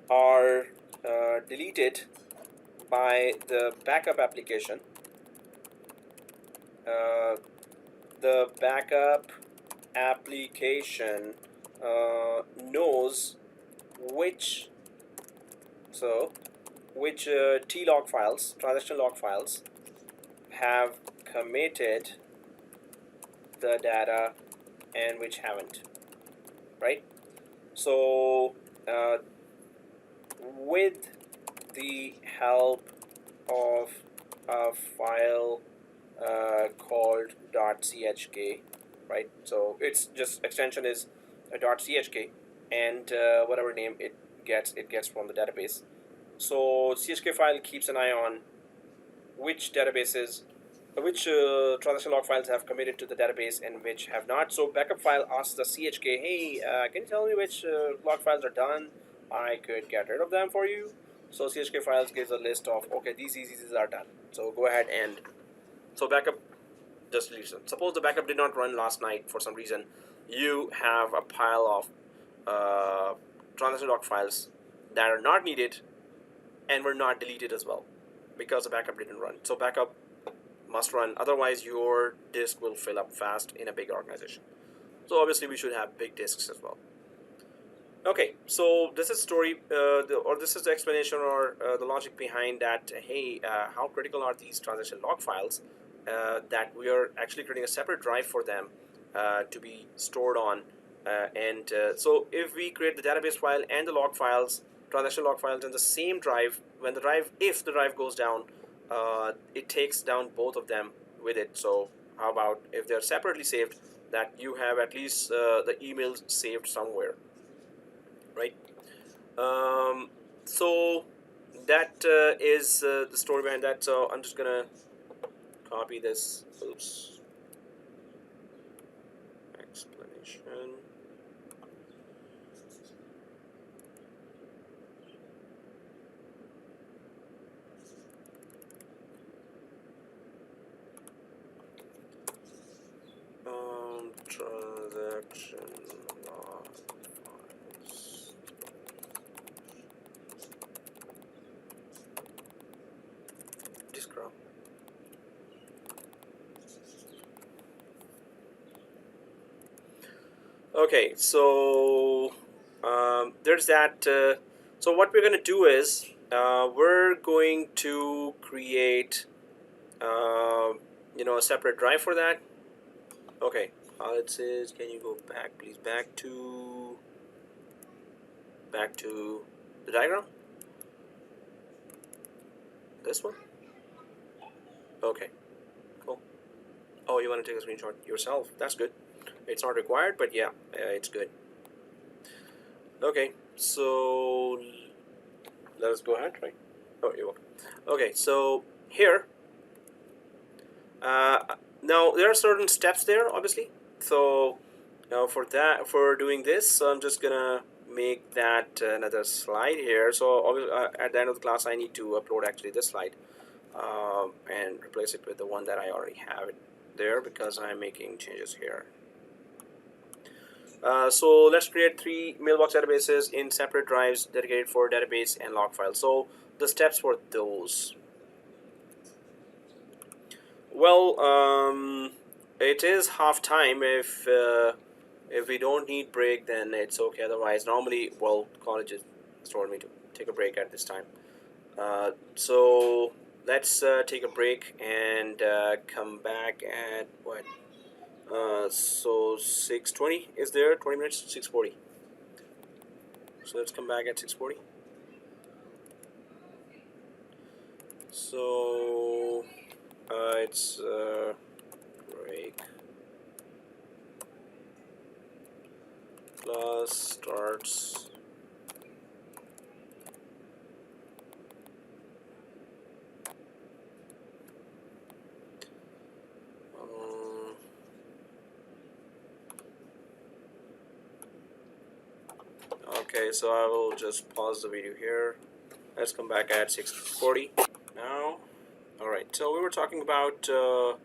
are deleted by the backup application. The backup application knows which T-log files, transaction log files, have committed the data and which haven't, right? So with the help of a file called .chk, right? So its just extension is a .chk, and whatever name it gets from the database. So chk file keeps an eye on which databases, which transaction log files have committed to the database and which have not. So backup file asks the chk, hey, can you tell me which log files are done? I could get rid of them for you. So chk files gives a list of, okay, these are done. So go ahead and, so backup just deletes them. Suppose the backup did not run last night for some reason. You have a pile of transaction log files that are not needed and were not deleted as well because the backup didn't run. So backup must run, otherwise your disk will fill up fast in a big organization. So obviously we should have big disks as well. Okay, so this is story, or this is the explanation or the logic behind that. Hey, how critical are these transaction log files that we are actually creating a separate drive for them to be stored on. So if we create the database file and the log files, transaction log files in the same drive, when the drive, if the drive goes down, it takes down both of them with it. So how about if they're separately saved, that you have at least the emails saved somewhere, right? So that is the story behind that. So I'm just gonna copy this. Oops. Explanation. Transaction log files. Describe. Okay, so there's that. So what we're going to do is we're going to create a separate drive for that. Okay, it says, can you go back, please, back to the diagram? This one? Okay, cool. Oh, you want to take a screenshot yourself? That's good. It's not required, but yeah, it's good. Okay, so let us go ahead, right? Oh, you're welcome. Okay, so here, now there are certain steps there, obviously. So now for doing this, so I'm just gonna make that another slide here. So at the end of the class, I need to upload actually this slide and replace it with the one that I already have it there because I'm making changes here. So let's create 3 mailbox databases in separate drives dedicated for database and log files. So the steps for those. Well, it is half time. If we don't need break, then it's okay. Otherwise, normally, well, colleges told me to take a break at this time. So let's take a break and come back at what? So 6:20 is there? 20 minutes? 6:40. So let's come back at 6:40. So it's break. Class starts. Okay, so I will just pause the video here. Let's come back at 6:40 now. All right, so we were talking about the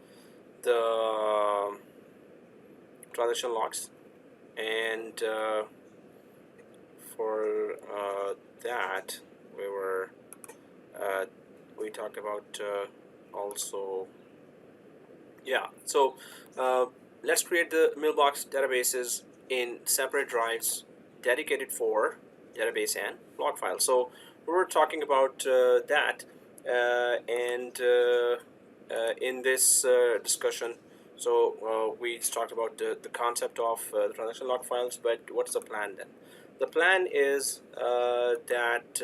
transaction logs, and for that we talked about also, yeah. So let's create the mailbox databases in separate drives dedicated for database and log files. So we were talking about that and in this discussion. So we talked about the concept of the transaction log files, but what's the plan then? The plan is that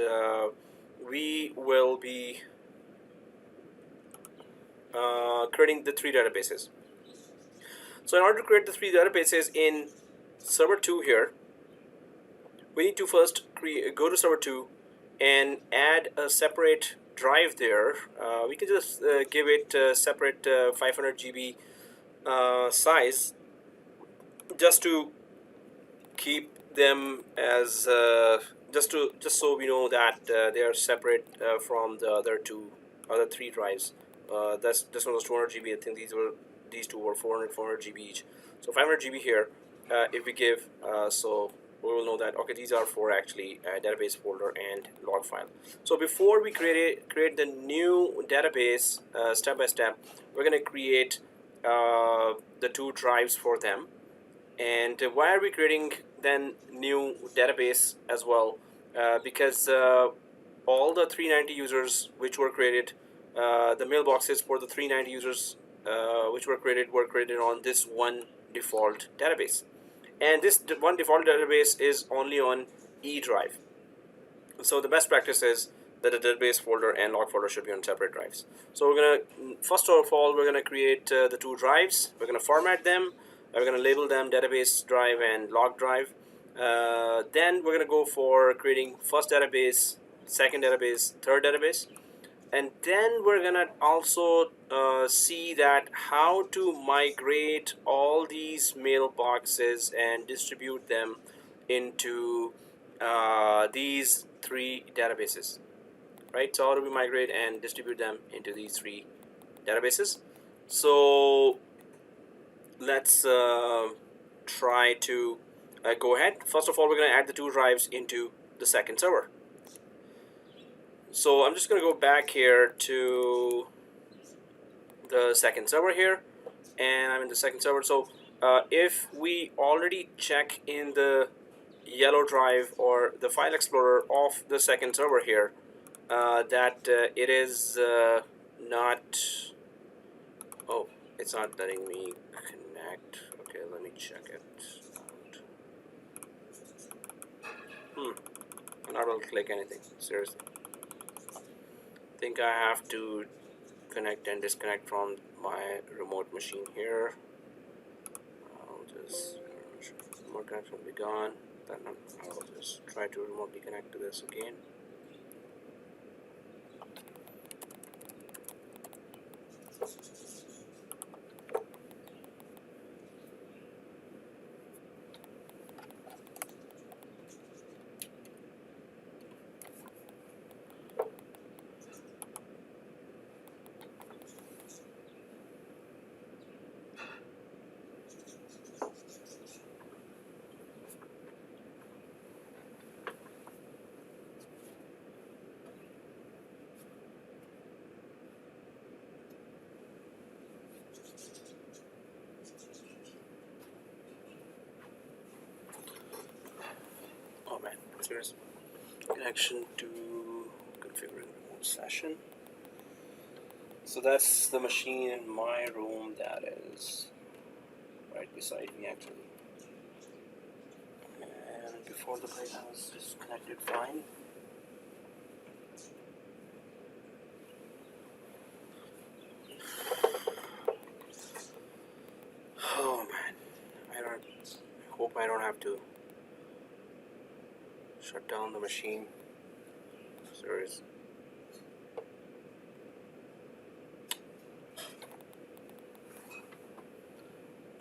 we will be creating the three databases. So in order to create the three databases in server 2 here, we need to first go to server 2 and add a separate drive there. We can just give it a separate 500 GB size, just to keep them as just so we know that they are separate from the other three drives. This one was 200 GB. I think these two were 400 GB each. So 500 GB here. If we give so we will know that okay, these are for actually database folder and log file. So before we create the new database step by step, we're going to create the two drives for them. And why are we creating then new database as well? Because all the 390 users which were created, the mailboxes for the 390 users which were created on this one default database. And this one default database is only on E drive. So the best practice is that the database folder and log folder should be on separate drives. So we're gonna, first of all, we're gonna create the two drives. We're gonna format them. We're gonna label them database drive and log drive. Then we're gonna go for creating first database, second database, third database. And then we're gonna also see that how to migrate all these mailboxes and distribute them into these three databases, right? So how do we migrate and distribute them into these three databases? So let's try to go ahead. First of all, we're going to add the two drives into the second server. So I'm just going to go back here to the second server here, and I'm in the second server. So if we already check in the yellow drive or the file explorer of the second server here, that it is not, oh, it's not letting me connect. Okay, let me check it out. I'm not able to click anything, seriously. I think I have to connect and disconnect from my remote machine here. I'll just, remote connection will be gone. Then I'll just try to remotely connect to this again. Oh man, there's connection to configuring remote session. So that's the machine in my room that is right beside me actually. And before the break I was disconnected fine. Oh man, I hope I don't have to shut down the machine. Serious.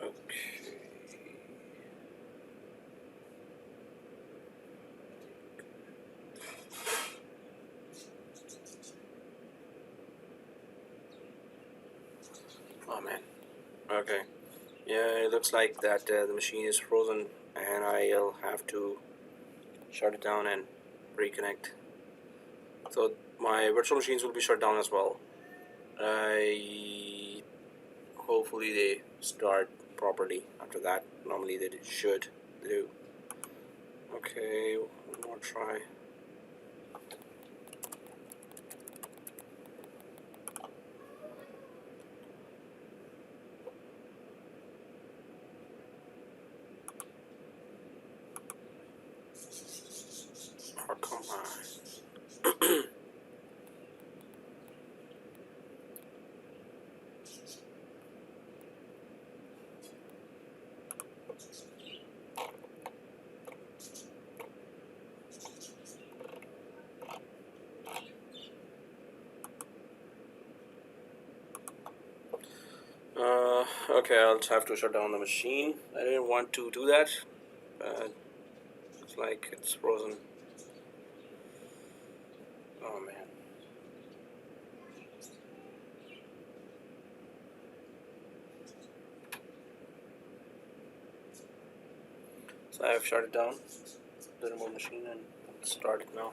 Okay. Oh man. Okay. Yeah, it looks like that the machine is frozen, and I'll have to shut it down and reconnect. So my virtual machines will be shut down as well. Hopefully they start properly. After that, normally they should do. Okay, one more try. Oh, come on. Okay, I'll have to shut down the machine. I didn't want to do that, but it's like it's frozen. Oh man. So I have shut it down, the remote machine, and start it now.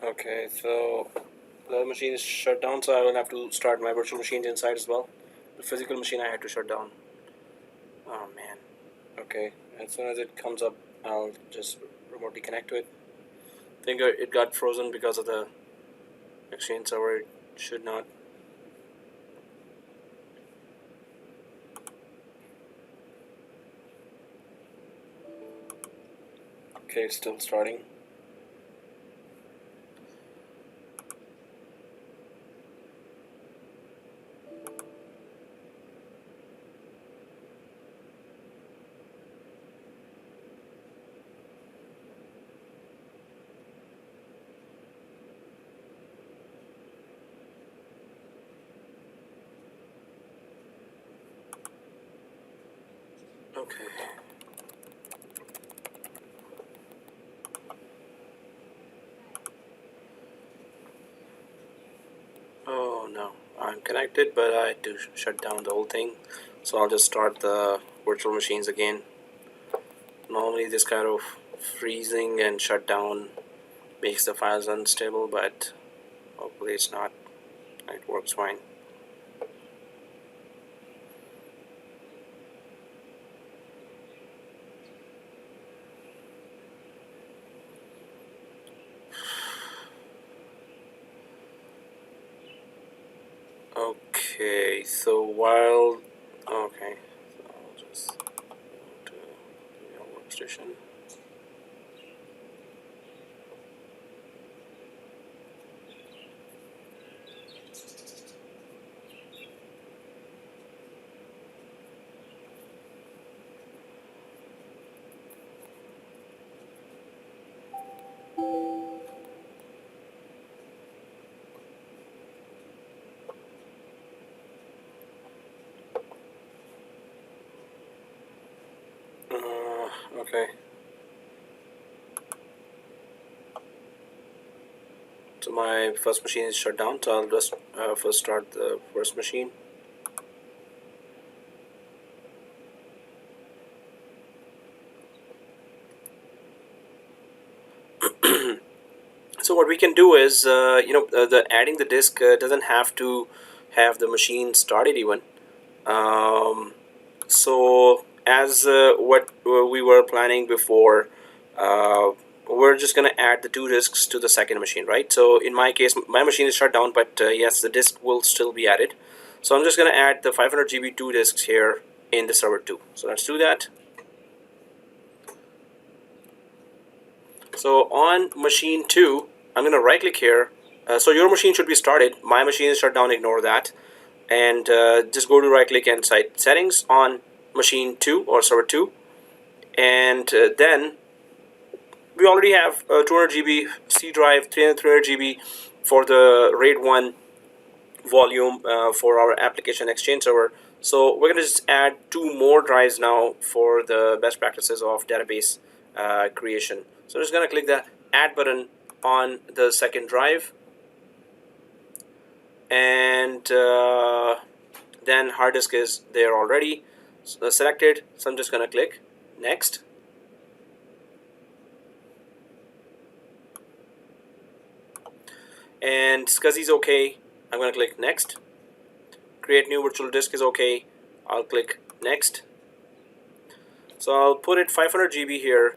Okay, so the machine is shut down, so I will have to start my virtual machines inside as well. The physical machine I had to shut down. Oh man. Okay, as soon as it comes up, I'll just remotely connect to it. I think it got frozen because of the Exchange server. It should not. Okay, it's still starting. Okay. Oh no, I'm connected, but I had to shut down the whole thing. So I'll just start the virtual machines again. Normally this kind of freezing and shutdown makes the files unstable, but hopefully it's not. It works fine. Okay, so while okay, so I'll just go to your workstation. Okay. So my first machine is shut down, so I'll just first start the first machine. So what we can do is, the adding the disk doesn't have to have the machine started even. So as what we were planning before, we're just going to add the 2 disks to the second machine, right? So in my case, my machine is shut down, but yes, the disk will still be added. So I'm just going to add the 500 GB 2 disks here in the server 2. So let's do that. So on machine 2, I'm going to right click here So your machine should be started. My machine is shut down. Ignore that, and just go to right click and site settings on machine 2 or server 2, and then we already have 200 GB C drive, 300 GB for the RAID 1 volume for our application exchange server. So we're going to just add 2 more drives now for the best practices of database creation. So I'm just going to click the add button on the second drive, and then hard disk is there already selected. So I'm just going to click next. And SCSI is okay. I'm going to click next. Create new virtual disk is okay. I'll click next. So I'll put it 500 GB here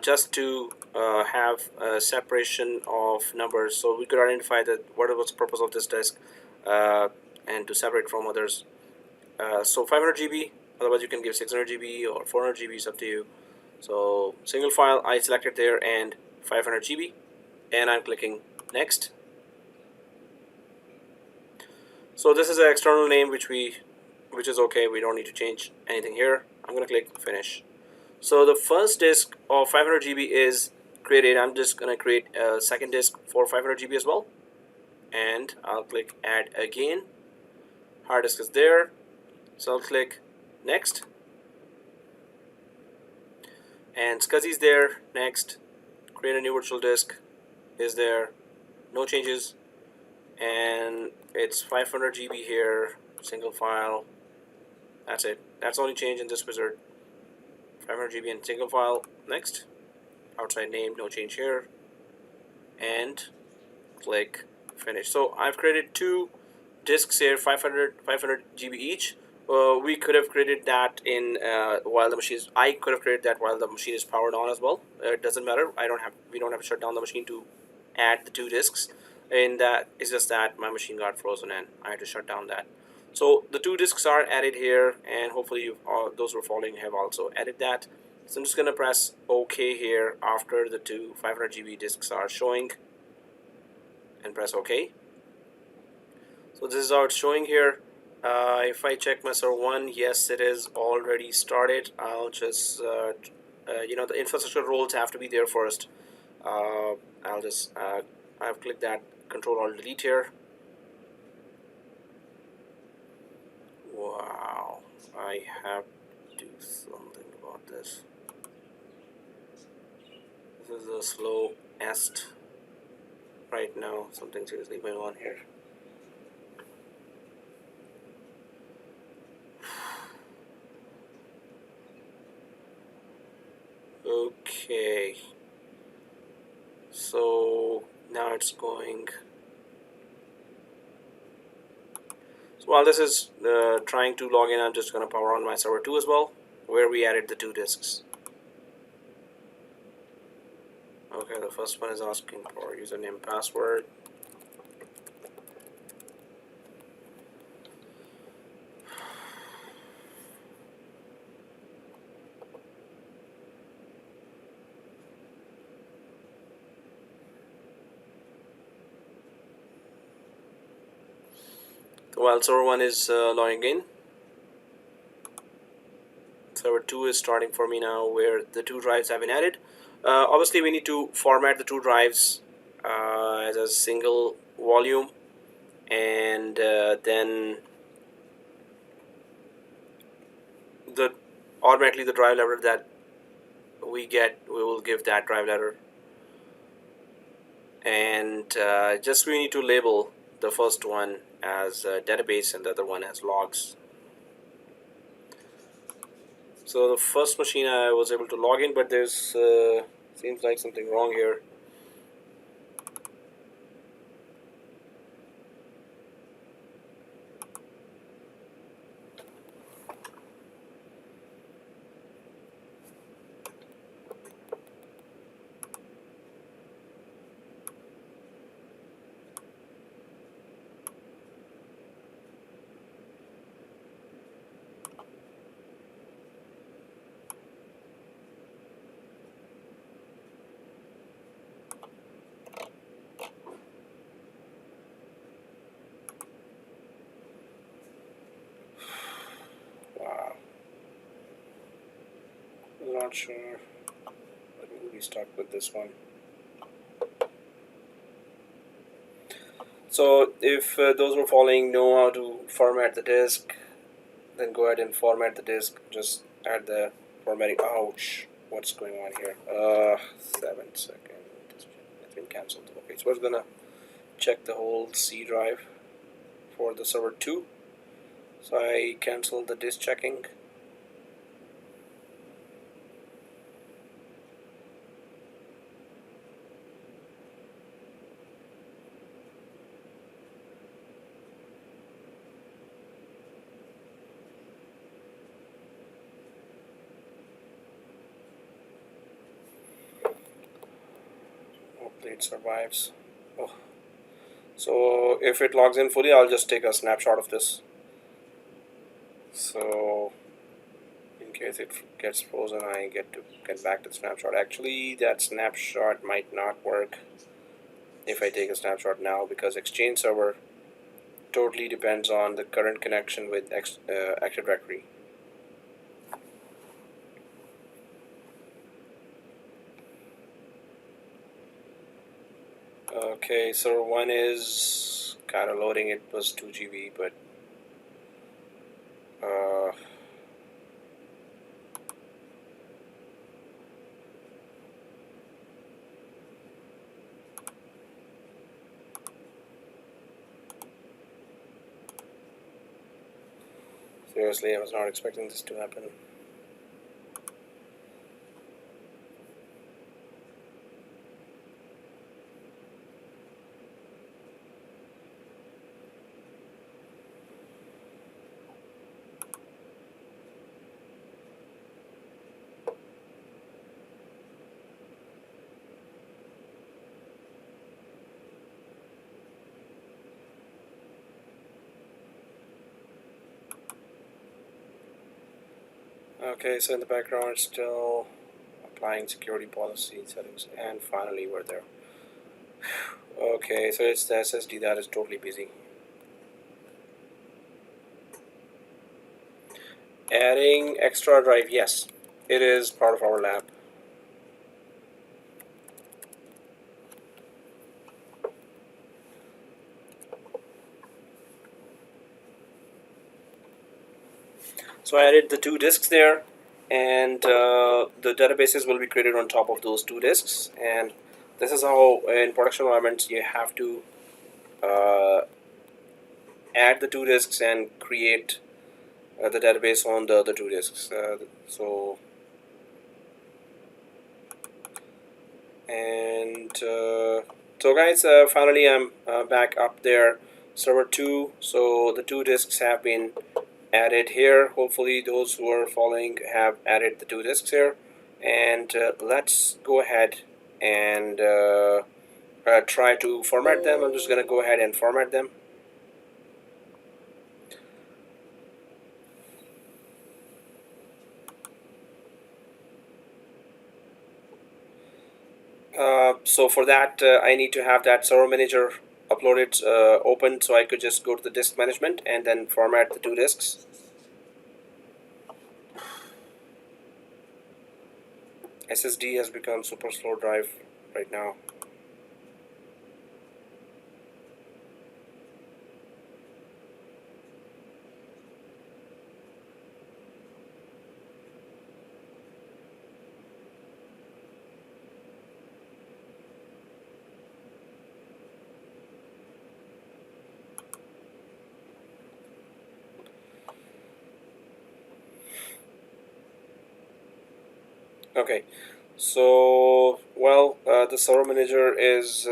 just to have a separation of numbers, so we could identify that what was the purpose of this disk and to separate from others. So 500 GB, otherwise you can give 600 GB or 400 GB, is up to you. So single file I selected there and 500 GB, and I'm clicking next. So this is an external name which is okay. We don't need to change anything here. I'm going to click finish. So the first disk of 500 GB is created. I'm just going to create a second disk for 500 GB as well, and I'll click add again. Hard disk is there, so I'll click next, and SCSI is there. Next, create a new virtual disk is there, no changes, and it's 500 GB here, single file. That's it. That's the only change in this wizard. 500 GB and single file. Next, outside name, no change here, and click finish. So I've created 2 disks here, 500 GB each. We could have created that in while the machine is, I could have created that while the machine is powered on as well. It doesn't matter. We don't have to shut down the machine to add the 2 disks. And that is just that my machine got frozen and I had to shut down that. So the 2 disks are added here, and hopefully those who are following have also added that. So I'm just going to press OK here after the 2 500 GB disks are showing, and press OK. So this is how it's showing here. If I check my server 1, yes, it is already started. I'll just, the infrastructure roles have to be there first. I've clicked that Control-Alt-Delete here. Wow, I have to do something about this. This is a slow est right now. Something seriously going on here. Okay, so now it's going. So while this is trying to log in, I'm just going to power on my server 2 as well, where we added the 2 disks. Okay, the first one is asking for username, password. While server 1 is logging in, server 2 is starting for me now, where the 2 drives have been added. Obviously we need to format the 2 drives as a single volume, and then automatically the drive letter that we will give that drive letter, and just we need to label the first one as a database and the other one as logs. So the first machine I was able to log in, but there's seems like something wrong here. not sure. Let me restart with this one. So if those who are following know how to format the disk, then go ahead and format the disk. Just add the formatting. Ouch! What's going on here? 7 seconds. It's been cancelled. Okay, so we're gonna check the whole C drive for the server 2. So I canceled the disk checking. Hopefully it survives. Oh. So if it logs in fully, I'll just take a snapshot of this. So in case it gets frozen, I get back to the snapshot. Actually, that snapshot might not work if I take a snapshot now, because Exchange server totally depends on the current connection with Active Directory. Okay, server 1 is kind of loading. It was 2 GB, but seriously, I was not expecting this to happen. Okay, so in the background it's still applying security policy settings, and finally we're there. Okay, so it's the SSD that is totally busy. Adding extra drive, yes, it is part of our lab. So I added the 2 disks there, and the databases will be created on top of those 2 disks. And this is how in production environments you have to add the 2 disks and create the database on the other 2 disks. So guys, finally I'm back up there, server 2. So the 2 disks have been added here. Hopefully those who are following have added the 2 disks here, and let's go ahead and try to format them. I'm just gonna go ahead and format them. So for that I need to have that server manager uploaded open, so I could just go to the disk management and then format the 2 disks. SSD has become super slow drive right now. Okay, so well, the server manager is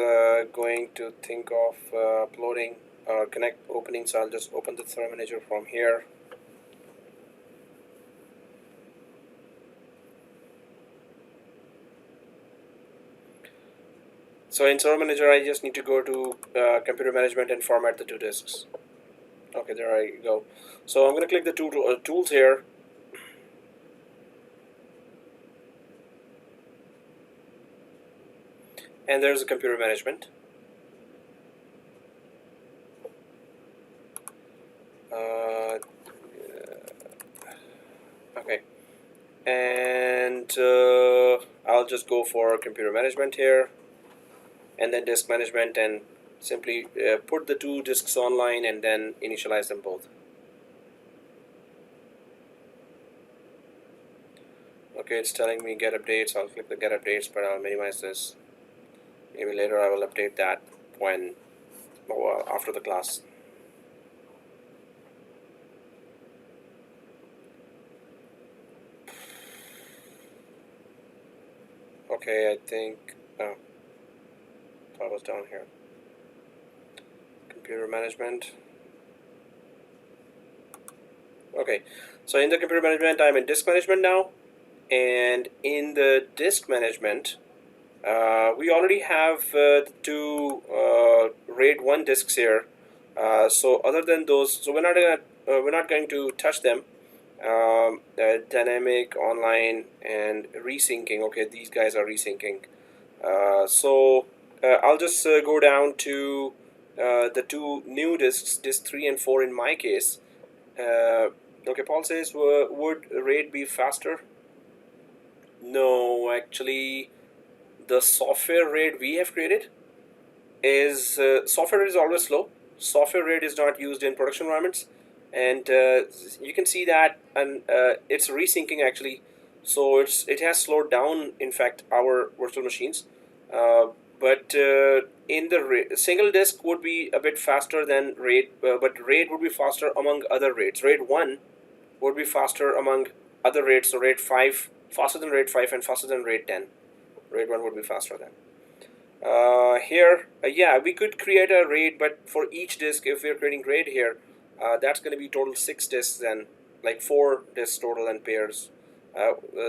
going to think of uploading or opening, so I'll just open the server manager from here. So in server manager I just need to go to computer management and format the 2 disks. Okay, there I go. So I'm going to click the 2 tools here. And there's a computer management. Okay, and and I'll just go for computer management here, and then disk management, and simply put the two disks online and then initialize them both. Okay, it's telling me get updates. I'll click the get updates, but I'll minimize this. Maybe later I will update that when, well, after the class. Okay, I think, oh, I was down here. Computer management. Okay, so in the computer management, I'm in disk management now, and in the disk management, we already have two RAID 1 disks here. So other than those, so we're not going to touch them. Dynamic, online, and resyncing. Okay, these guys are resyncing. So I'll just go down to the two new disks, disk 3 and 4 in my case. Okay, Paul says, would RAID be faster? No, actually, the software RAID we have created is software RAID is always slow. Software RAID is not used in production environments, and you can see that, and it's resyncing actually. So it has slowed down, in fact, our virtual machines. But in the single disk would be a bit faster than RAID, but RAID would be faster among other RAIDs. RAID 1 would be faster among other RAIDs, so RAID 5 faster than RAID 5 and faster than RAID 10. RAID 1 would be faster than. Here, yeah, we could create a RAID, but for each disk, if we're creating RAID here, that's going to be total 6 disks then, like 4 disks total and pairs.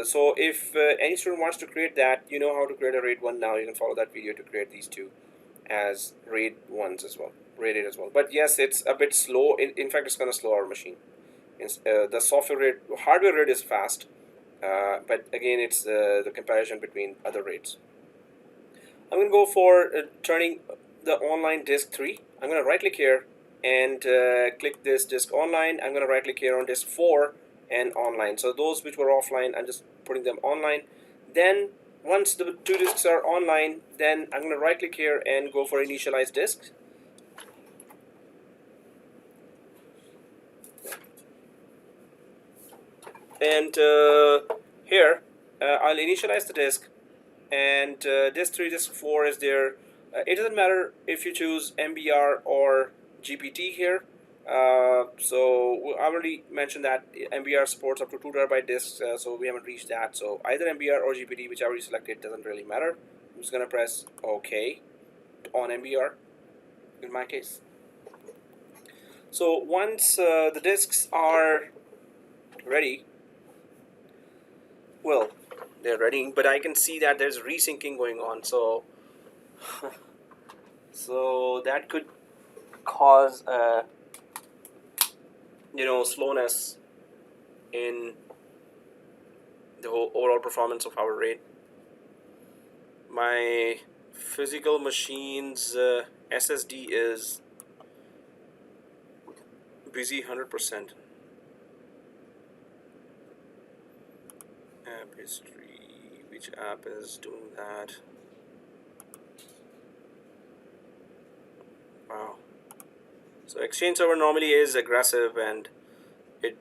So if any student wants to create that, you know how to create a RAID 1 now. You can follow that video to create these two as RAID 1s as well, RAID 8 as well. But yes, it's a bit slow. In fact, it's going to slow our machine. The software RAID, hardware RAID is fast, but again, it's the comparison between other RAIDs. I'm going to go for turning the online disk 3. I'm going to right click here and click this disk online. I'm going to right click here on disk 4 and online. So those which were offline, I'm just putting them online. Then once the two disks are online, then I'm going to right click here and go for initialize disk. And here I'll initialize the disk, and disk 3, disk 4 is there. It doesn't matter if you choose MBR or GPT here. So I already mentioned that MBR supports up to 2 terabyte disks, so we haven't reached that. So either MBR or GPT, whichever you select, it doesn't really matter. I'm just gonna press OK on MBR in my case. So once the disks are ready, well, they're ready, but I can see that there's resyncing going on. So so that could cause slowness in the whole overall performance of our RAID. My physical machine's SSD is busy 100%. App history, which app is doing that? Wow. So Exchange server normally is aggressive, and it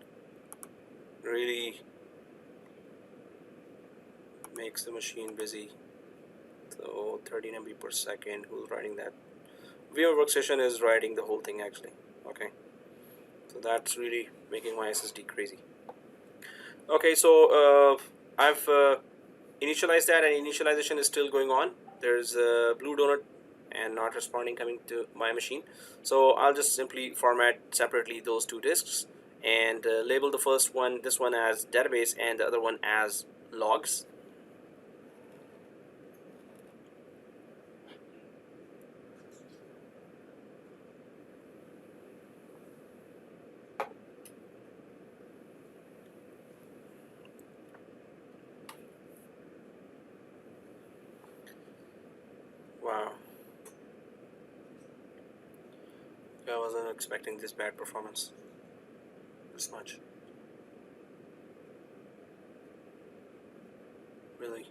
really makes the machine busy. So 13 MB per second. Who's writing that? VMware Workstation is writing the whole thing actually. Okay. So that's really making my SSD crazy. Okay, so I've initialized that, and initialization is still going on. There's a blue donut and not responding coming to my machine. So I'll just simply format separately those two disks and label the first one, this one, as database and the other one as logs. Wow. I wasn't expecting this bad performance this much. really.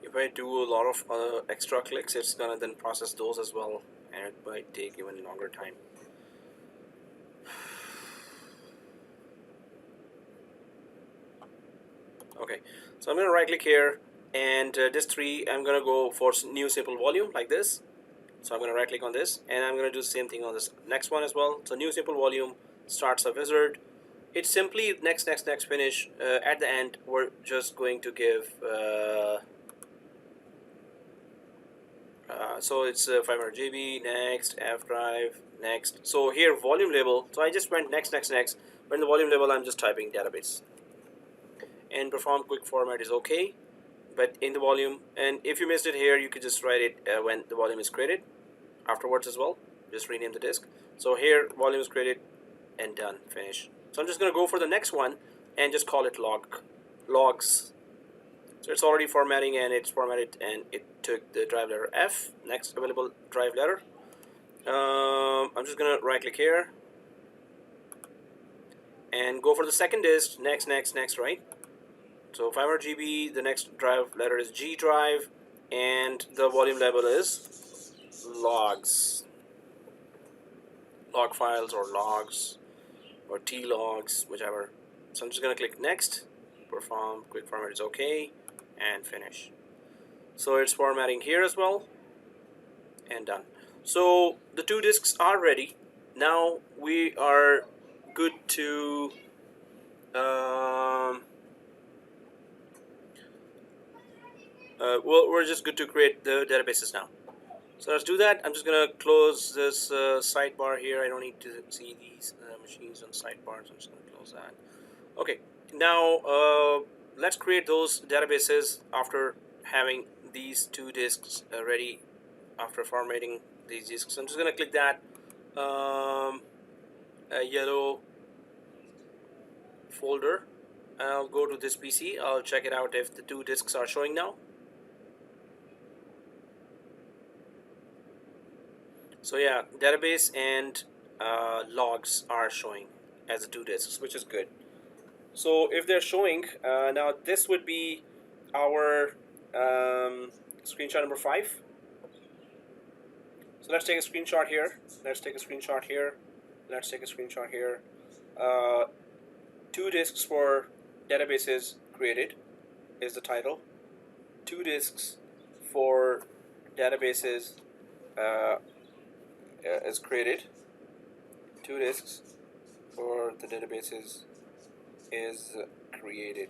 If I do a lot of extra clicks, it's gonna then process those as well, and it might take even longer time. Okay, so I'm gonna right click here, and this 3, I'm gonna go for new simple volume like this. So I'm gonna right click on this, and I'm gonna do the same thing on this next one as well. So new simple volume starts a wizard. It's simply next, next, next, finish. At the end, we're just going to give so it's 500 GB, next, F drive, next. So here volume label, so I just went next, next, next. But in the volume label, I'm just typing database. And perform quick format is okay, but in the volume, and if you missed it here, you could just write it when the volume is created afterwards as well. Just rename the disk. So here volume is created and done, finish. So I'm just going to go for the next one and just call it logs. So it's already formatting, and it's formatted, and it took the drive letter F, next available drive letter. I'm just gonna right click here and go for the second disk, next, next, next, right? So 500 GB, the next drive letter is G drive, and the volume label is logs, log files or logs or T logs, whichever. So I'm just gonna click next, perform quick format is okay, and finish. So it's formatting here as well, and done. So the 2 disks are ready. Now we are good to well, we're just good to create the databases now. So let's do that. I'm just gonna close this sidebar here. I don't need to see these machines on sidebars. I'm just gonna close that. Okay, now let's create those databases after having these 2 disks ready after formatting these disks. I'm just gonna click that yellow folder. I'll go to this PC. I'll check it out if the 2 disks are showing now. So yeah, database and logs are showing as the 2 disks, which is good. So if they're showing, now this would be our screenshot number 5. So let's take a screenshot here. Let's take a screenshot here. Let's take a screenshot here. 2 disks for databases created is the title. 2 disks for databases is created. 2 disks for the databases is created.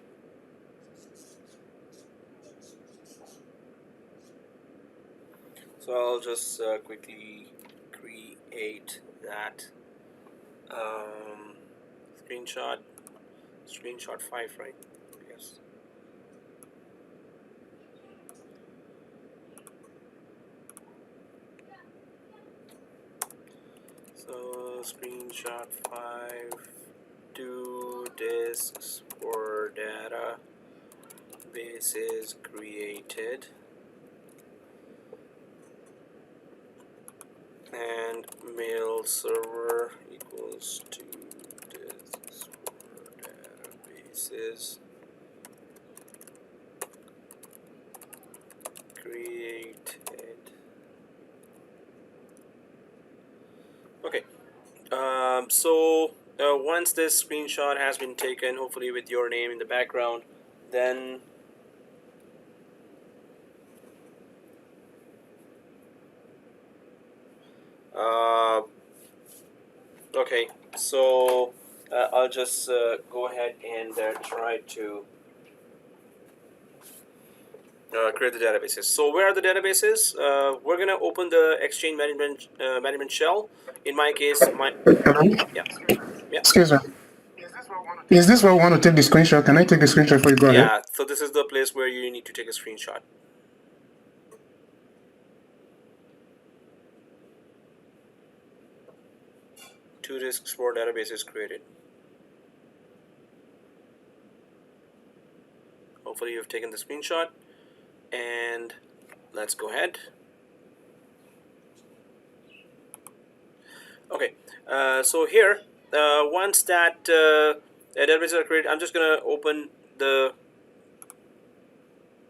So I'll just quickly create that screenshot 5, right? Yes. So screenshot 5, 2 disks for databases created, and mail server equals 2 disks for databases created. Okay, so once this screenshot has been taken, hopefully with your name in the background, then okay, so I'll just go ahead and try to create the databases. So where are the databases? We're gonna open the Exchange management shell. In my case, Hello? yeah. Excuse me. Is this where we want to take the screenshot? Can I take the screenshot before you go ahead? Yeah, so this is the place where you need to take a screenshot. Two disks for databases created. Hopefully you've taken the screenshot, and let's go ahead. Okay, so here, once that databases are created, I'm just gonna open the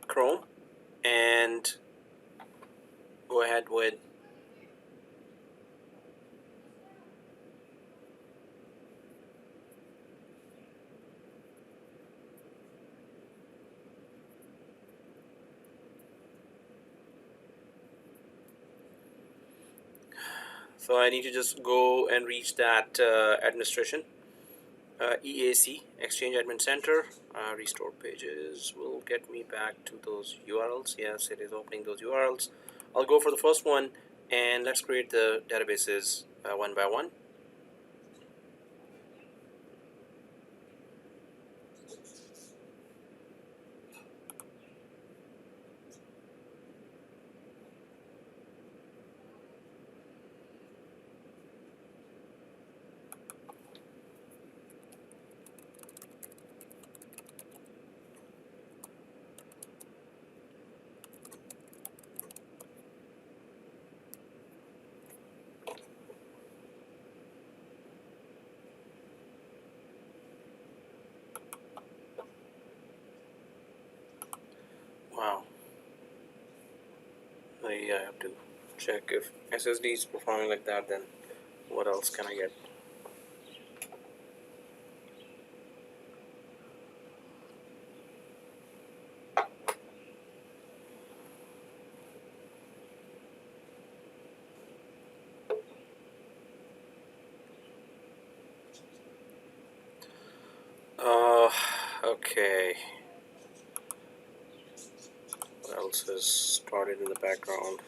Chrome and go ahead with so I need to just go and reach that administration, EAC, Exchange Admin Center. Restore pages will get me back to those URLs. Yes, it is opening those URLs. I'll go for the first one, and let's create the databases one by one. Wow. I have to check if SSD is performing like that, then what else can I get? Okay. What else has started in the background?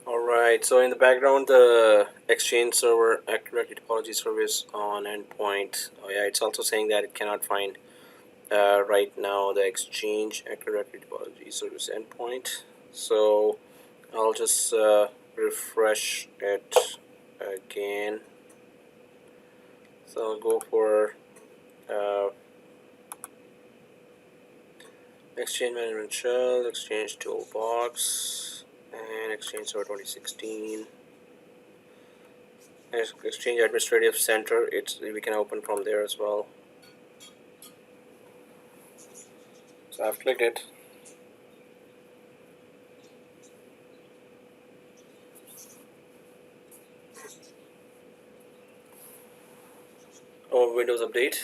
Alright, so in the background, the Exchange server Active Directory Topology service on endpoint. Oh yeah, it's also saying that it cannot find right now the Exchange Active Directory Topology service endpoint. So I'll just refresh it again. So I'll go for Exchange Management Shell, Exchange Toolbox, and Exchange Server 2016. Exchange Administrative Center, we can open from there as well. So I've clicked it. Oh, Windows Update.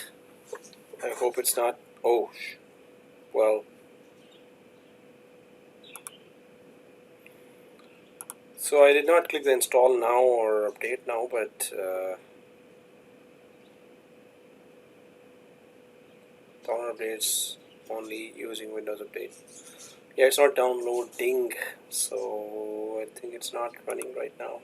I hope it's not. Oh, well. So I did not click the install now or update now, but download updates only using Windows Update. Yeah, it's not downloading, so I think it's not running right now.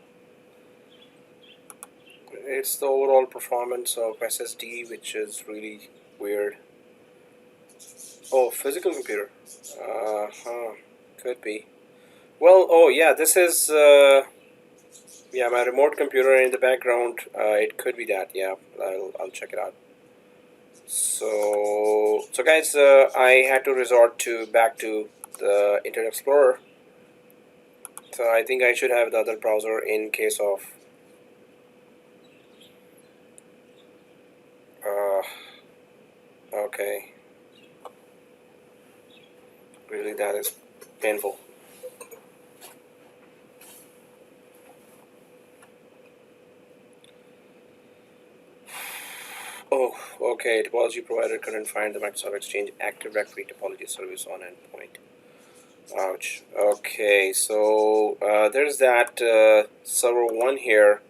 It's the overall performance of SSD, which is really weird. Oh, physical computer. Could be. Well, oh yeah, this is yeah, my remote computer in the background. It could be that. Yeah, I'll check it out. So guys, I had to resort to back to the Internet Explorer. So I think I should have the other browser in case of okay. Really, that is painful. Oh, okay. Topology provider couldn't find the Microsoft Exchange Active Directory topology service on endpoint. Ouch. Okay, so there's that server 1 here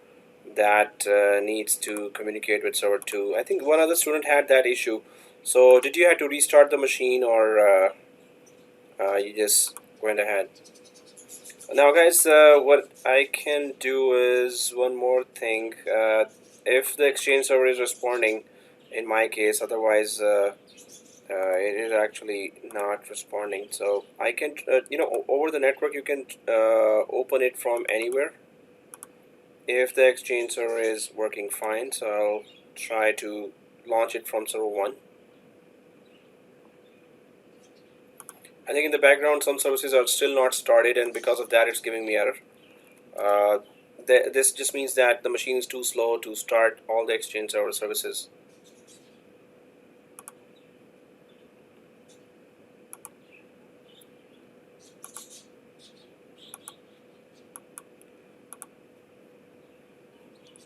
that needs to communicate with server 2. I think one other student had that issue. So did you have to restart the machine, or you just went ahead? Now guys, what I can do is one more thing. If the Exchange server is responding, in my case, otherwise it is actually not responding. So I can, over the network you can open it from anywhere if the Exchange server is working fine. So I'll try to launch it from server 1. I think in the background some services are still not started, and because of that it's giving me error. This just means that the machine is too slow to start all the Exchange server services.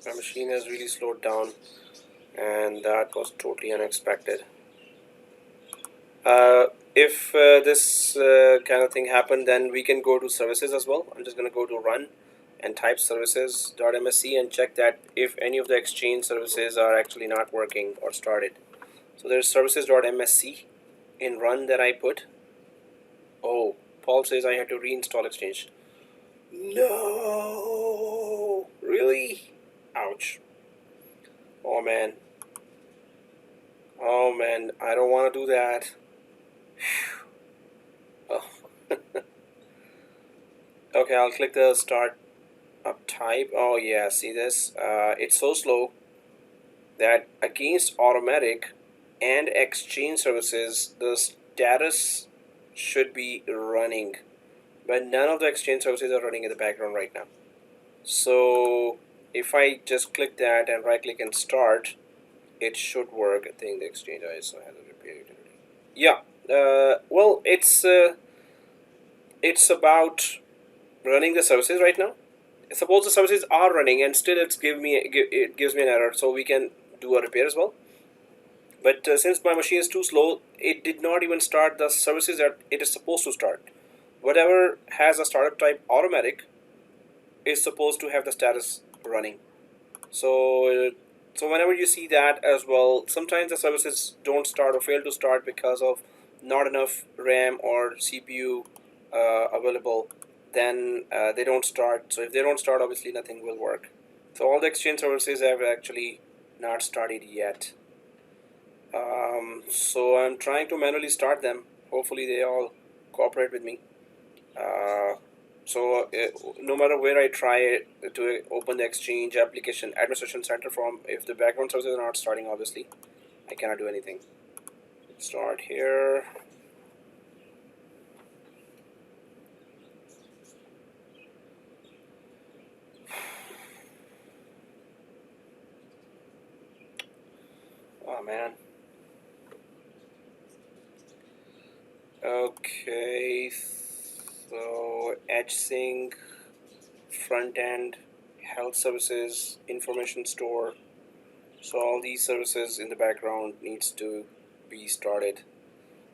My machine has really slowed down, and that was totally unexpected. If this kind of thing happened, then we can go to services as well. I'm just going to go to run and type services.msc and check that if any of the Exchange services are actually not working or started. So there's services.msc in run that I put. Oh, Paul says I had to reinstall Exchange. No, really? Ouch. Oh man, I don't want to do that. Oh. Okay, I'll click the start up type. Oh yeah, see this? It's so slow that against automatic and Exchange services, the status should be running, but none of the Exchange services are running in the background right now. So if I just click that and right click and start, it should work. I think the Exchange ISO has a repair utility. Yeah. Well, it's about running the services right now. Suppose the services are running and still it gives me an error, so we can do a repair as well. But since my machine is too slow, it did not even start the services that it is supposed to start. Whatever has a startup type automatic is supposed to have the status running. So whenever you see that as well, sometimes the services don't start or fail to start because of not enough RAM or CPU available. Then they don't start. So if they don't start, obviously nothing will work. So all the Exchange services have actually not started yet. So I'm trying to manually start them. Hopefully they all cooperate with me. No matter where I try to open the Exchange application administration center from, if the background services are not starting, obviously I cannot do anything. Start here. Oh man. Okay, so EdgeSync, front end, health services, information store. So all these services in the background needs to be started.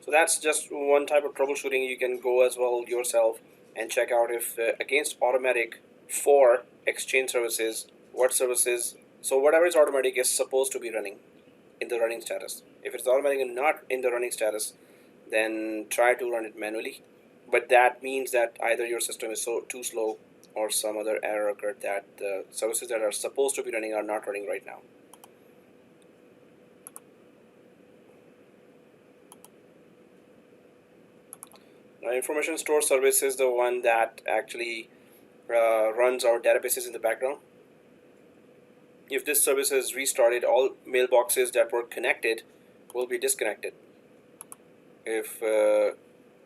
So that's just one type of troubleshooting. You can go as well yourself and check out if against automatic for Exchange services, what services, so whatever is automatic is supposed to be running in the running status. If it's automatic and not in the running status, then try to run it manually. But that means that either your system is too slow or some other error occurred that the services that are supposed to be running are not running right now. Now, information store service is the one that actually runs our databases in the background. If this service is restarted, all mailboxes that were connected will be disconnected. If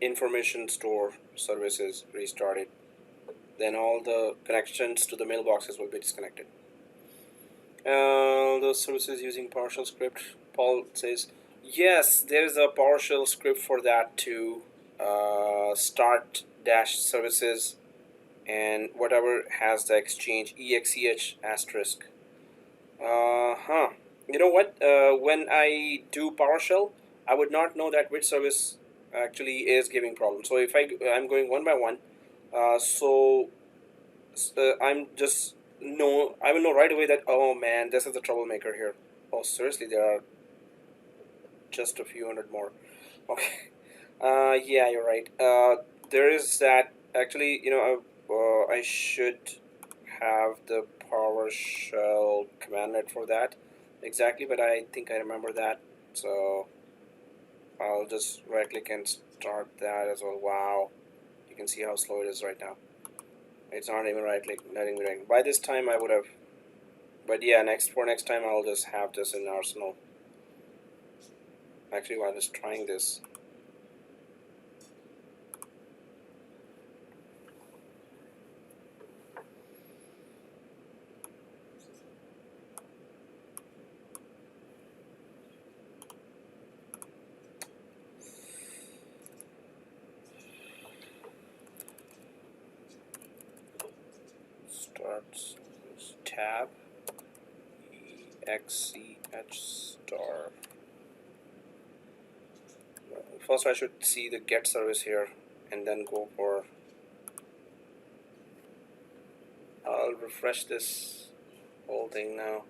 information store service is restarted, then all the connections to the mailboxes will be disconnected. The services using PowerShell script, Paul says, yes, there is a PowerShell script for that too. Start dash services and whatever has the Exchange exch asterisk. You know what? When I do PowerShell, I would not know that which service actually is giving problems. So if I'm going one by one, I'm just I will know right away that, oh man, this is the troublemaker here. Oh seriously, there are just a few hundred more. Okay. Yeah, you're right. There is that actually. I should have the PowerShell command net for that exactly, but I think I remember that. So I'll just right click and start that as well. Wow, you can see how slow it is right now. It's not even right click, letting me ring. By this time I would have, but yeah, next time I'll just have this in arsenal. Actually, while just trying this, start tab EXCH star. First I should see the get service here and then go for, I'll refresh this whole thing now.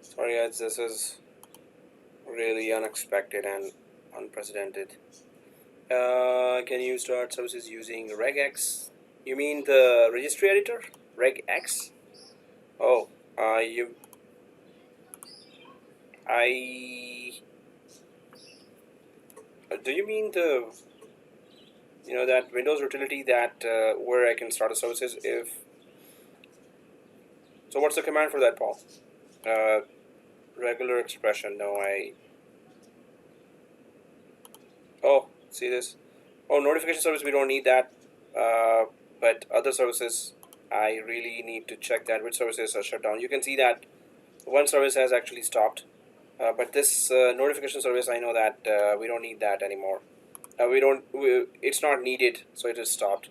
Sorry guys, this is really unexpected and unprecedented. Can you start services using regex? You mean the registry editor? Regex? Oh, do you mean the, that Windows utility that where I can start the services if, so what's the command for that, Paul? Regular expression, no, oh, see this? Oh, notification service, we don't need that, but other services, I really need to check that which services are shut down. You can see that one service has actually stopped, but this notification service, I know that we don't need that anymore. It's not needed, so it is stopped.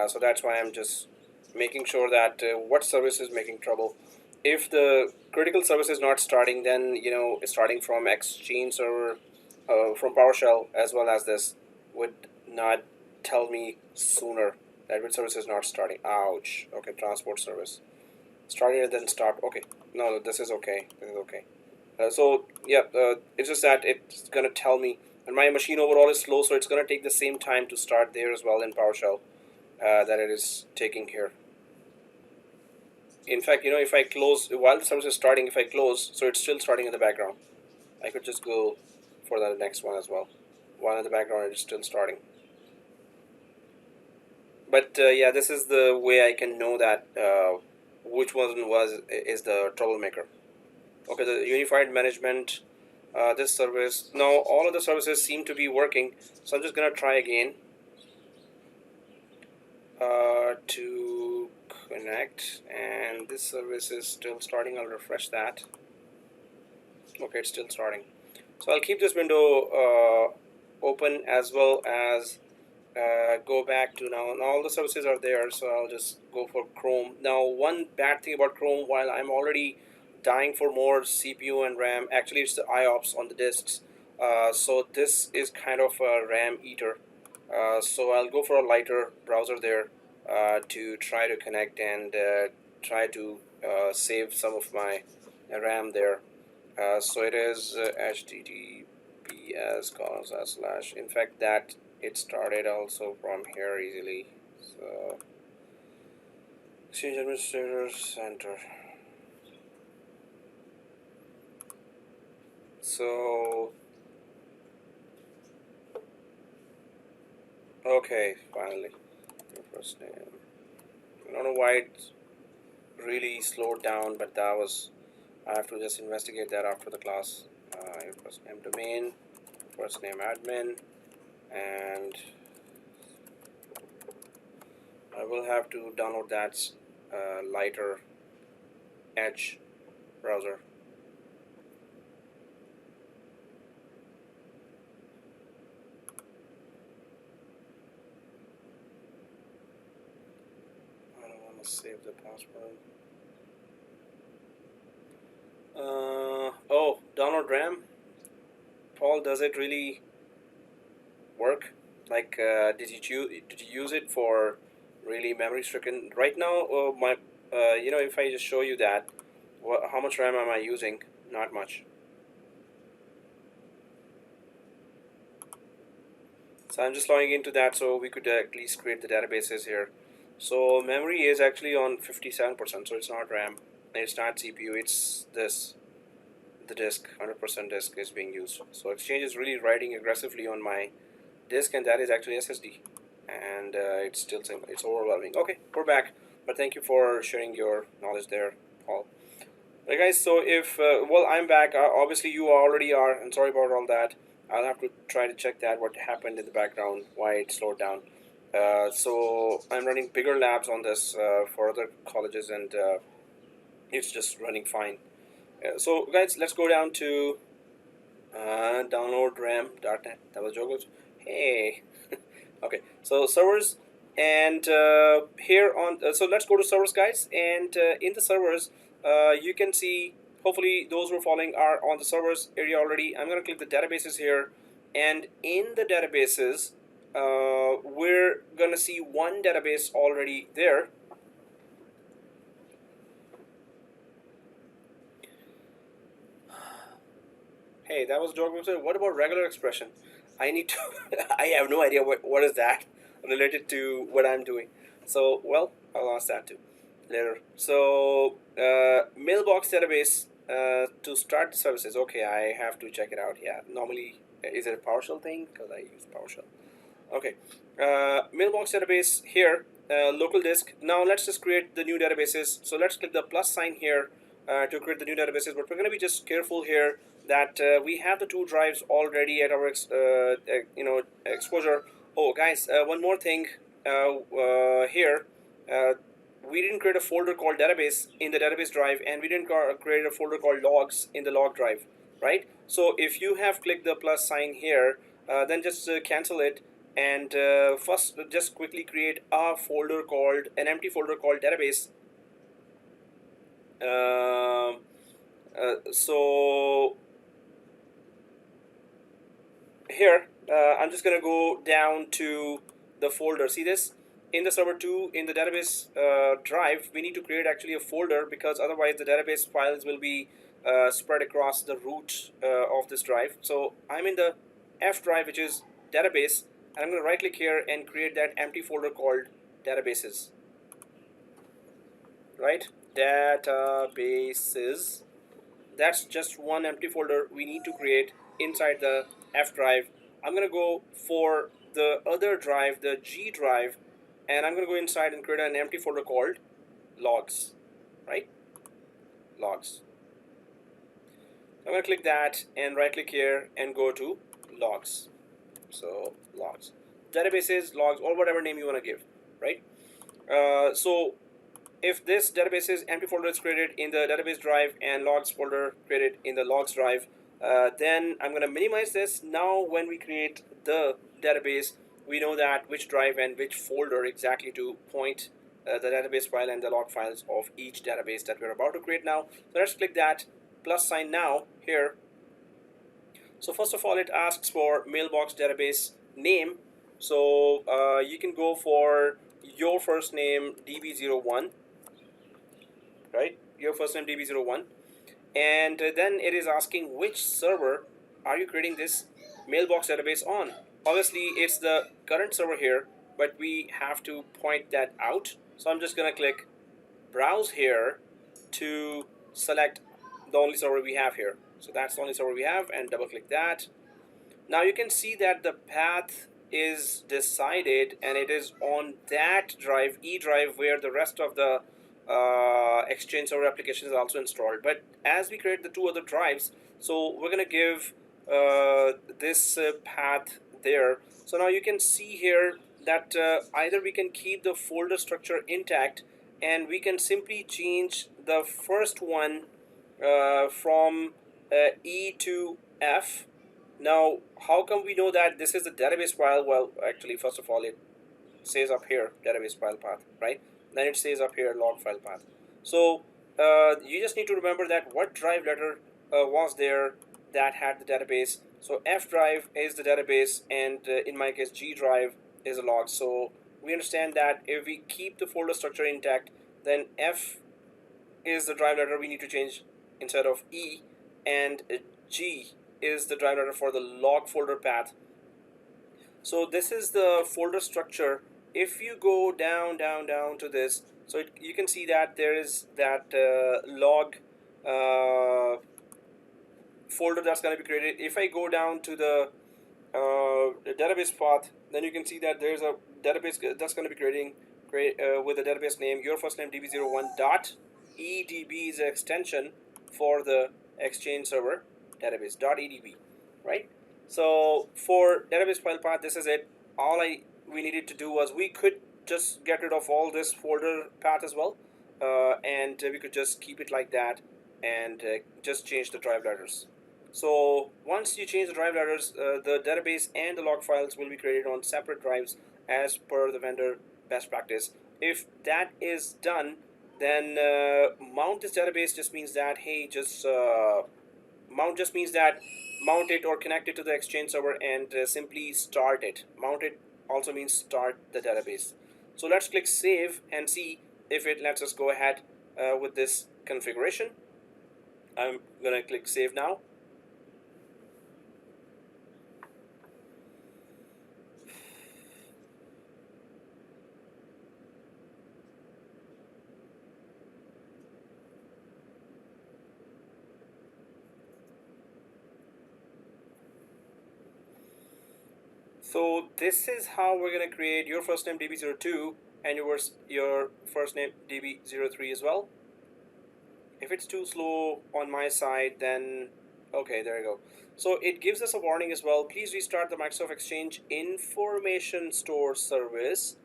So that's why I'm just making sure that what service is making trouble. If the critical service is not starting, then starting from Exchange server, from PowerShell as well as this would not tell me sooner that which service is not starting. Ouch. Okay, transport service started and then stopped. Okay, no, this is okay. This is okay. So yeah, it's just that it's gonna tell me, and my machine overall is slow, so it's gonna take the same time to start there as well in PowerShell that it is taking here. In fact, if I close while the service is starting, if I close, so it's still starting in the background. I could just go for the next one as well. While in the background, it is still starting. But yeah, this is the way I can know that which one is the troublemaker. Okay, the unified management, this service. Now all of the services seem to be working, so I'm just gonna try again to connect, and this service is still starting. I'll refresh that. Okay, it's still starting. So I'll keep this window open as well as go back to now. All the services are there, so I'll just go for Chrome. Now, one bad thing about Chrome, while I'm already dying for more CPU and RAM, actually it's the IOPS on the disks. So this is kind of a RAM eater. So I'll go for a lighter browser there to try to connect and try to save some of my RAM there. So it is https:// in fact that it started also from here easily. So Exchange Administrator Center. So okay, finally your first name. I don't know why it really slowed down, but that was, I have to just investigate that after the class. Your first name domain, first name admin, and I will have to download that lighter Edge browser. I don't want to save the password. Oh, download RAM. Paul, does it really work? Like, did you use it for really memory stricken? Right now, if I just show you that, how much RAM am I using? Not much. So I'm just logging into that so we could at least create the databases here. So memory is actually on 57%, so it's not RAM, it's not CPU, it's this, the disk, 100% disk is being used. So Exchange is really writing aggressively on my disk, and that is actually SSD. And it's still it's overwhelming. Okay, we're back, but thank you for sharing your knowledge there, Paul. Right, guys, so if, well, I'm back. Obviously, you already are, and sorry about all that. I'll have to try to check that, what happened in the background, why it slowed down. So I'm running bigger labs on this for other colleges, and it's just running fine. So, guys, let's go down to download ram.net. That was Jogos. Hey. Okay, so servers, and here on, so let's go to servers, guys, and in the servers, you can see, hopefully those who are following are on the servers area already. I'm going to click the databases here, and in the databases, we're going to see one database already there. Hey, that was dog. What about regular expression? I need to. I have no idea what is that related to what I'm doing. So, well, I'll ask that too later. So, mailbox database to start the services. Okay, I have to check it out. Yeah, normally, is it a PowerShell thing? Because I use PowerShell. Okay, mailbox database here, local disk. Now let's just create the new databases. So let's click the plus sign here to create the new databases. But we're going to be just careful here that we have the two drives already at our exposure. Oh, guys, one more thing here. We didn't create a folder called database in the database drive, and we didn't create a folder called logs in the log drive, right? So if you have clicked the plus sign here, then just cancel it, and first just quickly create a folder called, an empty folder called database. So here I'm just gonna go down to the folder. See this? In the server 2, in the database drive, we need to create actually a folder, because otherwise the database files will be spread across the root of this drive. So I'm in the F drive, which is database, and I'm going to right click here and create that empty folder called databases. Right? Databases. That's just one empty folder we need to create inside the F drive. I'm going to go for the other drive, the G drive, and I'm going to go inside and create an empty folder called logs, right? Logs. I'm going to click that and right click here and go to logs. So logs, databases, logs, or whatever name you want to give, right? So if this databases empty folder is created in the database drive and logs folder created in the logs drive, then I'm going to minimize this. Now when we create the database, we know that which drive and which folder exactly to point the database file and the log files of each database that we're about to create now. So let's click that plus sign now here. So first of all, it asks for mailbox database name. So you can go for your first name db01, right? Your first name db01, and then it is asking which server are you creating this mailbox database on. Obviously, it's the current server here, but we have to point that out. So I'm just gonna click browse here to select the only server we have here. So that's the only server we have, and double click that. Now you can see that the path is decided, and it is on that drive, E drive, where the rest of the Exchange server application is also installed. But as we create the two other drives, so we're gonna give this path there. So now you can see here that either we can keep the folder structure intact, and we can simply change the first one from E to F. Now, how come we know that this is the database file? Well, actually, first of all, it says up here database file path, right? Then it says up here log file path. So you just need to remember that what drive letter was there that had the database. So F drive is the database, and in my case G drive is a log. So we understand that if we keep the folder structure intact, then F is the drive letter we need to change instead of E, and G is the drive letter for the log folder path. So this is the folder structure if you go down to this, so you can see that there is that log folder that's going to be created. If I go down to the database path, then you can see that there's a database that's going to be creating with the database name your first name db01 dot edb is an extension for the exchange server database dot edb, right? So for database file path, this is it. All we needed to do was we could just get rid of all this folder path as well, and we could just keep it like that and just change the drive letters. So once you change the drive letters, the database and the log files will be created on separate drives as per the vendor best practice. If that is done, then mount this database just means that, hey, just mount just means that mount it or connect it to the exchange server and simply start it. Mount it also means start the database. So let's click save and see if it lets us go ahead with this configuration. I'm gonna click save now. So this is how we're going to create your first name db02 and your first name db03 as well. If it's too slow on my side, then okay, there you go. So it gives us a warning as well. Please restart the Microsoft Exchange Information Store service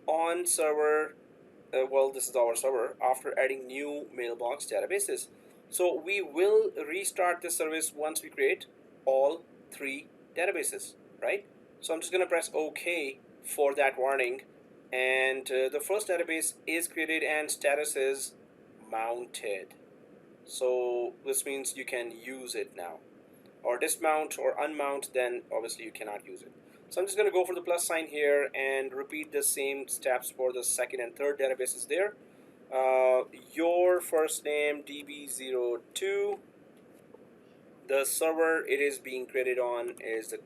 on server. Well, this is our server after adding new mailbox databases. So we will restart this service once we create all 3 databases, right? So I'm just going to press OK for that warning, and the first database is created and status is mounted. So this means you can use it now. Or dismount or unmount, then obviously you cannot use it. So I'm just going to go for the plus sign here and repeat the same steps for the second and third databases there. Your first name db02. The server it is being created on is the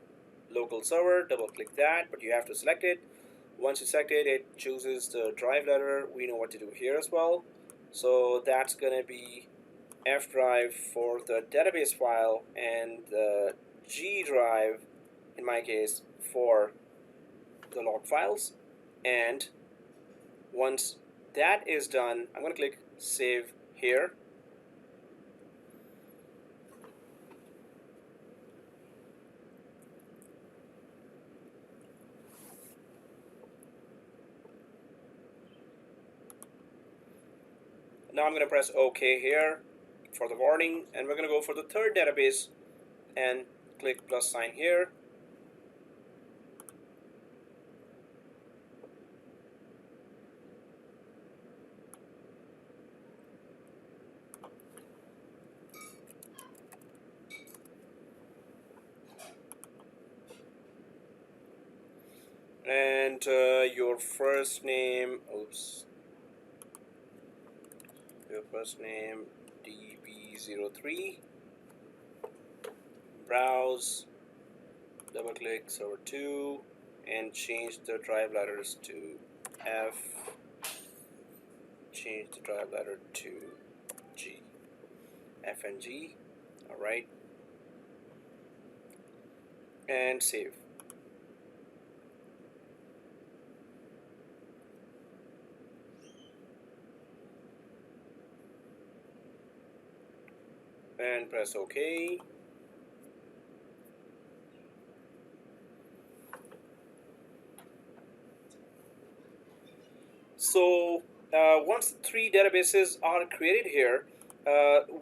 local server. Double click that, but you have to select it. Once you select it, it chooses the drive letter. We know what to do here as well. So that's going to be F drive for the database file and the G drive, in my case, for the log files. And once that is done, I'm going to click save here. Now I'm going to press OK here for the warning, and we're going to go for the third database and click plus sign here. And your first name, your first name db03, browse, double click server 2 and change the drive letters to F, change the drive letter to G, F and G. Alright, and save. And press OK. So once the 3 databases are created here,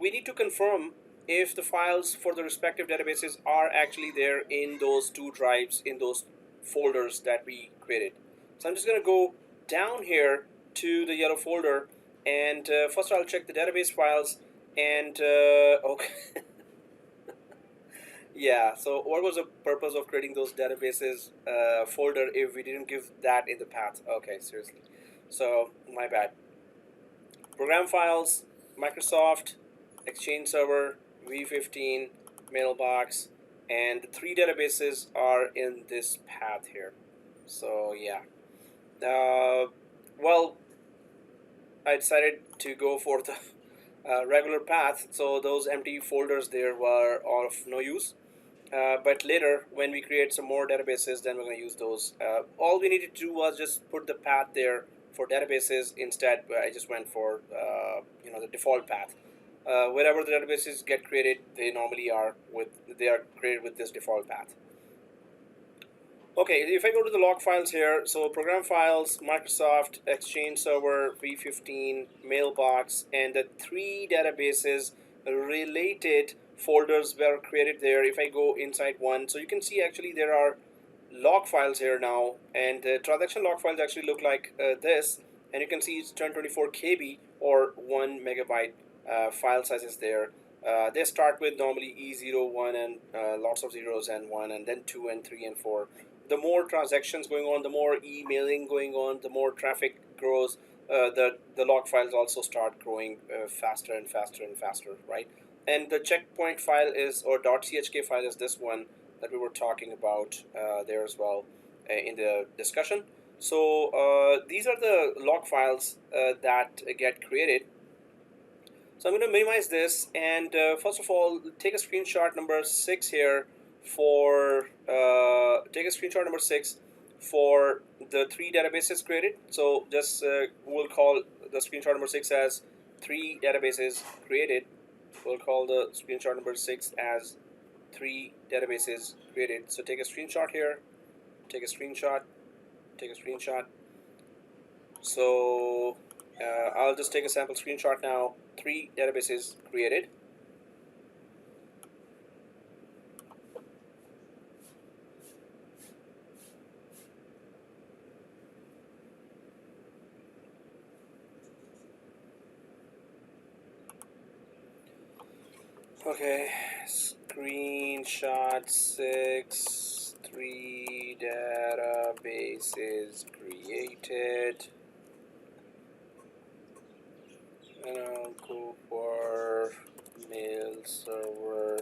we need to confirm if the files for the respective databases are actually there in those 2 drives, in those folders that we created. So I'm just going to go down here to the yellow folder, and first I'll check the database files, and okay. Yeah, so what was the purpose of creating those databases folder if we didn't give that in the path? Okay, seriously. So, my bad. Program files, Microsoft, Exchange Server, V15, Mailbox, and the 3 databases are in this path here. So, yeah. well, I decided to go for the regular path, so those empty folders there were of no use. But later, when we create some more databases, then we're going to use those. All we needed to do was just put the path there for databases. Instead, I just went for the default path. Wherever the databases get created, they normally are created with this default path. Okay, if I go to the log files here, so program files, Microsoft, Exchange Server, V15, Mailbox, and the 3 databases related folders were created there. If I go inside one, so you can see actually there are log files here now, and the transaction log files actually look like this, and you can see it's 1024 KB or 1 megabyte file sizes there. They start with normally E0, 1, and lots of zeros and 1, and then 2 and 3 and 4. The more transactions going on, the more emailing going on, the more traffic grows, the log files also start growing faster and faster and faster, right? And the checkpoint file is, or .chk file is this one that we were talking about there as well in the discussion. So these are the log files that get created. So I'm going to minimize this, and first of all, take a screenshot number 6 here for the 3 databases created. So just we'll call the screenshot number 6 as 3 databases created. We'll call the screenshot number 6 as 3 databases created. So take a screenshot here, take a screenshot. So I'll just take a sample screenshot now. 3 databases created. Okay, screenshot 6, 3 databases created. And I'll go for mail server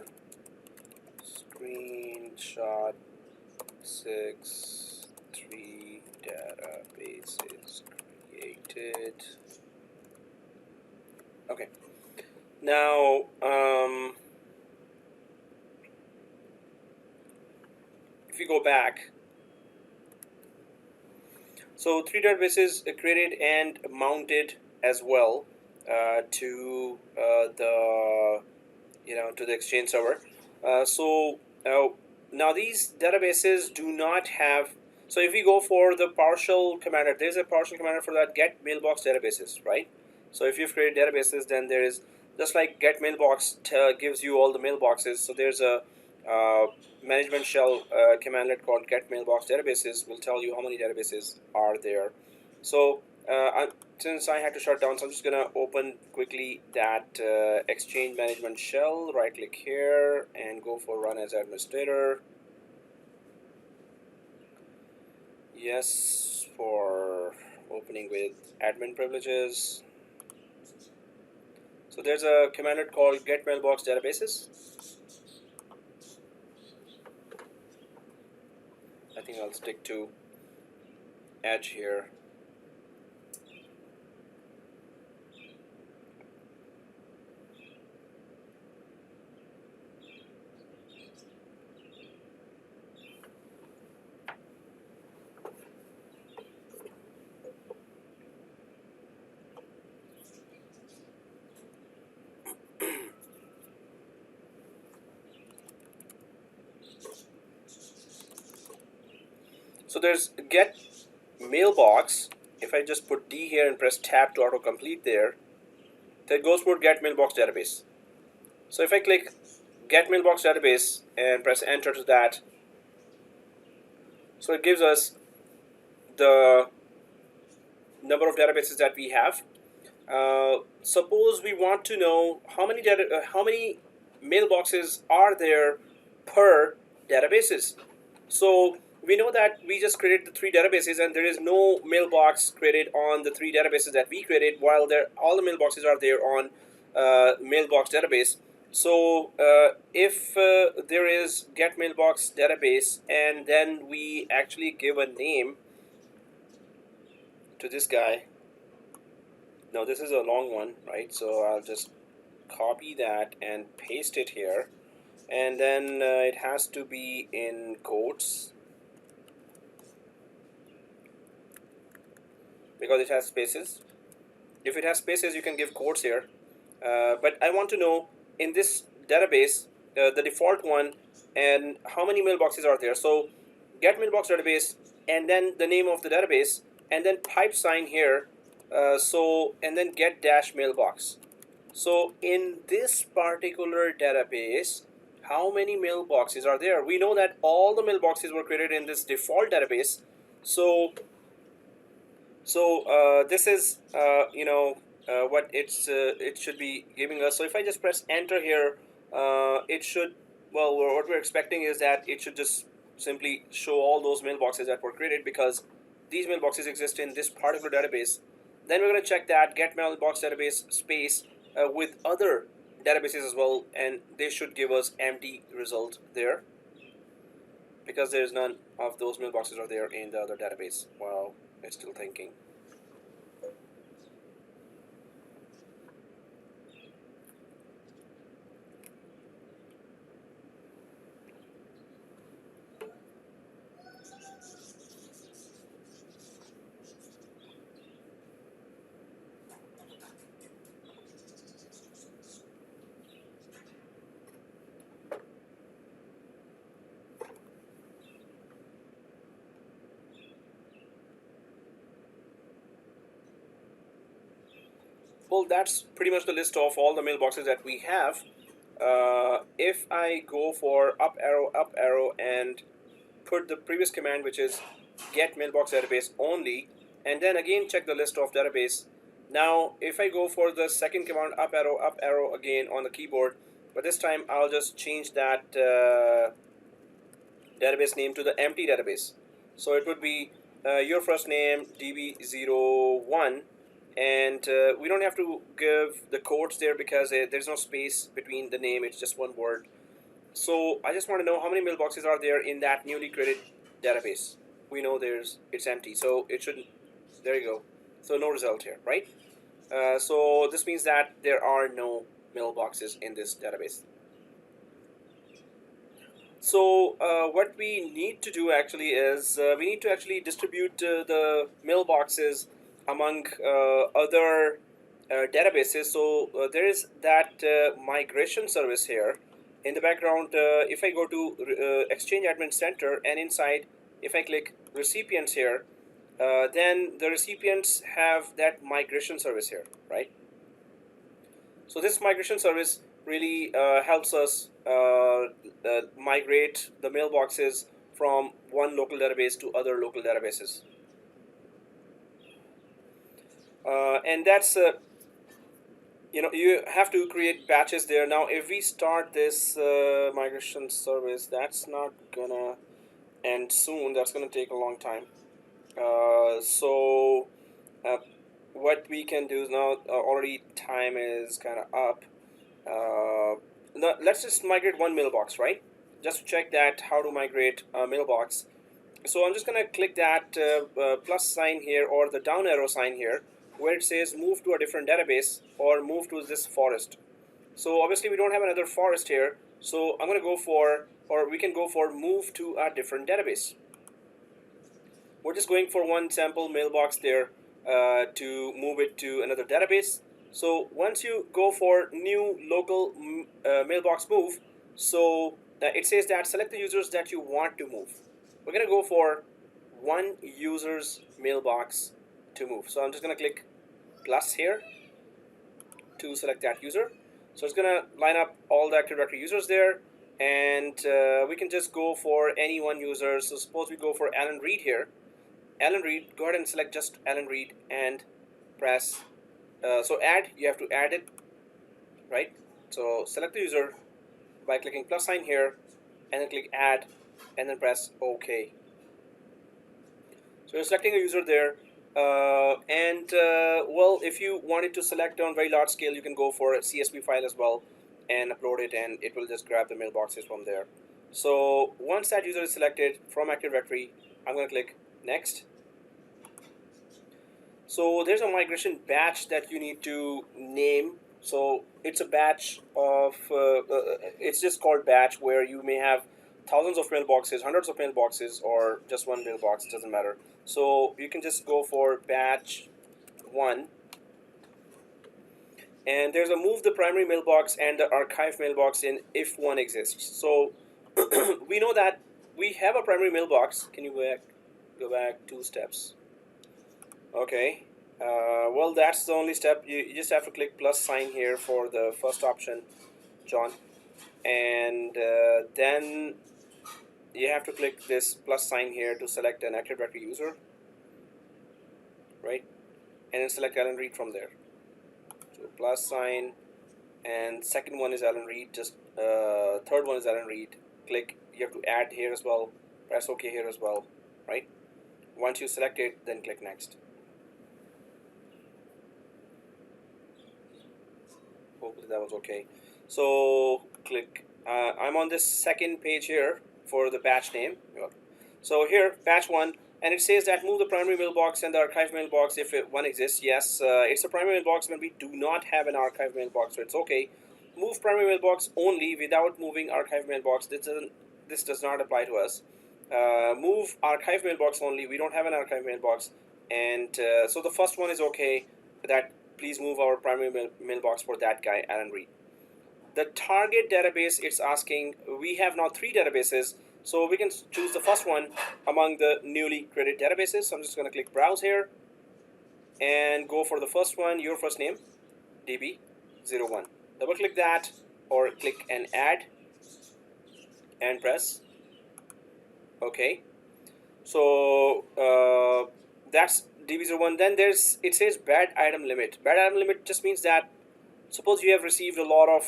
screenshot 6, 3 databases created. Okay. Now, if you go back, so 3 databases created and mounted as well to the Exchange server. Now these databases do not have. So if we go for the Powershell commander, there's a Powershell commander for that get mailbox databases, right? So if you've created databases, then there is, just like get mailbox gives you all the mailboxes. So there's a management shell commandlet called get mailbox databases will tell you how many databases are there. So since I had to shut down, so I'm just gonna open quickly that Exchange management shell, right click here and go for run as administrator. Yes, for opening with admin privileges. So there's a commandlet called get mailbox databases. I think I'll stick to Edge here. So there's get mailbox. If I just put D here and press tab to autocomplete there, that goes for get mailbox database. So if I click get mailbox database and press enter to that, so it gives us the number of databases that we have. Suppose we want to know how many mailboxes are there per databases. So we know that we just created the 3 databases and there is no mailbox created on the 3 databases that we created, while all the mailboxes are there on mailbox database. So if there is get mailbox database and then we actually give a name, to this guy. Now this is a long one, right? So I'll just copy that and paste it here, and then it has to be in quotes because it has spaces. If it has spaces, you can give quotes here, but I want to know in this database the default one and how many mailboxes are there. So get mailbox database and then the name of the database and then pipe sign here, and then get dash mailbox. So in this particular database, how many mailboxes are there? We know that all the mailboxes were created in this default database. So this is what it should be giving us. So if I just press enter here, it should, well, what we're expecting is that it should just simply show all those mailboxes that were created because these mailboxes exist in this particular database. Then we're going to check that get mailbox database space with other databases as well, and they should give us empty result there because there's none of those mailboxes are there in the other database. Wow, it's still thinking. Well, that's pretty much the list of all the mailboxes that we have. If I go for up arrow, and put the previous command, which is get mailbox database only, and then again check the list of database. Now, if I go for the second command, up arrow again on the keyboard, but this time I'll just change that database name to the empty database. So it would be your first name db01, and we don't have to give the quotes there because there's no space between the name, it's just one word. So I just want to know how many mailboxes are there in that newly created database. We know it's empty, so it shouldn't, there you go. So no result here, right? So this means that there are no mailboxes in this database. So what we need to do actually is we need to actually distribute the mailboxes among other databases. So there is that migration service here in the background. If I go to Exchange Admin Center, and inside if I click recipients here, then the recipients have that migration service here, right? So this migration service really helps us migrate the mailboxes from one local database to other local databases. And that's you have to create batches there. Now if we start this migration service, that's not gonna end soon, that's gonna take a long time. What we can do is now, already time is kind of up. Now let's just migrate one mailbox, right? Just to check that how to migrate a mailbox. So I'm just gonna click that plus sign here, or the down arrow sign here, where it says move to a different database or move to this forest. So obviously we don't have another forest here, so I'm gonna go for, or we can go for move to a different database. We're just going for one sample mailbox there to move it to another database. So once you go for new local mailbox move, so it says that select the users that you want to move. We're gonna go for one user's mailbox to move. So I'm just gonna click plus here to select that user. So it's gonna line up all the Active Directory users there, and we can just go for any one user. So suppose we go for Alan Reed here. Alan Reed, go ahead and select just Alan Reed and press so add, you have to add it, right? So select the user by clicking plus sign here, and then click add, and then press OK. So you're selecting a user there, well, if you wanted to select on very large scale, you can go for a CSV file as well and upload it, and it will just grab the mailboxes from there. So once that user is selected from Active Directory, I'm going to click next. So there's a migration batch that you need to name. So it's a batch of, it's just called batch, where you may have thousands of mailboxes, hundreds of mailboxes, or just one mailbox, doesn't matter. So you can just go for batch 1, and there's a move the primary mailbox and the archive mailbox in if one exists. So we know that we have a primary mailbox. Can you go back 2 steps? Okay. Well, that's the only step. You just have to click plus sign here for the first option, John, and then you have to click this plus sign here to select an Active Directory user, right? And then select Alan Reed from there. So plus sign, and second one is Alan Reed. Just third one is Alan Reed. Click. You have to add here as well. Press OK here as well, right? Once you select it, then click next. Hopefully that was okay. So click. I'm on this second page here for the batch name. So here, batch 1, and it says that move the primary mailbox and the archive mailbox if one exists. Yes, it's a primary mailbox when we do not have an archive mailbox, so it's okay. Move primary mailbox only without moving archive mailbox. This does not apply to us. Move archive mailbox only. We don't have an archive mailbox, and so the first one is okay. That please move our primary mailbox for that guy, Alan Reed. The target database, it's asking, we have now 3 databases, so we can choose the first one among the newly created databases. So I'm just going to click browse here and go for the first one, your first name, db01. Double click that or click and add and press OK. So that's db01. Then it says bad item limit. Bad item limit just means that suppose you have received a lot of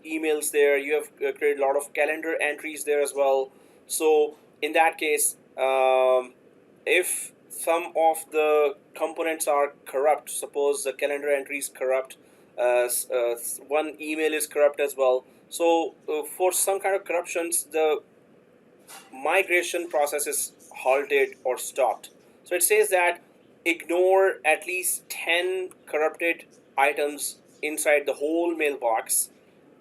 emails there, you have created a lot of calendar entries there as well. So in that case, if some of the components are corrupt, suppose the calendar entry is corrupt, one email is corrupt as well. So for some kind of corruptions, the migration process is halted or stopped. So it says that ignore at least 10 corrupted items inside the whole mailbox.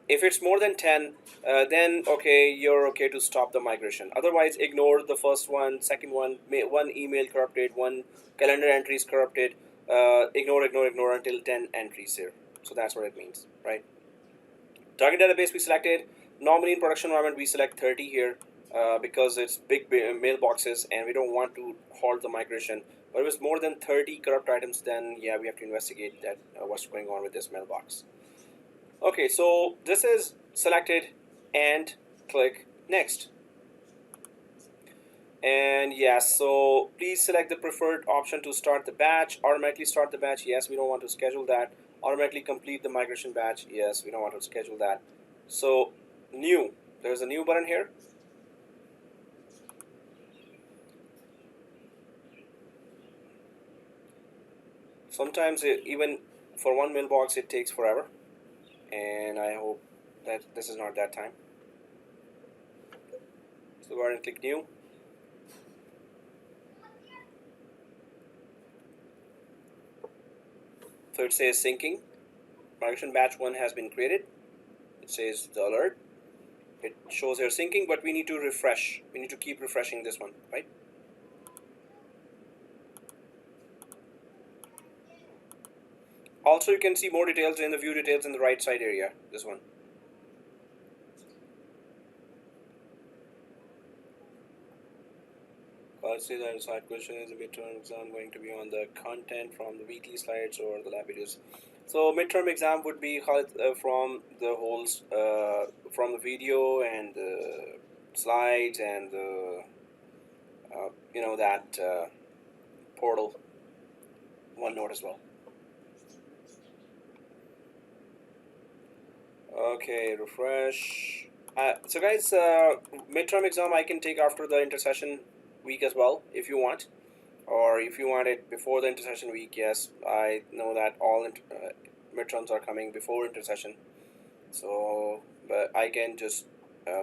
If it's more than 10, then okay, you're okay to stop the migration. Otherwise, ignore the first one, second one, one email corrupted, one calendar entry is corrupted. Ignore until 10 entries here. So that's what it means, right? Target database we selected. Normally in production environment we select 30 here because it's big mailboxes and we don't want to halt the migration. But if it's more than 30 corrupt items, then yeah, we have to investigate that what's going on with this mailbox. Okay, so this is selected and click next. And yes, so please select the preferred option to start the batch. Automatically start the batch. Yes, we don't want to schedule that. Automatically complete the migration batch. Yes, we don't want to schedule that. So new, there's a new button here. Sometimes even for one mailbox it takes forever, and I hope that this is not that time. So go ahead and click new. So it says syncing. Migration batch 1 has been created. It says the alert. It shows here syncing, but we need to refresh. We need to keep refreshing this one, right? Also, you can see more details in the view details in the right side area, this one. Policy that side question is a midterm exam going to be on the content from the weekly slides or the lab videos. So midterm exam would be from the whole, from the video and the slides and the, you know, that portal, OneNote as well. Okay, refresh. So guys, midterm exam I can take after the intersession week as well if you want, or if you want it before the intersession week. Yes, I know that all midterms are coming before intersession, so but I can just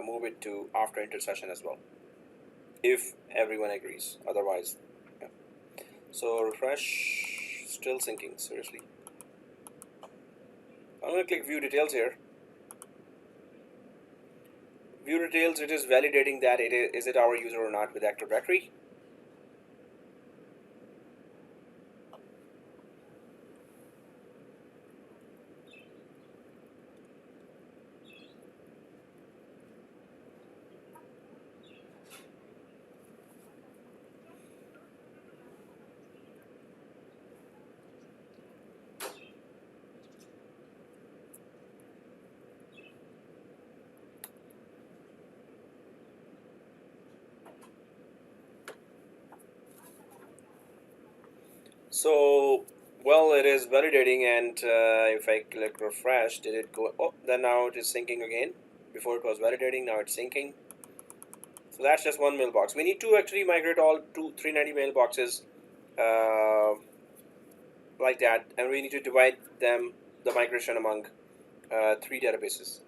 move it to after intersession as well if everyone agrees. Otherwise, yeah. So refresh. Still syncing, seriously. I'm going to click view details here. View details, it is validating that is it our user or not with Active Directory. So, well, it is validating, and if I click refresh, did it go? Oh, then now it is syncing again. Before it was validating, now it's syncing. So that's just one mailbox. We need to actually migrate all 390 mailboxes like that, and we need to divide them, the migration, among 3 databases.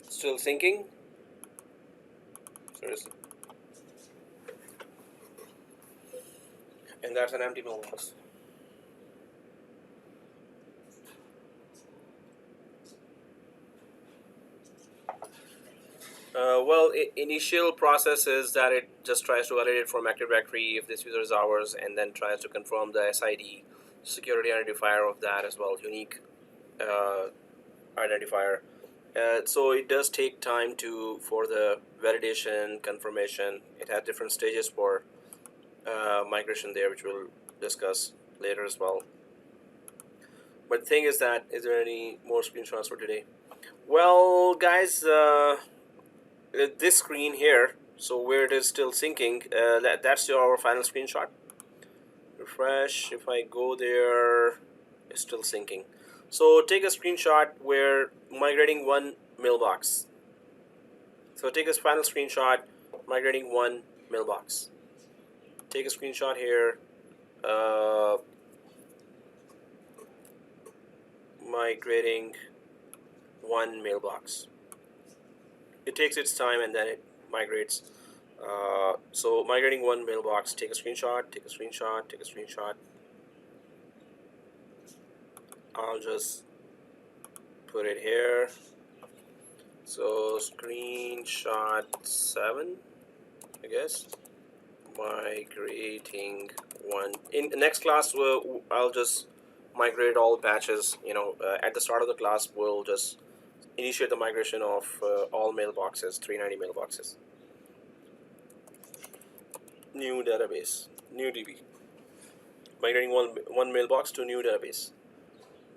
Still syncing. Seriously. And that's an empty mailbox. Well, initial process is that it just tries to validate from Active Directory if this user is ours, and then tries to confirm the SID, security identifier of that as well, unique identifier. So it does take time for the validation, confirmation. It has different stages for migration there, which we'll discuss later as well. But the thing is that, is there any more screenshots for today? Well, guys, this screen here, so where it is still syncing, that's our final screenshot. Refresh. If I go there, it's still syncing. So take a screenshot where migrating one mailbox. So take a final screenshot migrating one mailbox. Take a screenshot here. Migrating one mailbox. It takes its time and then it migrates. So migrating one mailbox, take a screenshot, take a screenshot, take a screenshot. I'll just put it here. So screenshot 7, I guess. Migrating one. In the next class, I'll just migrate all batches. At the start of the class, we'll just initiate the migration of all mailboxes, 390 mailboxes. New database, new DB. Migrating one mailbox to new database.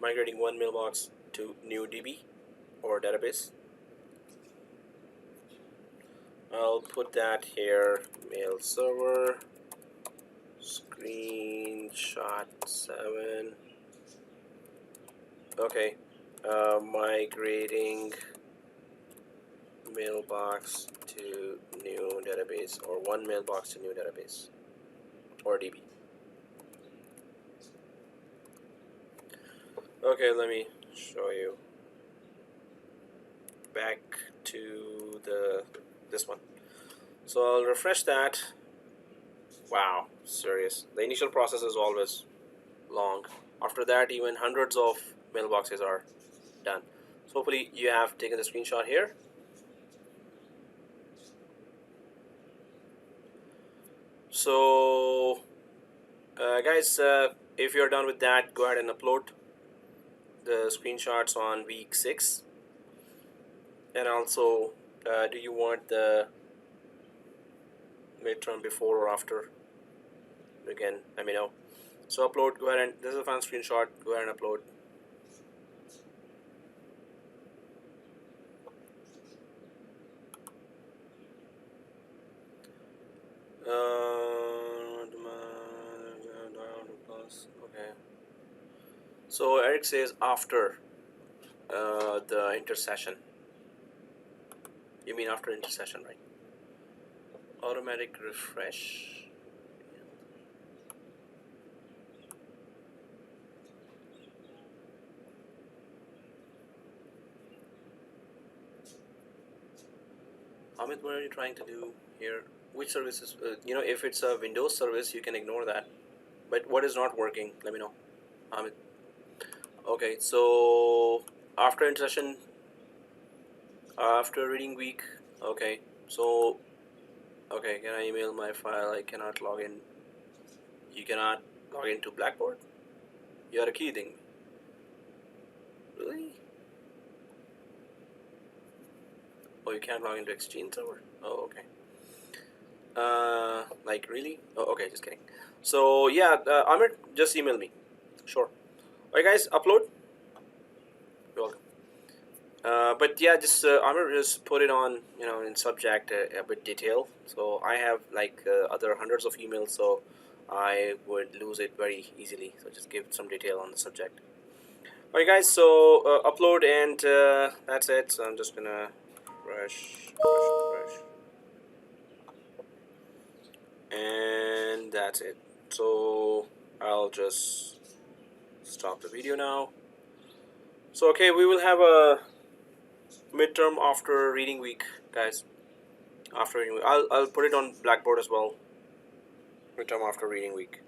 Migrating one mailbox to new DB or database. I'll put that here, mail server, screenshot 7. Okay, migrating mailbox to new database, or one mailbox to new database, or DB. Okay, let me show you. Back to this one. So I'll refresh that. Wow, serious. The initial process is always long. After that, even hundreds of mailboxes are done. So hopefully you have taken the screenshot here. So guys, if you're done with that, go ahead and upload the screenshots on week 6. And also, do you want the midterm before or after? Again, let me know. So upload, go ahead and, this is a final screenshot, go ahead and upload. Okay. So Eric says after the intercession. You mean after intercession, right? Automatic refresh. Amit, what are you trying to do here? Which services? If it's a Windows service, you can ignore that. But what is not working? Let me know, Amit. Okay, so after in session, after reading week. Okay, so okay, can I email my file? I cannot log in. You cannot log into Blackboard. You are kidding. Really? Oh, you can't log into Exchange server? Oh, okay. Like really? Oh, okay, just kidding. So yeah, Amir, just email me. Sure. Alright, guys, upload. You're welcome. But yeah, just Amir just put it on, in subject a bit detail. So I have like other hundreds of emails, so I would lose it very easily. So just give some detail on the subject. Alright, guys. So upload, and that's it. So I'm just gonna refresh, and that's it. So I'll just stop the video now. So okay, we will have a midterm after reading week, guys. After reading week, I'll put it on Blackboard as well. Midterm after reading week.